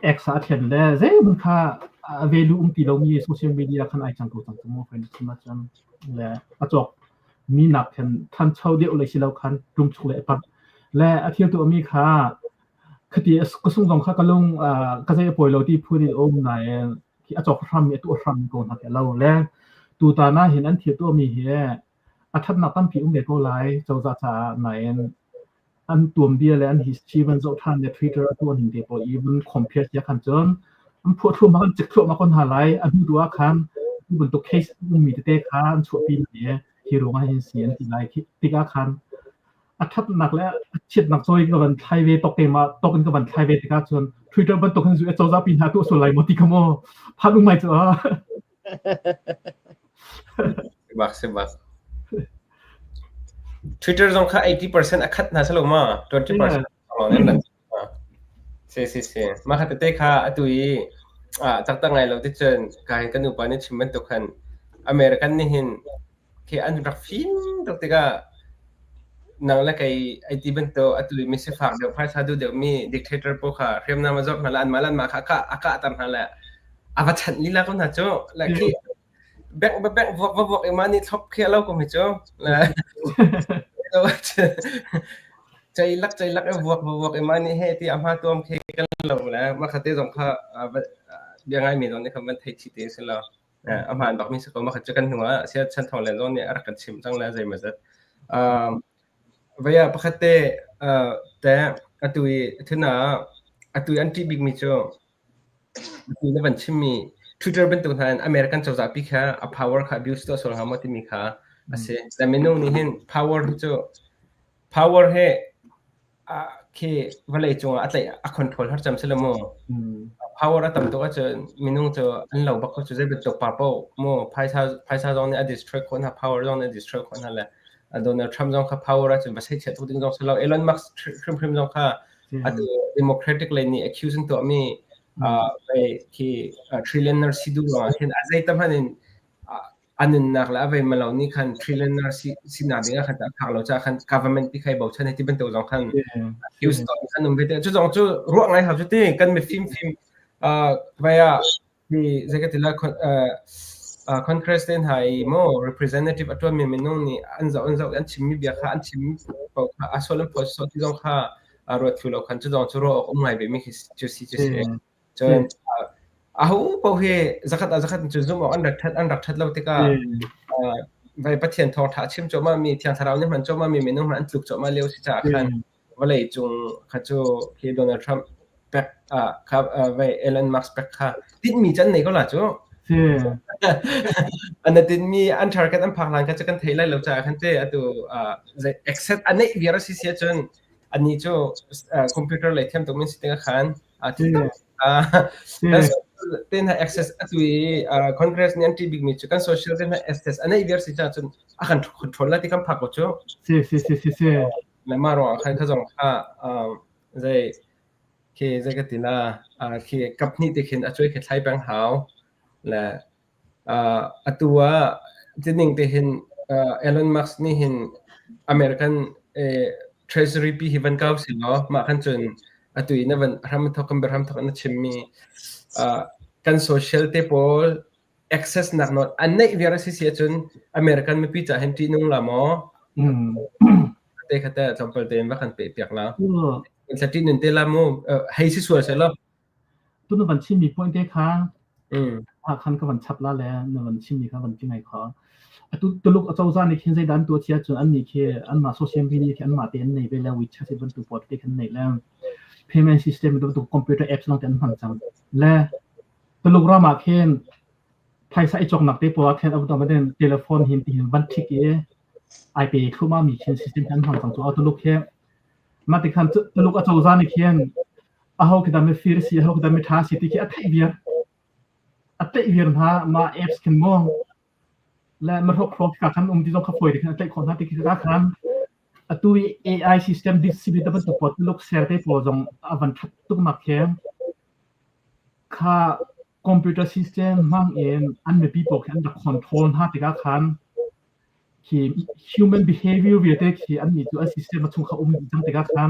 extra 10แล้วเจ้ามันค่า value ที่เรามี social media ขันไอจังตัวจังตัวเป็นที่มาจังและจอกมีนักเห็นท่านเช่าเดียวเลยสิเราคันรุมชุเลยปัดและเที่ยวตัวมีค่าคดีก็ส่งของข้าก็ลงก็จะปล่อยเราที่พูดในองค์ไหนที่จอกทำตัวทำก่อนหักเราแล้วตัวตาหน้าเห็นอันเที่ยวตัวมีเหี้ยทัดนักตั้งผิวเด็กก็ไล่เจ้าจ่าไหนอันตัวเบี้ยและอัน history มันจะท่านใน Twitter ตัวหนึ่งเดียว even compare ยักษ์ขันจนอันพวกทั่วมากันจิกทั่วมาคนหาไล่อันดูว่าคันบนตัว case มันมีแต่คันช่วยปีนี้ที่รู้มาเห็นเสียงที่ไล่ที่ก้าคันทัดหนักแล้วเฉียดหนักซอยกับวันไทยเวตกเกมาตกกันกับวันไทยเวที่ก้าจน Twitter มันตกกันสุดเจ้าจ่าปีนหาตัวส่วนไหลหมดที่ขโมยพาลุงไม่เจอsebab Twitter zong kha 80% akhat na salo ma 20% ong na se ma kha te kha atui tak ta ngai lo ti chen kai kan nu pa ni chimman to khan American ni hin ke an rak fin to te ga nang la kai IT ban to atui mi se phak de phai sa du de mi dictator po kha rem na ma jok na lan ma kha aka tan ha la avachan li la ko na cho la kiแบกวอกไอ้มานี่ท็อปเคลียร์เราก็ไม่เจอนะใจรักไอ้วอกไอ้มานี่ให้ที่อามาตัวมเคกันเราแล้วมาคัดเตจงค่ะยังไงมีตอนนี้คำว่าไทยชิเตสิเราอามาบอกมีสักคนมาคัดเจอกันหัวเสียชั้นทองแล้วตอนนี้รักกันชิมจังแล้วใจมันจะว่าประคัดเตแต่ตุยถึงน่ะตุยอันที่บิ๊กมีเจอตุยในวันชิมมีTwitter เป็นตัวแทนอเมริกันจะจับพิฆาต power ค่ะ abuse ตัวส่วนหางที่มีค่ะอาเซ่แต่เมนูนี้เห็น power ที่จะ power ให้คือว่าเลยจงอะไรcontrol ให้จำเสลโม power ตั้งตัวก็จะเมนูจะอันเราบักก็จะได้เป็นตัว purple โมไพ่ชาตรงนี้ destroy คนหา power ตรงนี้ destroy คนนั่นแหละDonald Trump ตรงค่ะ power จะไม่ใช่เฉยๆทุกสิ่งตรงเสลElon Musk พริมตรงค่ะตัว democratic เลยนี่ accusing ตัวมีไปที่ trillionaire สิดูว่าเห็นอาจจะทำให้อันนั้นนักแล้วไปมาเหล่านี้คัน trillionaire สินาดีนะคันแต่ข่าวเราจะคัน government ที่ใครบอกฉันที่เป็นตัวสองคัน Houston คันนึงไปแต่จุดสองจุดรู้ไงครับจุดที่กันมีฟิล์มไปที่จะก็ที่ละCongress เต็นไทยโม่ representative ตัวมีเมนูนี่อันเจ้าอันชิมมีเบียร์อันชิมบอกอาส่วนนั้นพอส่วนที่ต้องค่ะรถฟิวเราคันจุดสองจุดรู้ออกมาแบบมีจุดจนหูพอเฮจักรจุดzoomอันดับทัดเราที่ก็ไปประเทศทองท้าชิมจอมามีที่อันทราวนี่มันจอมามีเมนูมันลุกจอมาเร็วสิจ้าคันว่าเลยจงข้าจูที่โดนัลด์ทรัมป์แบกครับไปเอลอนมัสก์แบกค่ะติดมีจันไหนก็ล่ะจูอันนั้นติดมีอัน target อันพักหลังก็จะกันเทไลเราจะคันเจ้ตัวaccept อันนี้วิรัสเสียจนอันนี้จูคอมพิวเตอร์เลยเทียมตัวมันสิติงขันที่เต้นให้ access ตัวCongress นี่อันที่ big มีจุกัน social เต้นให้ access อันนี้วิรัสจะจนอาการ control แล้วที่คำพักก็จูแล้วมารอคันเขาจงค่ะใจก็ติละกับนี่ที่เห็นช่วยให้ใช้แบงค์หาวและตัวที่หนึ่งที่เห็นElon Musk นี่เห็น American Treasury ปีที่วันเก้าสิเนาะมาขั้นจนตัวนี้วันทำทำนัดชิมมีกัน social เทป access หนักหน่อยอันนี้วิรัสเสียจน American ไม่พิจารณาที่นุ่งละมั้งแต่จำเป็นเต็มว่าคันเปียกแล้วสักทีหนึ่งเตล่ามูให้สิสวยใช่หรอตัวนั้นวันชิมี point เด็กค่ะคันก็วันชับละแล้วในวันชิมีค่ะวันที่ไหนขอตัวลูกเจ้าจ้าในเขียนใจดันตัวเชียจนอันนี้คืออันมาโซเชียลมีเดียอันมาเต็นในเวลาวิชาที่บรรทุกปอดเด็กในแล้ว payment system ตัวคอมพิวเตอร์แอปลองแต่อันฟังจังและตัวลูกเรามาเขียนไทยใส่จงหนักได้ปอดแทนเอาตัวมาเดินโทรศัพท์เห็นที่บันทึกIP เข้ามามีเขียน system อันฟังจังตัวเอาตัวลูกแค่มาติดขันตัวลูกเจ้าจ้าในเขียนเอาเขาคิดว่าไม่ฟีร์สิเอาคิดว่าไม่ท้าสิที่แค่ไทยเบีย อัตเตอร์เวียนฮะมาแอปสกันมองและมาทบทวนกันที่ต้องขับไฟที่อัตเตอร์คนที่คิดกันตัว AI system distributed ตัวพอลูกเซอร์ได้พอจงอวันทัดตุกมาแค่ค่าคอมพิวเตอร์ซิสเต็มมั่งเองอันไม่ปีบอกแค่อันจะคอนโทรลฮะที่กันที่ human behavior เวียดที่อันนี้ตัว system มาช่วยเขาจังที่กัน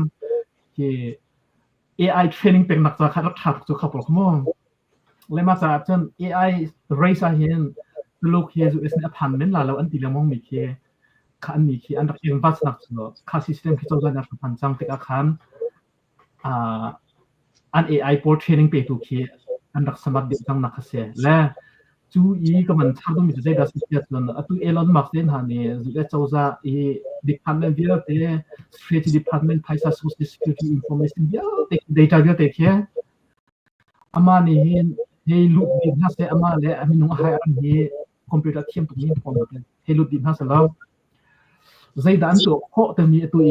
ที่ AI training เป็นนักจากรัฐทัดตัวเขาบอกมั่งและมาจากจน AI raise เห็นลูกเฮียจะเป็นพันนั้นแล้วอันที่เรามองไม่แค่คันนี้คืออันดับยังวัดนักสุดค่า system ที่จะนักพันจังที่กันอัน AI พอ training ไปตัวคืออันดับสมัครเด็กจังนักเสียและจูอีก็มันชาต้องมีใจดัชนีจนตัว Elon Musk เนี่ยฮะเนี่ยจะเจ้าจะdepartment เดียวแต่ strategy department ภายใต้ social security information เดียวแต่ data เดียวแต่แค่อามาเนี่ยให้ลุดดินฮัสอามาเลยมีน้องหายอันนี้คอมพิวเตอร์เทียมตรงนี้พอหมดเลยให้ลุดดินฮัสแล้วใจดันตัวเขาแต่มีตัว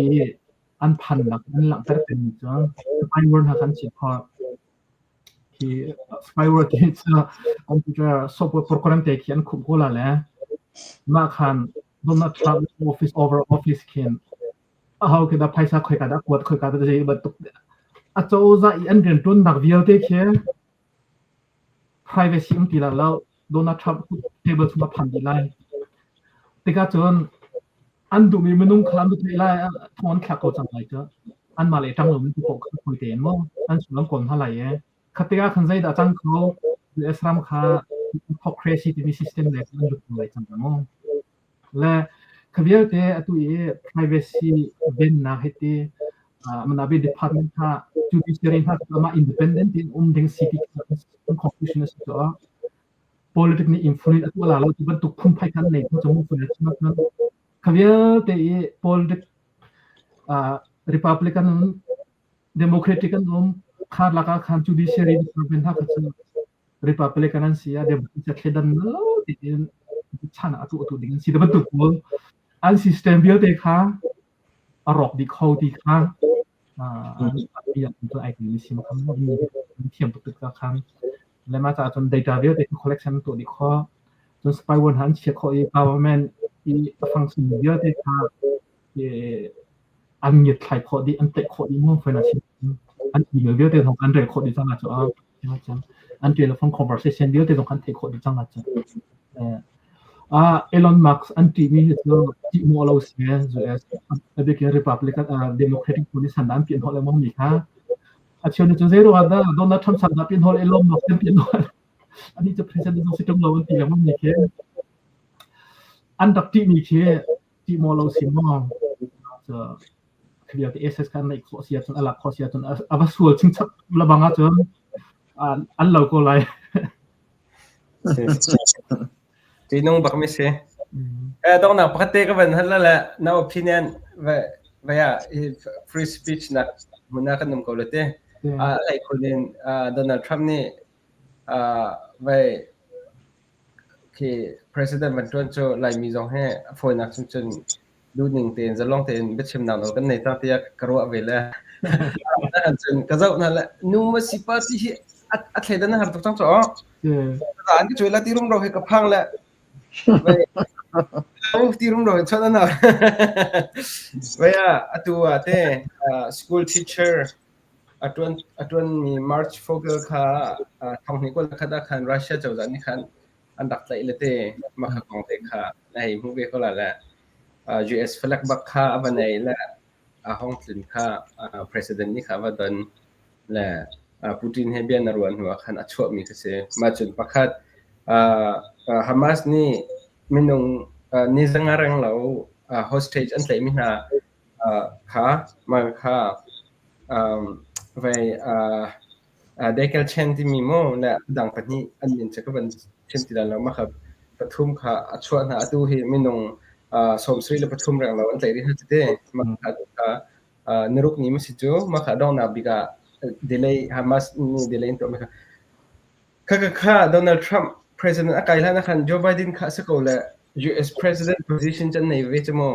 อันพันหลักอันหลังแต่เป็นจ้ะไปเวิร์นหาคันชิดพอที่ spyware ที่คอมพิวเตอร์ซอฟต์แวร์โปรแกรมเขียนคุ้มกว่าแล้วมาคันโดนนัดทำ office over office เขียนเขาคิดว่าภายใต้คุยกันได้กวดคุยกันได้บัดตุกอาจจะว่าอันเดินต้นดักวิวเตเขียน privacy มันตีแล้วโดนนัดทำ table ทุกพันดีไลน์แต่ก็จนอันดูมีมันนุ่งคลามดูดีไลน์ทอนแขกเขาจังไรจ้ะอันมาเลยจังเลยมันถูกคุยเต็มมั้งอันสุดแล้วคนเท่าไหร่คัตติกาขันใจดัจังเขาเอสรามค่า hypocrisy ที่มี system เลยมันดูอะไรจังมั้งและขบวนการตัวprivacy เป็นนักเหตุมันอาจจะ department ค่า judiciary ค่ามา independent ดึง city ค่า constitutional ตัว politics นี่ influence ตัวเราที่มันถูกคุมภายกันในผู้จมูกคนนั้นนั้นขบวนการ politics republican นั้น democratic นั้นค่าหลักการ judiciary department ค่าคือ republican นั้นเสีย democratic แค่ดันแล้วที่ชนะตัวดิ่งสิแต่มันถูกอัน system เดียวแต่ค่ะอารมณ์ดีเขาดีค่ะอย่างตัวไอ้ที่มีสิ่งที่มีเทียมตุกตะครั้งและมาจากจน data เดียวแต่ collection ตัวดีข้อจน spyware หันเช็คข้อ government ฟังก์ชันเดียวแต่ค่ะอันยึดไทยข้อดีอันเตะข้อดีมั่ง financial อันอีเมลเดียวแต่ของอันเรคข้อดีจังหวะจ้ะอันเจอแล้วฟัง conversation เดียวแต่ของอันเทคข้อดีจังหวะจ้ะElon Musk อันที่มีตัวที่มัวเราเสียจะเด็กRepublican Democratic คนที่สันดานเปลี่ยนหัวแล้วมั่งมีค่ะอาชีพนี้จะเสียรู้ว่าโดนัลด์ทรัมป์สันดานเปลี่ยนหัวElon Muskเปลี่ยนหัวอันนี้จะ present ตรงสิตรงเราที่แล้วมั่งมีค่ะอันดับที่มีค่ะที่มัวเราเสียมั่งจะคืออย่างที่ SS กันในข้อเสียจนอะไรข้อเสียจนอาวัสดุชิงชักระบังจนอันเราก็เลยจีนงบักไม่ใช่ต้องนับปกติก็เป็นฮัลโหลแหละนับ opinion ว่าfree speech นักมันนักกันนำเขาเลยอะไรคนนี้โดนัลด์ทรัมป์นี่ว่าคือ president มันจวนจะไล่มีจงให้ฝนนักจนดูหนึ่งเตียนจะลองเตียนไปชิมน้ำเรากันในตั้งที่กระโดดไปเลยจนก็จะนั่นแหละนุ่มสิปาที่อัดเห็นนั่นหาทุกทั้งสองร้านที่ช่วยละที่รุ่มเราให้กับพังแหละที่รุ่มเราชอบนั่นน่ะว่าตัวเต้ school teacher ตัวมี March Fogel ค่ะทางนี้ก็แล้วค่ะคันรัสเซียเจ้าจันนี่คันอันดับไหนเลยเต้มาขับของเต้ค่ะในมุกเบก็แล้วUS ฟลักบักค่ะวันไหนและห้องสินค้า president นี่ค่ะว่าตอนและปูตินให้เบียนรวนหัวคันอัจฉริมีคือเสมาจนประคัดฮามาสนี่มินงนี่สังหารเราhostage อันไหนมินาค่ะมาค่ะไปเด็กเช่นที่มีโม่และดังปนี้อันนี้จะก็เป็นเช่นที่เรามาครับปฐุมค่ะอัจฉรินะดูให้มินงสมศรีและปฐุมเรื่องเราอันไหนที่จะได้มาค่ะนรุกนี้มันสิจูมาค่ะดองนาบิกาdelay Hamas ni delay into me kha Donald Trump president akai la na khan Joe Biden kha sa ko la US president position chan nei ve chmo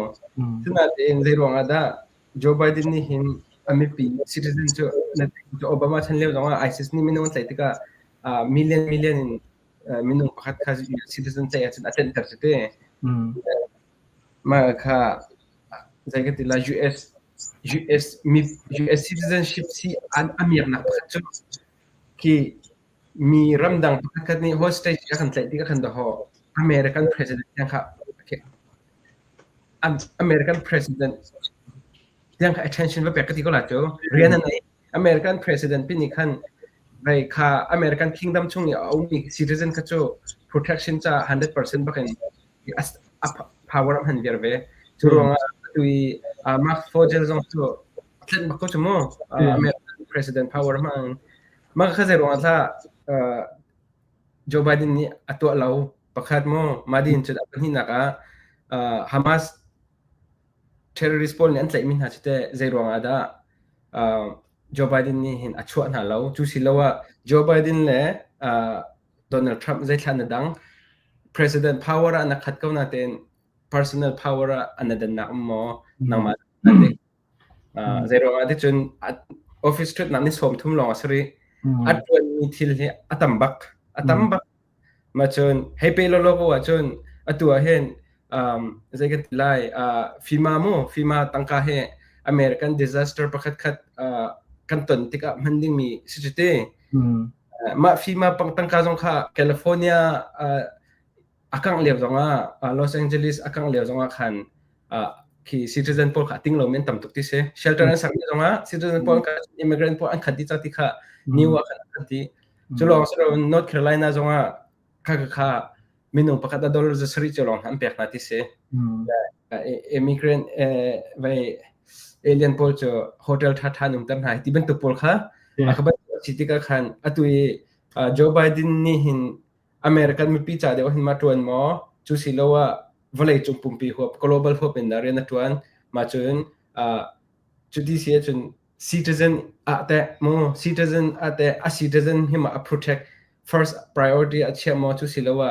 tuna in zero nga da Joe Biden ni hin MEP citizen to Obama chan le nga ISIS ni minong tlai tika million in มินุประคัดค่า citizen ใจจนอันเตอร์สิเตมาค่ะใจกันติละ US มี US citizenship ที่อเมริกาประคัดจุดที่มีรำดังประคัดนี้ hostage กันใจที่กันดอ American president ยังค่ะAmerican president ยังค่ะ attention ว่าแปลกที่ก็หลายจ้ะเรียนอะไร American president ปีนี้ขั้นไปค่ะ American kingdom ช่วงนี้เอามี citizen ก็จะ protection จะ 100%บักกัน power มันเยอะเว้ยจุดรองตุยMark Fogel จงตัวเช่นบักก็จะมั่ว American president power มันก็จะรองถ้าJoe Biden นี่ตัวเราประคัดมั่วมาดินจุดอันนี้นักHamas terrorist พวกนี้อันใส่มินหาจุดใจรองJoe Biden นี่เห็นอัจฉริยะเราจุดสิแล้วว่า Joe Biden เล่Donald Trump ใจทันดัง president power อันนักขัดเขาหน้าเต็น personal power อันนั้นนักมั่วนักมาใจรองที่จน office จุดนั้นนี่สมทุ่มลงสิริอัดวันนี้ที่เลยอัตบักมาจนให้ไปโลกว่าจนตัวเห็นใจกันไล่ฟีมาตั้งค่าให้ American disaster ประคัดกันต้นที่ก็มันดิ้งมีสิทธิ์มาฟีมาปังตั้งค่าตรงค่าแคลิฟอร์เนียอากังเลี้ยวตรงลอสแองเจลิสอากังเลี้ยวตรงคันที่ citizen พอลติ้งเราเมนต่ำตุกที่เส shelter อันสักตรงcitizen พอลกับ immigrant พอลอันขัดที่จัดที่ค่ะนิวอันที่จุดลองสุดNorth Carolina ตรงค่ะมินุประคัดดอลลาร์จะสริจุดลองหันเปียกนาที่เสimmigrant ไปเอเลียนพอลจะโฮเทลท่านุ่มตั้งหายที่เป็นตุกพอลค่ะอาบัดสิทธิการขันตุยJoe Biden นี่เห็นอเมริกันมีปีจ่าเดียวเห็นมาตรวนหมอจุสิโลว่าวันเลยจุ่มปุ่มปีหัว global หัวเป็นดารีนัตวนมาจนจุดที่เสียจน citizen แต่โม citizen แต่ citizen ให้มา protect first priority อาเชียโมจุสิโลว่า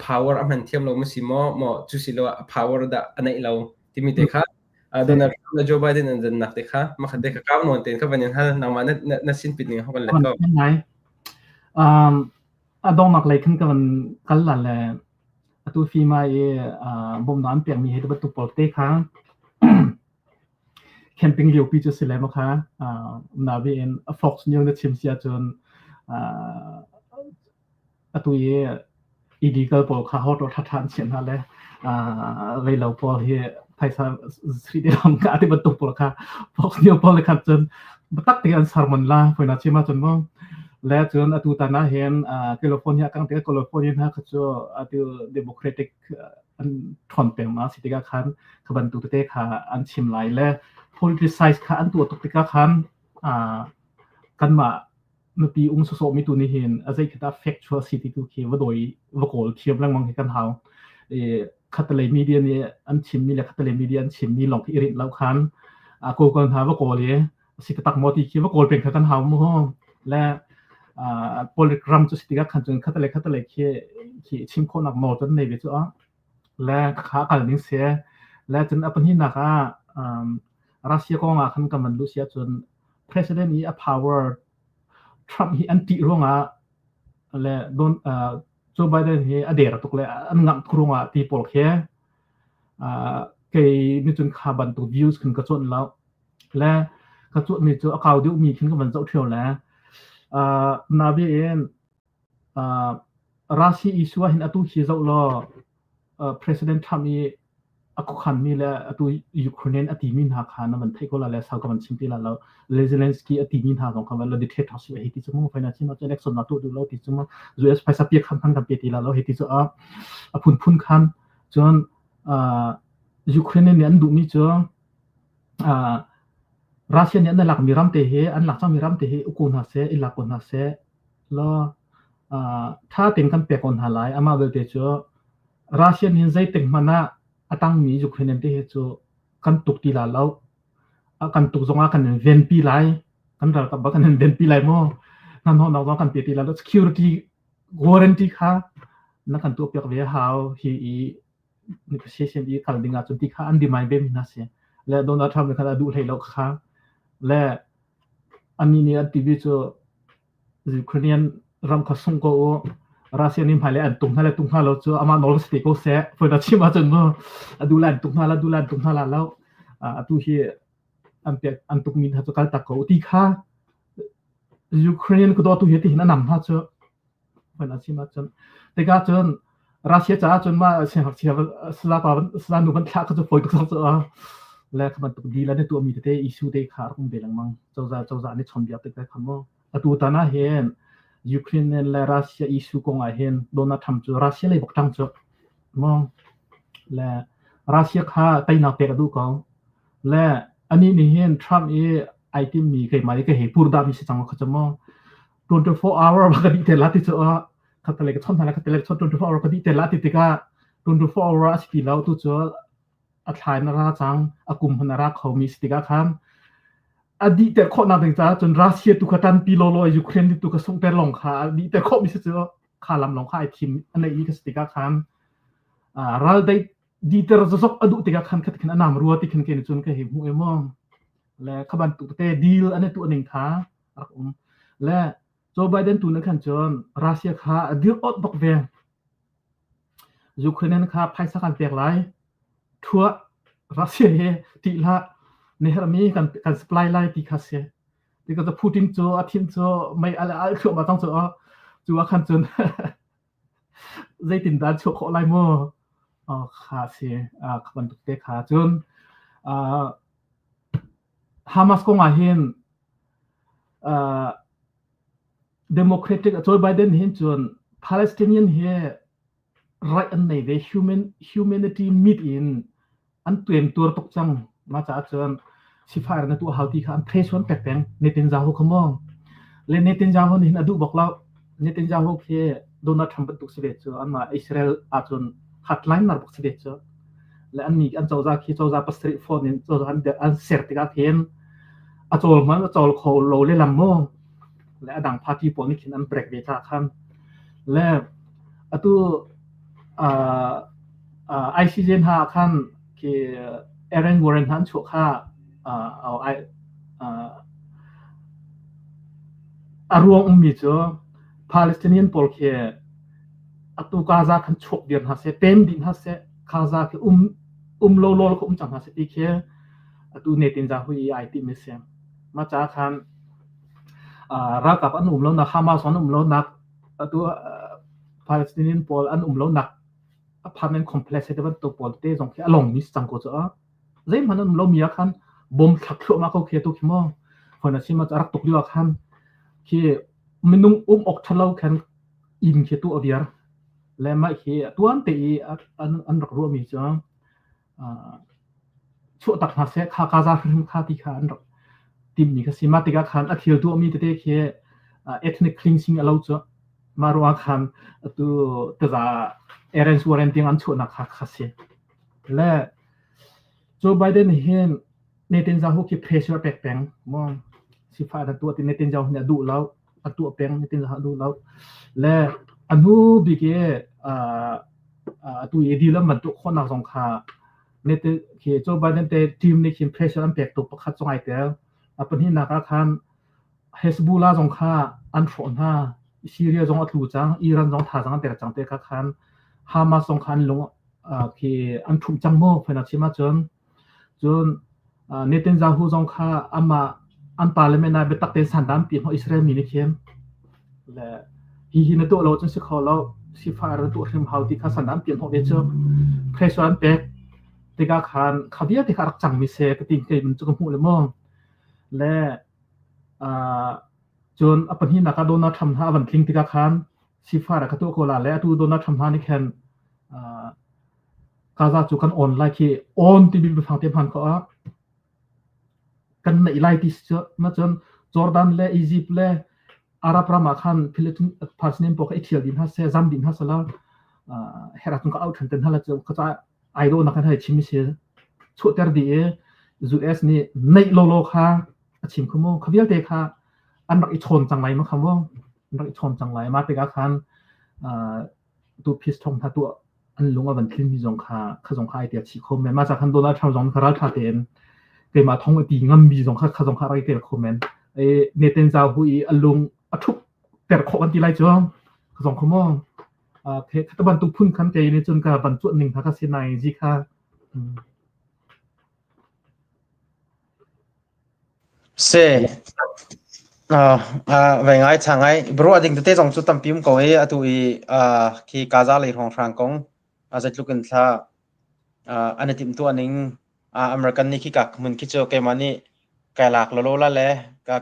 power อันนั้นเทียมเราไม่สิโมจุสิโลว่า power ได้อันนี้เราที่มีเด็กค่ะDonald Trump และ Joe Biden อันนั้นนักเด็กค่ะมาขัดเด็กกับก้าวนวลเต็นก็เป็นอย่างนั้นนางมานั่นสิ้นปีนี้เขากันเลยก็ดองนักเลยขึ้นกันกันหลังเลยตัวฟีมาบ่มน้ำเปียกมีให้ตัวตุกปอลเต้ค่ะแคมปิ้งเลี้ยวปีจะสิเลยมั้งค่ะนาวีเอ็น Fox News เนี่ยชิมเสียจนตัวillegal ปอลค่ะเขาตัวทัดทานเสียนั่นเลยเลยเราพอเฮไทยสตรีททำการที่บรรทุกปอลค่ะ Fox News ปอลเลยค่ะจนตักเตียนสารมันละพอน่าชิมาจนมั้งและจนตัวตานาเห็นแคลิฟอร์เนียกังเตะแคลิฟอร์เนียนะเขาจะตัวเดโมแครติกอันทอนเป็นมาสิทธิการขันขบันตัวเตะค่ะอันชิมไลและ politicize ค่ะอันตัวตุกติกาขันกันมาเมื่อปีองค์สมมีตัวนี้เห็นอาจจะคิดว่า factual city ตัวเขียนว่าโดยว่าโกลเทียมแรงมองให้กันเท้าคัตเตอร์เลมีเดียเนี่ยอันชิมนี่แหละคัตเตอร์เลมีเดียอันชิมนี่ลองที่อิริทแล้วขันโกลกันเท้าว่าโกลเลยสิกตักมอตีเขียนว่าโกลเป็นกันเท้ามั่วและpolygram จุดที่ก็ขันจนคัตเตอร์เลที่ชิมคนนักโนจนในเวจุอ่ะและข้ากันนิ่งเสียและจนอัปนี้นักรัสเซียก็งาขันกับมันดูเสียจน president นี้ power Trump ฮีอันติร่งและโดนJoe Biden ฮีอเดียร์ตุกเลยอันงับครุงที่ปอลเขียเกี่ยมีจนข้าบันตุ views ขึ้นกระจนแล้วและกระจนมีจนข่าวดิวมีขึ้นกับมันเจ้าเที่ยวแล้วนาบีเองรัสเซียอิสวาเห็นตัวที่จะล้อpresident Trump มีaku kan mi la atu Ukraine ati min ha khana man thai ko la la sa ka man chimpi la la Zelensky ati min ha ka la dictatorship he ti chumo faina chima election na tu du lo ti chumo US paisa pi khan khan pe ti la lo he ti chu a phun khan chon Ukraine ne an du mi chu Russia ne an lak miram te he an lak cha miram te he ukun ha se ila kon ha se lo tha tin kan pe kon ha lai ama bel te chu Russia ne zai tek mana atang mi Ukraine te he chu kan tuk ti la lo kan tuk zonga kan ven pi lai kan ra ka ba kan ven pi lai mo nan ho na kan pe ti la security warranty kha na kan tu pyak ve how he negotiation di kal dinga chu ti kha an di mai be mi na se le Donald Trump kha du thai lo kha le ani ni tv chu Ukrainian ram kha sung ko รัสเซียนี่ภายในอันตุงท่าและตุงท่าเราเจออามาโนลสติโกเซเฟอร์นัชิมาจนว่าดูแลตุงท่าแล้วตัวที่อันตุงมีทัศกัลตะโกที่ข้ายูเครนก็ตัวตัวที่นั่นนำท่าเจอเฟอร์นัชิมาจนแต่ก็จนรัสเซียจ้าจนว่าเสียสลาปาสลานุบันทักก็จะปล่อยตัวเจอและขมันตุกดีแล้วในตัวมีแต่อิชูเดขาคงเบลังมังเจ้าอันนี้ชมเดียบแต่ก็คำว่าตัวตาหน้าเห็นยูเครนและรัสเซียอิชูกงอาเห็นโดนทำจุรัสเซียเลยบอกตั้งจุมองและรัสเซียข้าไต้นาเปกดูกองและอันนี้นี่เห็นทรัมป์ไอทีมีใครมาที่เหตุพูดได้มีสิ่งเขาจะมอง24 hour บักดีเทล่าที่จะขัดเล็กชนทางขัดเล็กชน24 hour ก็ดีเทล่าที่ติกา24 hour สปีแล้วตัวจะอัฐายนาราจังอากุมพนาราเขามีสติกาคันอดีตข้อนั้นถึงจะจนรัสเซียตุกตันปีโลโลยูเครนตุกส่งแต่ลงขาอดีตข้อมีสติขาลำลงขาไอทีมอันนี้ก็สติกาคันรัลได้ดีแต่เราจะสอบอดุติกาคันขัดขันนามรัวที่ขันเกณฑ์จนก็เห็นหัวมองและขบันตุกแต่ดีลอันนี้ตัวหนึ่งท้าและโจไบเดนตัวนั้นขันจนรัสเซียขาดีลอดบอกเวงยูเครนขาไพ่สักการเปลี่ยนไรทั่วรัสเซียที่ละในฮาร์มีกันสปายไลน์ที่คาเซียที่ก็จะพูดถึงโจอาทิตย์โจไม่อะไรคือมาต้องโจจูว่าขันจนใจติดดันโชว์อะไรมั่วคาเซียขบันตุกเตะขาจนฮามาสก็มาเห็นDemocratic โจไบเดนเห็นจน Palestinian เห็น right อันไหนเว humanity meet in อันเตรียมตัวตกจังมาจากจนสิฟ้าในตัวเขาที่เขาเพรสวันแปลงเนตินจาฮูขมองและเนตินจาฮูนี่นะดูบอกเราเนตินจาฮูคือโดนัลด์ทรัมป์ตุกเสด็จอันมาอิสราเอลอาจนฮัตไลน์นับเสด็จและอันนี้อันเจ้าจากที่เจ้าจากปัสตรีฟอนนี่เจ้าจากอันเซอร์ติกาเห็นอาจจะมันอาจจะเขาโลเลลัมโมและดังพาร์ตี้ปอนี่คืออันเบรกเดต้าคันและตัวICJ หาคันคือเอเรนวอร์เรนทันชัวค่าเอาอารวงมีจ้ะปาเลสไตเนียนพอลคือตัวกาซาคันชุกเดียนฮะเสเต็มดินฮะเสกาซาคือโลโลก็จังฮะเสที่คือตัวเนตินจาฮุยไอทีมิเซมมาจากคันรักกับอันแล้วนักฮามาสอันแล้วนักตัวปาเลสไตเนียนพอลอันแล้วนักapartment complex ที่มันตัวปอลเต้จงแค่ลงมิสจังก็จะเรื่องมันเรามีอาการบอมขัดขัวมาเขาเขียนตัวขี้มอคนนั้นชิมาจะรักตกดีอาการที่มันนุ่งอกทะเลาะกันอินเขียนตัวอเดียร์และไม่เขียนตัวอันตีอันรักรัวมีจังช่วตักหาเสกข้ากาซาขึ้นข้าที่ข้าอันรักทีมนี้ก็สิมาติกาขันอัดเขียนตัวมีแต่เขียนethnic cleansing อะไรจ้ะมารัวขันตัวแต่ละเอเรนส์วอร์เรนติงอันชุนักขัดเสียและโจไบเดนเห็นเนตินจาฮูคือเพรสเชอร์แปลงมองสิฟ้าตัวที่เนตินจาฮูเนี่ยดูแล้วตัวแปลงเนตินจาฮูดูแล้วและอันนู้บิเกตัวดีแล้วมันตัวคนนักสงครามเนติคือโจไบเดนแต่ทีมนี้คือเพรสเชอร์แปลงตัวประคัดสงไอเตลเป็นที่นักขันเฮสบูลาสงครามอันฝนฮะซีเรียสงอัตลูจังอิรันสงท่าจังแต่จังเตะขันฮามาสงครามลงคืออันทุ่มจังโม่เพื่อนชิมาจนเนตินจาฮูสงครามอันพาร์ลิเมนต์เบตักเตสันดานปีของอิสราเอลมีนิเข้มและฮีนตัวเราจนสิเขาเราสิฟ้าเราตัวเรื่องเขาที่ข้าสันดานปีของเอเจอร์เพรสวันเป็กที่กาขันขบียที่ขารักจังมิเซกติงเกมันจะกำพูเลยมั่งและจนอภินินักโดนัลด์ทรัมป์วันทิ้งที่กาขันสิฟ้าเราตัวโคลาและตัวโดนัลด์ทรัมป์นี่แค่กาซาจุกันออนไลน์ที่ออนที่บิลฟังเต็มพันก็กันในไลน์ที่จะมาจนจอร์แดนและอียิปต์และอาหรับรามาคันฟิลิปปินส์พาสเนมพวกอิตาลีดินฮัสเซซัมดินฮัสแล้วเฮรัตุนก็เอาถึงเต็มฮัลจะก็จะไอโดนักให้ชิมิเซชุดเตอร์ดียูเอสนี่ในโลโลค่ะชิมขโมขวิลเตค่ะอันรักอิชนจังไรมั้งคำว่าอันรักอิชนจังไรมาติกาคันตัวพิสทงทัตัวอันลุงว่าวันคลิมีสงครามข้าสงครามไอเดียชิคอมเมนต์มาจากคันโดนัลด์ทรัมป์สงครามทัดเต็มเกิดมาท้องตีงั้นมีสงครามข้าสงครามไอเดียคอมเมนต์เนตินจาฮูอันลุงทุกแต่ขอกันทีไรจ้องข้าสงคราม เคตบันตุพุ่นคันเกนี่จนกับบรรจุหนึ่งทักษิณในจีค่ะเซเวงไอ้ทางไอ้บรัวดิ่งที่จงจุดตั้มพิมพ์ก็ไอ้ตัวที่กาซาเลยของฟรังกงจะลุกันท่าอันนี้ทีมตัวนึงอเมริกันนี่ขี้กักมันคิดเจอแกมันนี่แกหลักโลโลละเลย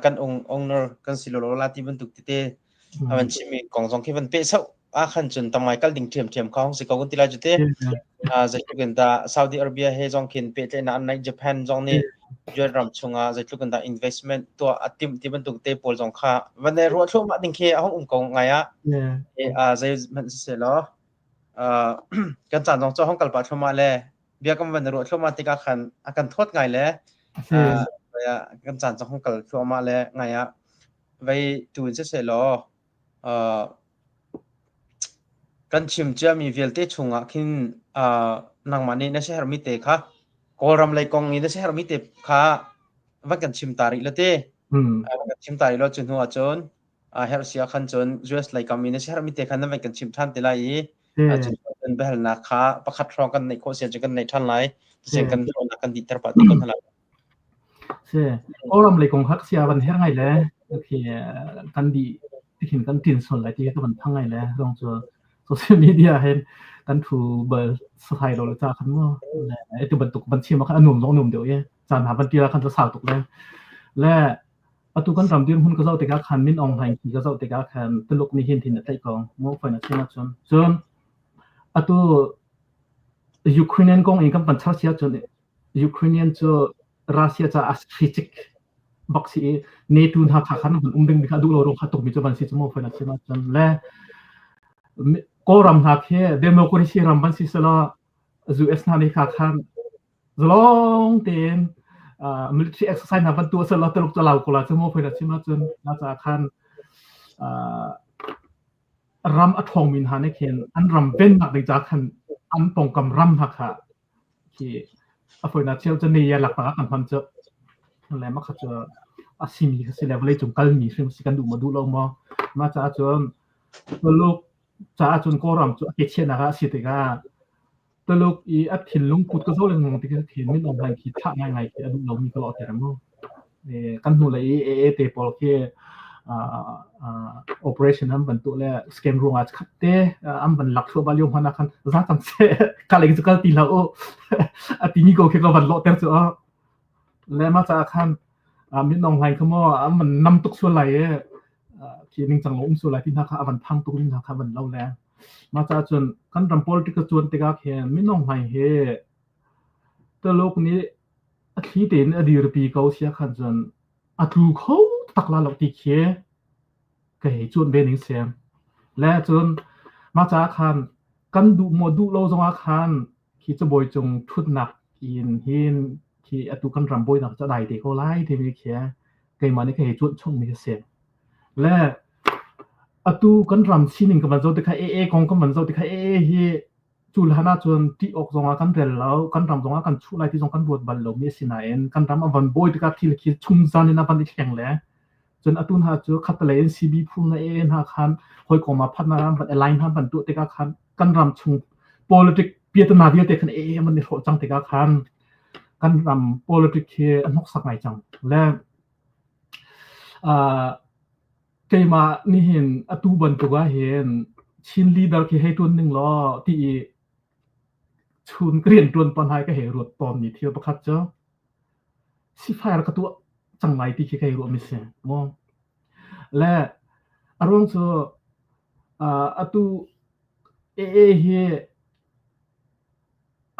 กันองเนอร์กันสิโลโลละที่มันตุกที่มันชิมีกองจงที่มันเป๊ะเซ้าขันจนทำไมกันดิ่งเทียมเขาสิเขาคนที่ละจุดจะลุกันท่าซาอุดิอาระเบียเฮจงคินเป๊ะเลยนะในญี่ปุ่นจงนี่ยอดรำชงจะลุกันท่า investment ตัวทีมที่มันตุกที่โพลจงค่าวันนี้รัวชั่วมาดิ่งเขี้ห้องกงไงจะมันเสียแล้วกันจานจงเจ้าห้องกลปัดชั่วมาเลยเบียกันวันนี้รัวชั่วมาติกาขันกันโทษไงเลยกันจานจงห้องกลชั่วมาเลยไงไว้ตูนเสียแล้วกันชิมจะมีเวลเตชงขึ้นนางมันนี่นั่นใช่ฮาร์มิเตค่ะกอรำเลยกองนี่นั่นใช่ฮาร์มิเตค่ะวันกันชิมตาริละเต้กันชิมตาริละจนหัวจนเฮร์เซียขันจนจูเอสเลยกำมีนั่นใช่ฮาร์มิเตค่ะนั่นวันกันชิมท่านติลายจนเป็นเบลนักค่ะประคัดรองกันในโคเซียจนกันในท่านไหลเสียงกันโดนกันดิตรปฏิกันทั้งหลายใช่กอรำเลยกองฮักเซียวันเฮร์ไงเลยโอเคกันดีที่เห็นกันตินส่วนอะไรที่ก็มันทั้งไงเลยลองจะโซเชียลมีเดียเห็นกันถูเบอร์สไตล์เราจะคันว่าไอ้ตัวบรรทุกบัญชีมาคันหนุ่มสองหนุ่มเดียวเองจานหาบัญชีละคันจะสาวตุกเลยและอัตุกันรำเดียนหุ่นก็จะติดกับคันมินออนไลน์ที่ก็จะติดกับคันตลกนี่เห็นที่นั่นได้ก็มองไฟนั่นใช่ไหมจนอัตุยูเครเนียนกองเองก็ปัญหาเสียจนยูเครเนียนจะรัสเซียจะอัสฟิจิกบักซีเนตูนหาขันมันดึงดิค่ะดูเราลงขัดตกมีจะบันซีจะมองไฟนั่นใช่ไหมจนและก็รำหักแค่เดโมคราซีรำบันซีสละจูเอสนานิคาขันจะลองเต็มmilitary exercise นะบันตัวสละตลกจะเล่ากุลาจะมองไฟนั่นใช่ไหมจนน่าจะขันรำอัฐองมินหาในเขนอันรำเป็นหนักในจากขันอันปองกำรำหักค่ะที่อภัยนัดเชี่ยวจะเนี่ยหลักปากกันพันเจออะไรมักจะอาศิมีก็สิเลเวลจงกัลมีซึ่งสิกันดูมาดูเรามาจะจนตัวลูกจะจนก็รำจะเกเชนะครับสิติกาตัวลูกอีอัดถิ่นลุงกุดก็โซ่เลยงงที่ถิ่นไม่ลงทางคิดท่าง่ายๆที่ดูเรามีก็รอแต่ละมั้งกันหูเลยเตปอลเคoperation นั้นบรรทุกแล้วสแกนรวงอาจขัดเตะบรรลักทั่วบาลีหัวนักขันรักตั้งเสกาเล็กจุกตีแล้วทีนี้ก็แค่ก็บรรลุเต็มตัวแล้วมาจากขันมินองไลน์เขาว่ามันนำตุกส่วนไหลที่นิ่งจังหลงส่วนไหลที่นักบันพังตุกนี่นักบันเล่าแล้วมาจากจนกันรำ political จวนติกาแค่มินองไลน์เฮตัวโลกนี้ที่เด่นอดีตปีเก่าเสียขันจนถูกเขาตักลาหลอกตีเขียก็ให้จวนเบนิงเสียงและจนมาจากขันกันดูโมดูเราจงอาขันที่จะบอยจงทุนหนักอินหินที่ตุกันรำบอยหนักจะได้เด็กเขาไล่ที่มีเขียก็มันนี่ก็ให้จวนช่องมีเสียงและตุกันรำชิ้นหนึ่งก็มันจะติดกับของก็มันจะติดกับที่จุลหน้าจนที่ออกจงอากันเรลแล้วกันรำจงอากันชุไล่ที่จงกันบวชบัลลมีสินาเอ็นกันรำอันบอยติดกับที่ที่ชุ่มซานินาบันที่แข็งแล้วจนตุนหาจูขัดเลยซีบีพูนเอ็นหาคันคอยกมาพัฒนาบันไลน์หาบันตัวติกาคันกันรำชง politic เปียตนาเดียเตคันมันในโหจังติกาคันกันรำ politic เคืออันนกสักไหนจังและเกมานี่เห็นตุบันตัวเห็นชินลีดาร์เคือให้ตัวหนึ่งล้อที่ชุนเกลียนตัวปัญหาก็เหตุรถตอนนี้เที่ยวประคัดเจ้าสิไฟร์ก็ตัวจังไรที่คือรู้มิเสียมองและอารมณ์ส่วนตุเฮ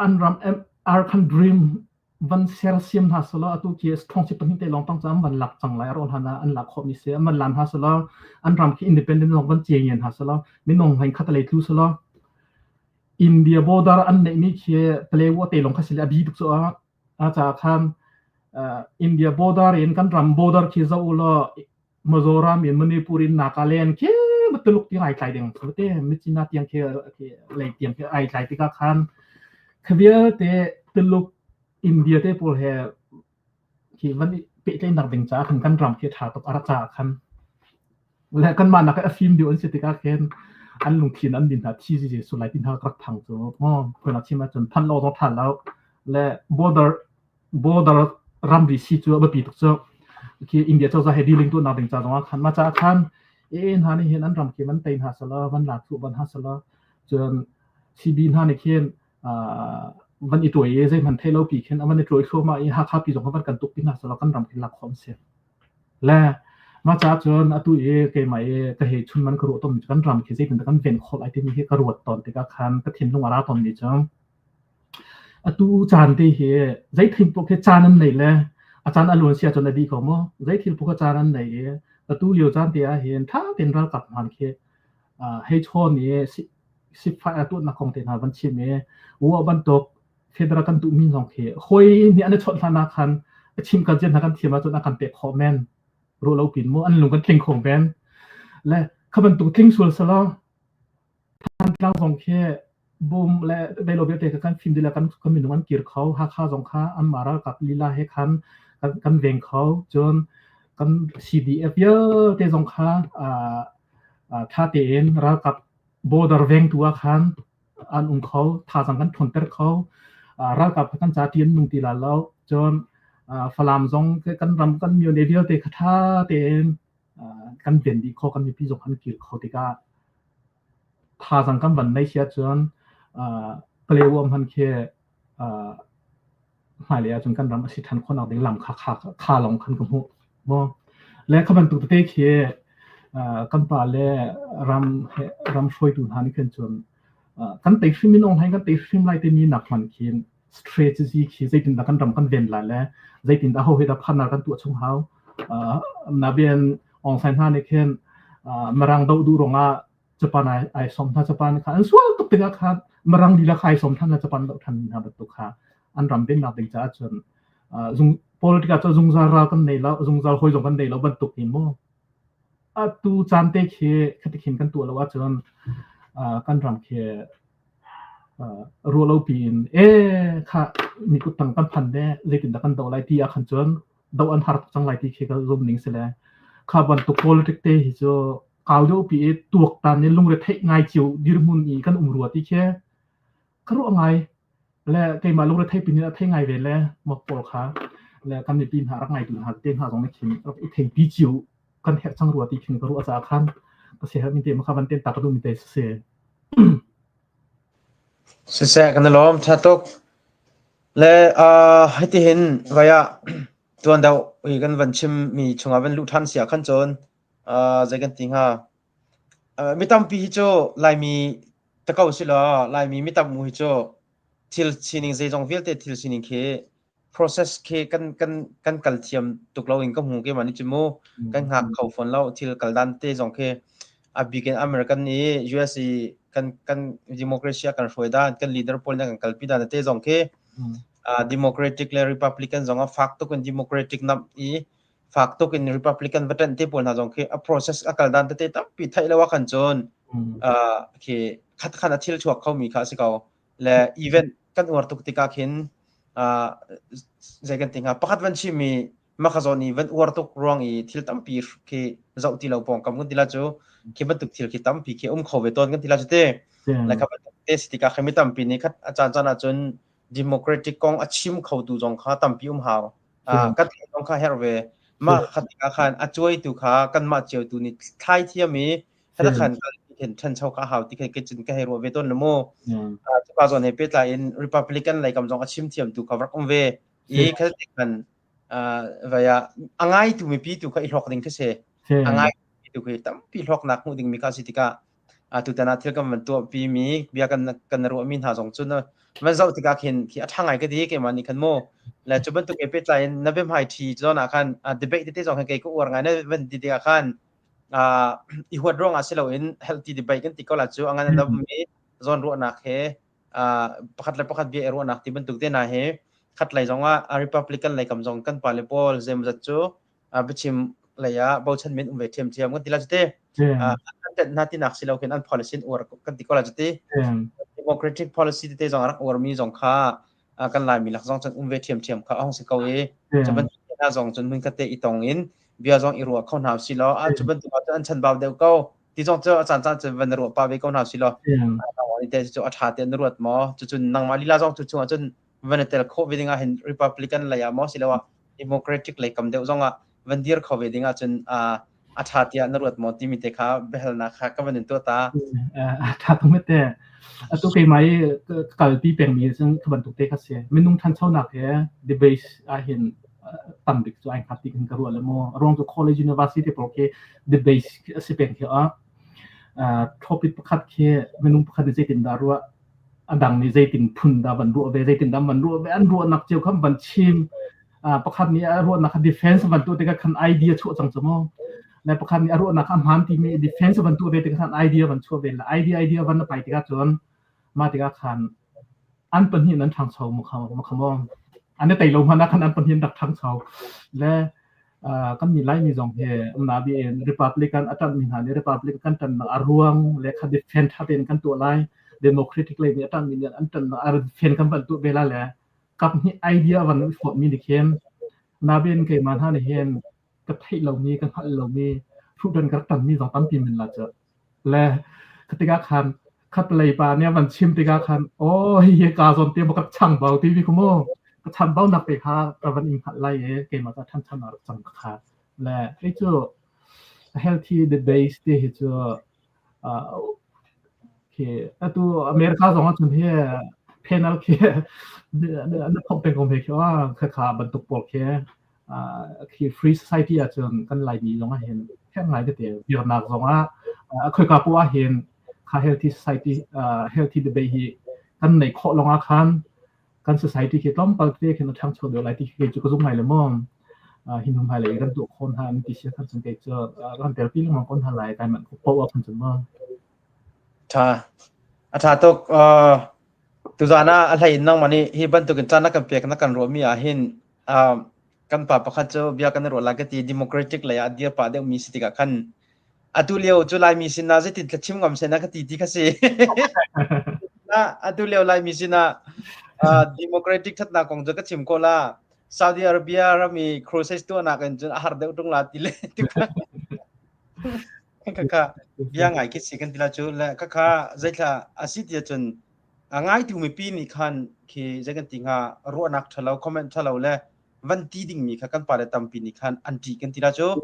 อันรำอาร์คันดรีมวันเซอร์เซียมฮัสลาตุที่สตรองชิปนี้แต่ลองตั้งจำวันหลักจังไรอารมณ์ฮานะอันหลักข้อมิเสียมันหลังฮัสลาอันรำที่อินดิเพนเดนต์ลองวันเจียนฮัสลาไม่น้องให้คัตเลทุสลาอินเดียบอดาร์อันนี้คือเปลวเตลองคัสเลบีตุกส่วนอาจารย์ท่านอินเดียบอดาร์เองกันรำบอดาร์ที่จะอุลามิโซรัมมณีปุรินนาคาเลนคือมันตลุกที่ไอ้ใจเด้งสุดที่มิจินาที่ยังคือเลยที่ยังคือไอ้ใจที่ก็คันขบีเตตลุกอินเดียเตพูดเหรอที่วันนี้เปิดใจนักเด้งจ้าคันกันรำที่ถาตบอาราจ้าคันและกันมานักฟิล์มดิวอันสิติกาเคน อันลุงทินอันดินหาที่สิสุดไหลดินหากระพังตัวเพื่อนที่มาจนพันโลต้องทันแล้วและ border รัมรีซีจัวบปีตุกเจ้าคืออินเดียเจ้าจะให้ดีลิงตัวนาดิงจ้าตรงขันมาจากขันหานี่เห็นอันรำเกี่ยมันเต็นหาสละมันหลักสุบันหาสละจนซีบินหานี่เขียนวันอีตัวใช่มันเทโลปีเขียนวันอีตัวเข้ามาหาข้าปีสองพันกันตุกปีหาสละกันรำเขียนหลักความเสียและมาจากจนอตุเกย์ไม่ก็เหตุชุนมันกระโดดต้นกันรำเขียนใช่เป็นกันเวนคนไอที่มีกระโดดตอนที่ก็ขันก็ทิ้งลงมาราตอนนี้จังอตุจานที่เหตุใจทิ้งพวกจานนั้นไหนเลยอาจารย์อารมณ์เสียจนดีของมั้งใจทิ้งพวกจานนั้นไหนอตุเลี้ยวจานที่เห็นถ้าเป็นรักกับมันเคให้ชนนี้สิบฝ่ายอตุนักคงเต็นหาบัญชีนี้วัวบรรทุกเฟดรักันตุมินสองเคหอยนี่อันนี้ชนธนาคารชิมกันเจนนักการเทียมมาจนนักการเตะคอมเมนต์รู้เราปิดมั้งอันลงกันทิ้งของแบนและขบันตุทิ้งส่วนสละท่านเราสองเคบูมและได้ลบเตะกันฟิล์มดีแล้วกันก็มีหนุ่มเกี่ยวเขาหาข้าสองข้าอันมารากับลีลาให้คันกันเวงเขาจนกัน CDF เยอะเตะสองข้าถ้าเตะเองรากับโบดาร์เวงตัวคันอันอุ้งเขาท่าสังกันทนเตอร์เขารากับกันจ่าเทียนนุ่งตีลาแล้วจนฝรั่งจงกันรำกันมีในเดียวเตะท่าเตะเองกันเด่นดีเขากันมีพี่สองคันเกี่ยวเขาติกาท่าสังกันวันในเชียจนเปลวมันแค่หมายเลยจนกันรำสิทันคนเอาเด็กลำขาลงคันกับหัวมองและขบันตุเตะแค่กันป่าเล่รำช่วยดูหันกันจนกันเตะฟิล์มน้องให้กันเตะฟิล์มไล่เตมีหนักมันเขียน strategy ขี้ใจตินตะกันรำกันเด่นหลายแล้วใจตินตะเขาให้ดับพันนักกันตัวช่วงเขานาเบียนองไซน์ท่านเขียนมารังดาวดูรงจะปานไอสมท่าจะปานค่ะอันส่วนตุกติกาค่ะมารังดีละใครสมท่านจะปานดาวทันนะบัตุค่ะอันรำเป็นนักเด็กจ้าจนจุง politika จะจุงซารากันในแล้วจุงซาหอยจงกันในแล้วบัตุกินมั้งตูจานเตะเคติขินกันตัวแล้วว่าจนกันรำเครัวเราปีนค่ะมีกุตังกันพันเด้เลยติดกันดาวไลที่อาขันจนดาวอันหาร์จังไลที่เคก็รวมนิ่งเสียแล้วข้าบันตุ politik เตะฮิโจข่าวเดียวปีตัวตันเนี่ยลุงเรทง่ายจิ๋วดิรมุนอีกันรัวที่เคก็รู้ไงและเกมาลุงเรทปีนี้เทง่ายเวลมาปลค่ะและกันในปีนหารักไงตุนหาเต้นหาตรงนี้ขินเราเทปีจิ๋วกันแหกจังรัวที่ขินก็รู้อาจารย์ขันก็เสียมีเต็มข้าบันเต้นตากระดุมมีเตะเสียเสียกันล้อมชาตุกและให้ที่เห็นว่าตัวเดาอีกันวันชิมมีชงอาเป็นลูกท่านเสียขั้นจนใจกันติงฮะไม่ต้องปีโจลายมีตะเกาสิละลายมีไม่ต้องมูฮิโจทิลชินิงใจจงเวลเตทิลชินิงเค process เคกันกัลเทียมตุกเราเองก็หูเกมันนี่จิโมกันหักเขาฝนเราทิลกัลดันเตจงเคบิกันอเมริกันนี้ USA กันดิโมคราซีกันช่วยด้านกันลีดเดอร์พอลกันกัลปิดานเตจงเคDemocratic และ Republican จงฟักตุกัน Democratic นับฟักตุกัน Republican บัดนั้นเตปอลน่าจงเคprocess กัลดันเตตั้มปิดไทยแล้วว่ากันจนเคขัดทิลช่วยเขามีข้าศึกเขาและ event กันอวดตุกติกาเห็นใจกันติงฮะประคัดวันชิมีมาขจรนี้วันอวดตุกรวงทิลตั้มปีเคเจ้าที่เราปองกำกันทีละจูเคบันตุกทิลคิดตั้มปีเคเขาเวทอนกันทีละจุดและครับเตสติกาเคมิตั้มปีนี้คัดอาจารย์จนDemocratic กองอาชิมเขาดูจงข้าตั้มปีหาวกัดจงข้าเฮรเวมาขัดติกาขันช่วยดูข้ากันมาเจียวดูนี่ไทยที่มีถ้าขันเห็นท่านชาวข้าหาวที่เคยจินก็เฮรเวต้นละโมที่ป้าส่วนเฮปิตไลน์ Republican อะไรกำจงอาชิมเทียมดูข้ารักเวขัดติกันว่าง่ายดูมีปีดูข้าอีหอกดิ่งที่เสง่ายดูข้าตั้มปีหอกนักหูดิ่งมีข้าสิติกาตุตนาเที่ยวกันมันตัวปีมีเบียกันรัวมินหาสองจุดนะมันเจ้าติกาเห็นที่ทางไหนก็ดีเกี่ยมันนี่ขันโมและจุดบันตุกเอพิไลน์นับเป็นไฮทีจอนาคันดีเบตที่สองกันเกี่ยวกับอวดไงนั่นเป็นดีติกาคันอีหัวดร้องอาศัยเราเห็น healthy debate กันติก็หลักจู่อันนั้นเรามีจอนรัวนักเหประคัดเลยประคัดเบียรัวนักที่บันตุกเดน่าเหขัดเลยจงว่า Republican เลยกำจงกันปาเลปอลเซมจัดจู่ไปชิมเลยบอลชันเมนเวทเทียมกันที่ละจุดแต่นาที่นักสิเราเห็นอัน policy อวดกันติก็ละจุดDemocratic policy ที่จงรักอวดมีจงค่ากันลายมีหลักจงจนเวทเทียมค่าห้องสิเกาจะเป็นน่าจงจนมึงกันเตะอีตองอินเบียจงอีรัวเข้าหนาวสิเราจะเป็นตัวอันชันบ่าวเดียวก็ ที่จงเจออาจารย์จะวันรัวป้าเวก็น่าสิลอ yeah วันนี้จะอาชาเตียนรัวหมอจุนนังมาลีลาจงจุนจนวันเตลโควิดงาเห็น Republican เลยอะหมอสิลว่า Democratic เลยคำเดียวจงอ่ะวันเดียร์โควิดงาจนอาชาเตียนรัวหมอที่มีแต่ข้าเบลนักข้าก็วันนี้ตัวตาถ้าตรงไม่แต่ตัวเกมไม่กลปีเป็นมีซึ่งขบันตุกเตะคัสเซียไม่นุ่งทันเช่าหนักแค่ debate เห็นตั้งดิกตัวเองขัดติกันกระรัวแล้วมั่วรองตัว college university โปรเก debate สิเป็นแค่topik ประคัดแค่ไม่นุ่งประคัดใจตินดารัวอันดังนี้ใจตินพุ่นดาบันรัวเบใจตินดาบันรัวเบอันรัวนักเจ้าคำบันชิมประคัดนี้รัวนัก defense บันตัวเด็กขันไอเดียชั่วจังสมองและประคันนี้รู้นักอันหันที่มี defense บรรทุกเด็กขันไอเดียบรรทุกเป็นไอเดียวันไปที่กันจนมาที่กันขันอันเป็นหินนั้นทางเสามุขมองอันนี้แต่ลงมานะขันอันเป็นหินดักทางเสาและก็มีไล่มีสองเหตุนาบีเอ็น Republican อาจารย์มีหาเนี่ย Republican ตันอารวงและขัด defense ถ้าเป็นกันตัวไล่ Democratic เลยมีอาจารย์มีเนี่ยอันตันอาร์ defense กันบรรทุกเวลาแล้วกับนี่ไอเดียวันนี้ฝนมีดิเคนนาบีเอ็นเคยมาท่านเห็นกับไทยเรามีกันพันเรามีทุกเดือนกระตันมี2 ตั้งปีมันละเจอและคติกาคันคัดเลยปาเนี่ยมันชิมติกาคันโอ้ยเฮกาซอนเตียบกับช่างเบาทีวีคุโมก็ทำเบาหนักไปค่ะกับวันอิงหัดไล่เกมมาจะท่านหนักจังค่ะและไอ้เจ้า healthy debate ที่เจ้าโอเคตัวอเมริกา2 จนเฮpanel แค่เนี่ยผมเป็นคนเห็นว่าค่าบรรทุกปลอกแค่คือ free society อาจจะกันหลายมีลองเห็นแค่ไหนก็เดี๋ยวเดี๋ยวนักลองเคยกับว่าเห็นค่า healthy society healthy debate กันในข้อลองอาคารกัน society ที่ต้องปฏิเสธกันทั้งชนเดี๋ยวหลายที่เกิดจุกจุกใหม่เลยมั่งหินหุ่นไผ่เลยกันตัวคนหามีติเชื้อกันสังเกตเจอกันแต่ปีละคนหาหลายแต่มันพบว่าคนจำนวนใช่อาจารย์ตกตุจานะอะไรนั่งมันนี่ที่บรรทุกกันจานักกันเปียกนักกันรวมมีเห็นกันป่าประคัตเจ้าเบียกันรวมลากที่ democratic เลยเดียร์ป่าเดียวมีสิทธิ์กันตุเลียวจุลายมีสินาจะติดชิมกับเสนาคติที่กันสินะตุเลียวลายมีสินาdemocratic ทัดนักของจะก็ชิมโคลาซาอุดิอาระเบียเรามีครูเซสตัวนักกันจนอาหารเดือดตรงลาติเลยที่กันค่ะเบียงไงคิดสิกันทีละจุดและค่ะใจละอาศิเดียจนง่ายที่มีปีนี้คันคือจะกันติงหารู้นักทะเลาะคอมเมนต์ทะเลาะเลยวันที่ดิ่งมีกันป่าเลยตามปีนี้คันอันที่กันทีละจุด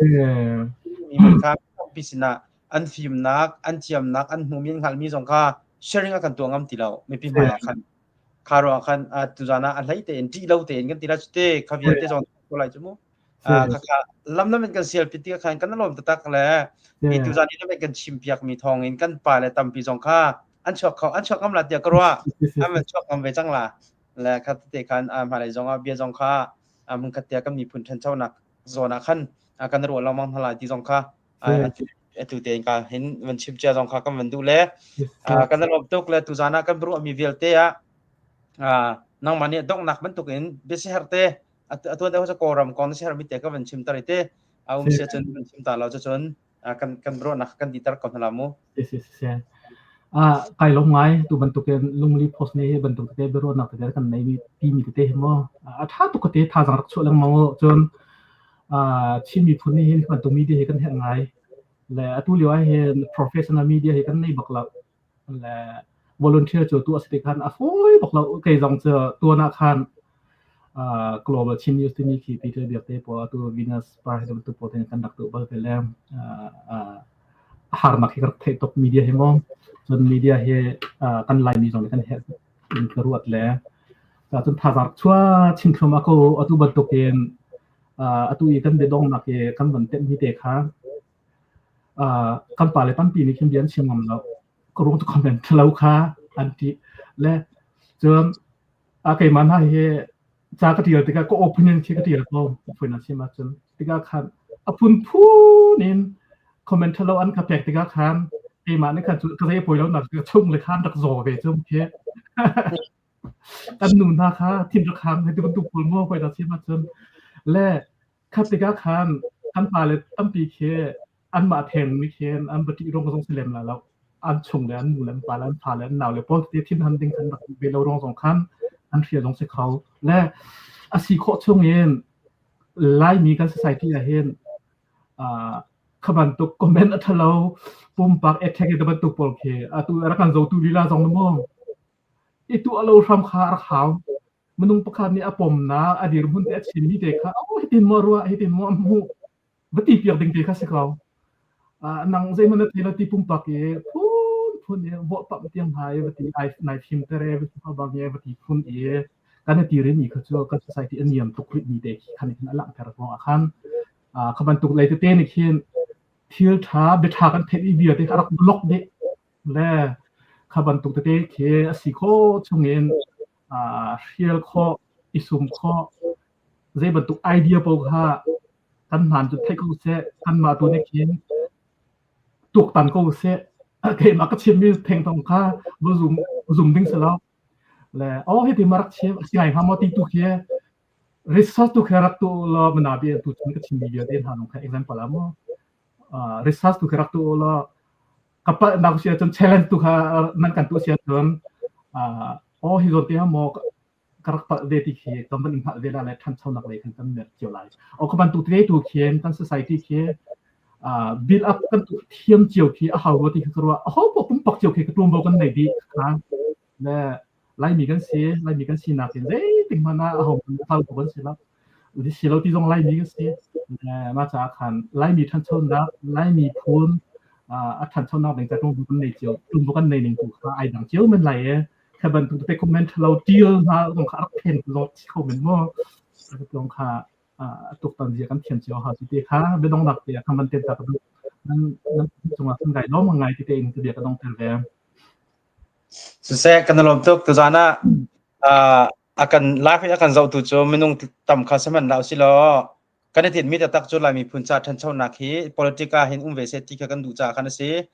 มีมันค่ะพิสินะอันฟิล์มนักอันเทียมนักอันมุมินขันมีสองค่ะ sharing กันตัวงามทีเราไม่ปีใหม่คันคารวะคันตุจานะอะไรเตนที่เราเตนกันทีละจุดเตะขวิเตจงตัวอะไรจุดมั้งค่ะลำนั้นเป็นกันเสียพิธีคันกันนั่นลมตักเลยมีตุจานี่นั่นเป็นกันชิมเปียกมีทองเงินกันป่าเลยตามปีสองค่ะอันชอบคำหลักเดียวก็ว่าอันมันชอบคำไปจังละและครับที่คันมาเลยจงเบียจงค่ะมึงคัดเดียก็มีพื้นที่เจ้านักโซนคันกันรัวเรามองทลายที่จงค่ะตุเตนกันเห็นมันชิมเจ้าจงค่ะก็มันดูแลกันรัวตุกและตุจานะกันรู้มีเวลเตะนั่งมันเนี่ยต้องนักมันตุกเห็นเบสิฮาร์เตะตัวเดียวจะโกรมก่อนที่ฮาร์มิเตะก็มันชิมตาริเตะมีเสียจนมันชิมตาเราจะจนกันรู้นักกันดีตระก่อนทลามูไก่ลงไม้ตัวบรรทุกลุงรีโพสเนี่ยบรรทุกเตะบรอนักแต่กันในปีมีเตะมั้งถ้าตุกเตะท่าสังรักช่วยลังมั้งจนชิมีทุนนี่เห็นบรรทุกมีเดียกันเห็นไงและตัวเลี้ยวเห็น professional media เห็นกันในบักเราและ volunteer จตัวสติกันโอ้ยบักเราโอเคจงเจอตัวนักขันglobal chin news ที่มีคีปีเตอร์เดียเตะพอตัว Venus Pride บรรทุกโปรตีนกันดักตัวเบอร์เฟลเลมหานักที่กับเทคท็อกมีเดียเห็นมั้งจนมีเดียเฮกันไลน์มีสองกันเห็นอินกรวดแล้วแต่จนท่าจากชั่วชิงครมาโกอตุบันตุเกนอตุอีกันเดดงนักเฮกันบันเต็มที่เตะค้างกันป่าเลยตั้งปีนี้เข้มเย็นเชียงมันแล้วก็รู้ทุกคอมเมนต์แล้วค้าอันที่และจนเกมันให้เฮจากที่เราติกาก็โอเพนเนนที่ที่เราเป็นอาชีพมาจนติกาขันปุ่นพูนินคอมเมนต์แล้วอันกับแปลกติกาขันมาในการก็ได้ป่วยแล้วหนักก็ชุ่มเลยข้ามดักโซ่ไปชุ่มเค้อันหนุนนะคะทีมระคังให้ดูคนมั่วไปดักที่มาจนและคติกาขันอันป่าเลยตั้งปีเค้อันมาแทนไม่เค้อันปฏิรงกระทรวงเสลมแล้วอันชงแล้วหนุนแล้วป่าแล้วผ่าแล้วหนาวเลยเพราะที่ทีมทันดึงกันแบบเบลล์รองสองขั้นอันเทียลงเสกเขาและอาศิโคช่วงเย็นไล่มีการใส่ที่จะเห็น ขบันตุกคอมเมนต์อัทเลาปุ่มปักเอทแท็กตะบันตุกปอลเคอะตุรักันโจตุลีลาจงนมองitu alo ram khar khaw menung pakhan ni apom na adir mun te chin ni te kha oh hitin mo ruwa hitin mo mu bati piak ding te kha sikaw nang zai man te la ti pum pak e phun e bo pa tiang hai bati ai nai thim te re bati pa bang e bati phun e kan ti re ni kha chu kan society aniam to krit ni te khan ni ala thar ko akhan khaban tuk lai te ni khin thil tha be tha kan the i bia te arak block de le khaban tuk te ke asi kho chungin real kho isum kho zai ban tuk idea po kha kan han chu thai ko se kan ma tu ne kin tuk tan ko se ke ma ka chim mi theng tong kha bo zoom ding se la le he ti marak che si ai ha mo ti tu ke research tu kharak tu lo mena bi tu chun ka chim bi de han kha example amo research tu kharak tu lo kapal nak sia chon challenge tu kha nan kan tu sia chon hi zon ti ha mo karak pa de ti khi kam ban ha de la le than chau nak le kan tam ne chiao lai ka ban tu tre tu khien kan society ke build up kan tu thiam chiao khi a haw ti ka ro po pum pak chiao khi ka tum bo kan nei di ha le lai mi kan si na ken de ting mana a haw kan ko kan si la di si lo ti jong lai mi kan si ma cha khan lai mi than chau na lai mi phunทันเท่านั้นเองแต่ตรงบุกันในเจียวตรงบุกันในหนึ่งตัวไอ้ดังเจียวมันไหลแค่บันทึกไปคอมเมนต์เราเจียวฮะตรงขาเห็นเราคอมเมนต์ว่าตรงขาตุกตันเจียกันเขียนเจียวฮะสิเดียค่ะไม่ต้องหนักเดียทำมันเต็มแต่ก็นั่นจังหวะทั้งไงน้องมังไงที่เองที่เดียก็ต้องเต็มแล้วสุดแท้กันลมตุกตัวจานะakan live akan zau tu cho minung tam kha saman lau si lo kan tin mi ta tak chu lai mi phun cha than chau na khi politica hin ve se ti ka kan du cha khan se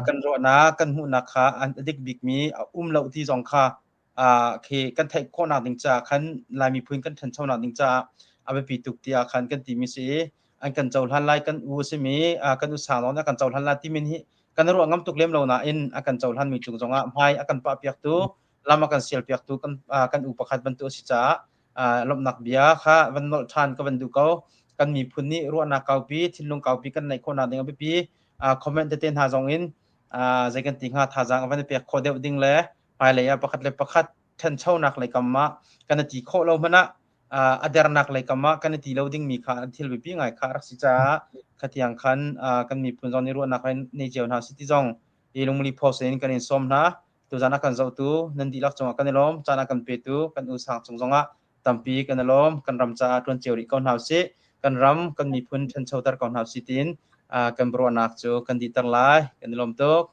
kan ro na kan hu na kha an dik big mi lo ti jong kha khi kan thai ko na ding cha khan lai mi phun kan than chau na ding cha abe pi tuk ti khan kan ti mi se an kan chau han lai kan u se mi kan u sa no na kan chau han la ti min hi kan ro ngam tuk lem lo na in akan chau han mi chu jonga mai akan pa piak tu lama kan sel piak tu kan u pakhat ban tu si cha lom nak bia kha van nol than ka van du ko kan mi phun ni ro na kau pi thinlung kau pi kan nei khona ding abi pi comment te ten ha jong in zai kan ting ha tha jang van pe kho deu ding le pai le ya pakhat than chau nak le kamma kan ti kho lo mana adar nak le kamma kan ti lo ding mi kha thil bi pi ngai kha rak si cha khatiang khan kan mi phun jong ni ro nak nei jeon ha si ti jong i lungmuli post in kan in som na tu jana kan zau tu nan di lak chonga kan lom chana kan pe tu kan u sang chung jonga tampi kan lom kan ram cha ton cheuri kon hau se kan ram kan mi phun than chau tar kon hau sitin kan bro nak chu kan di tar lai kan lom tok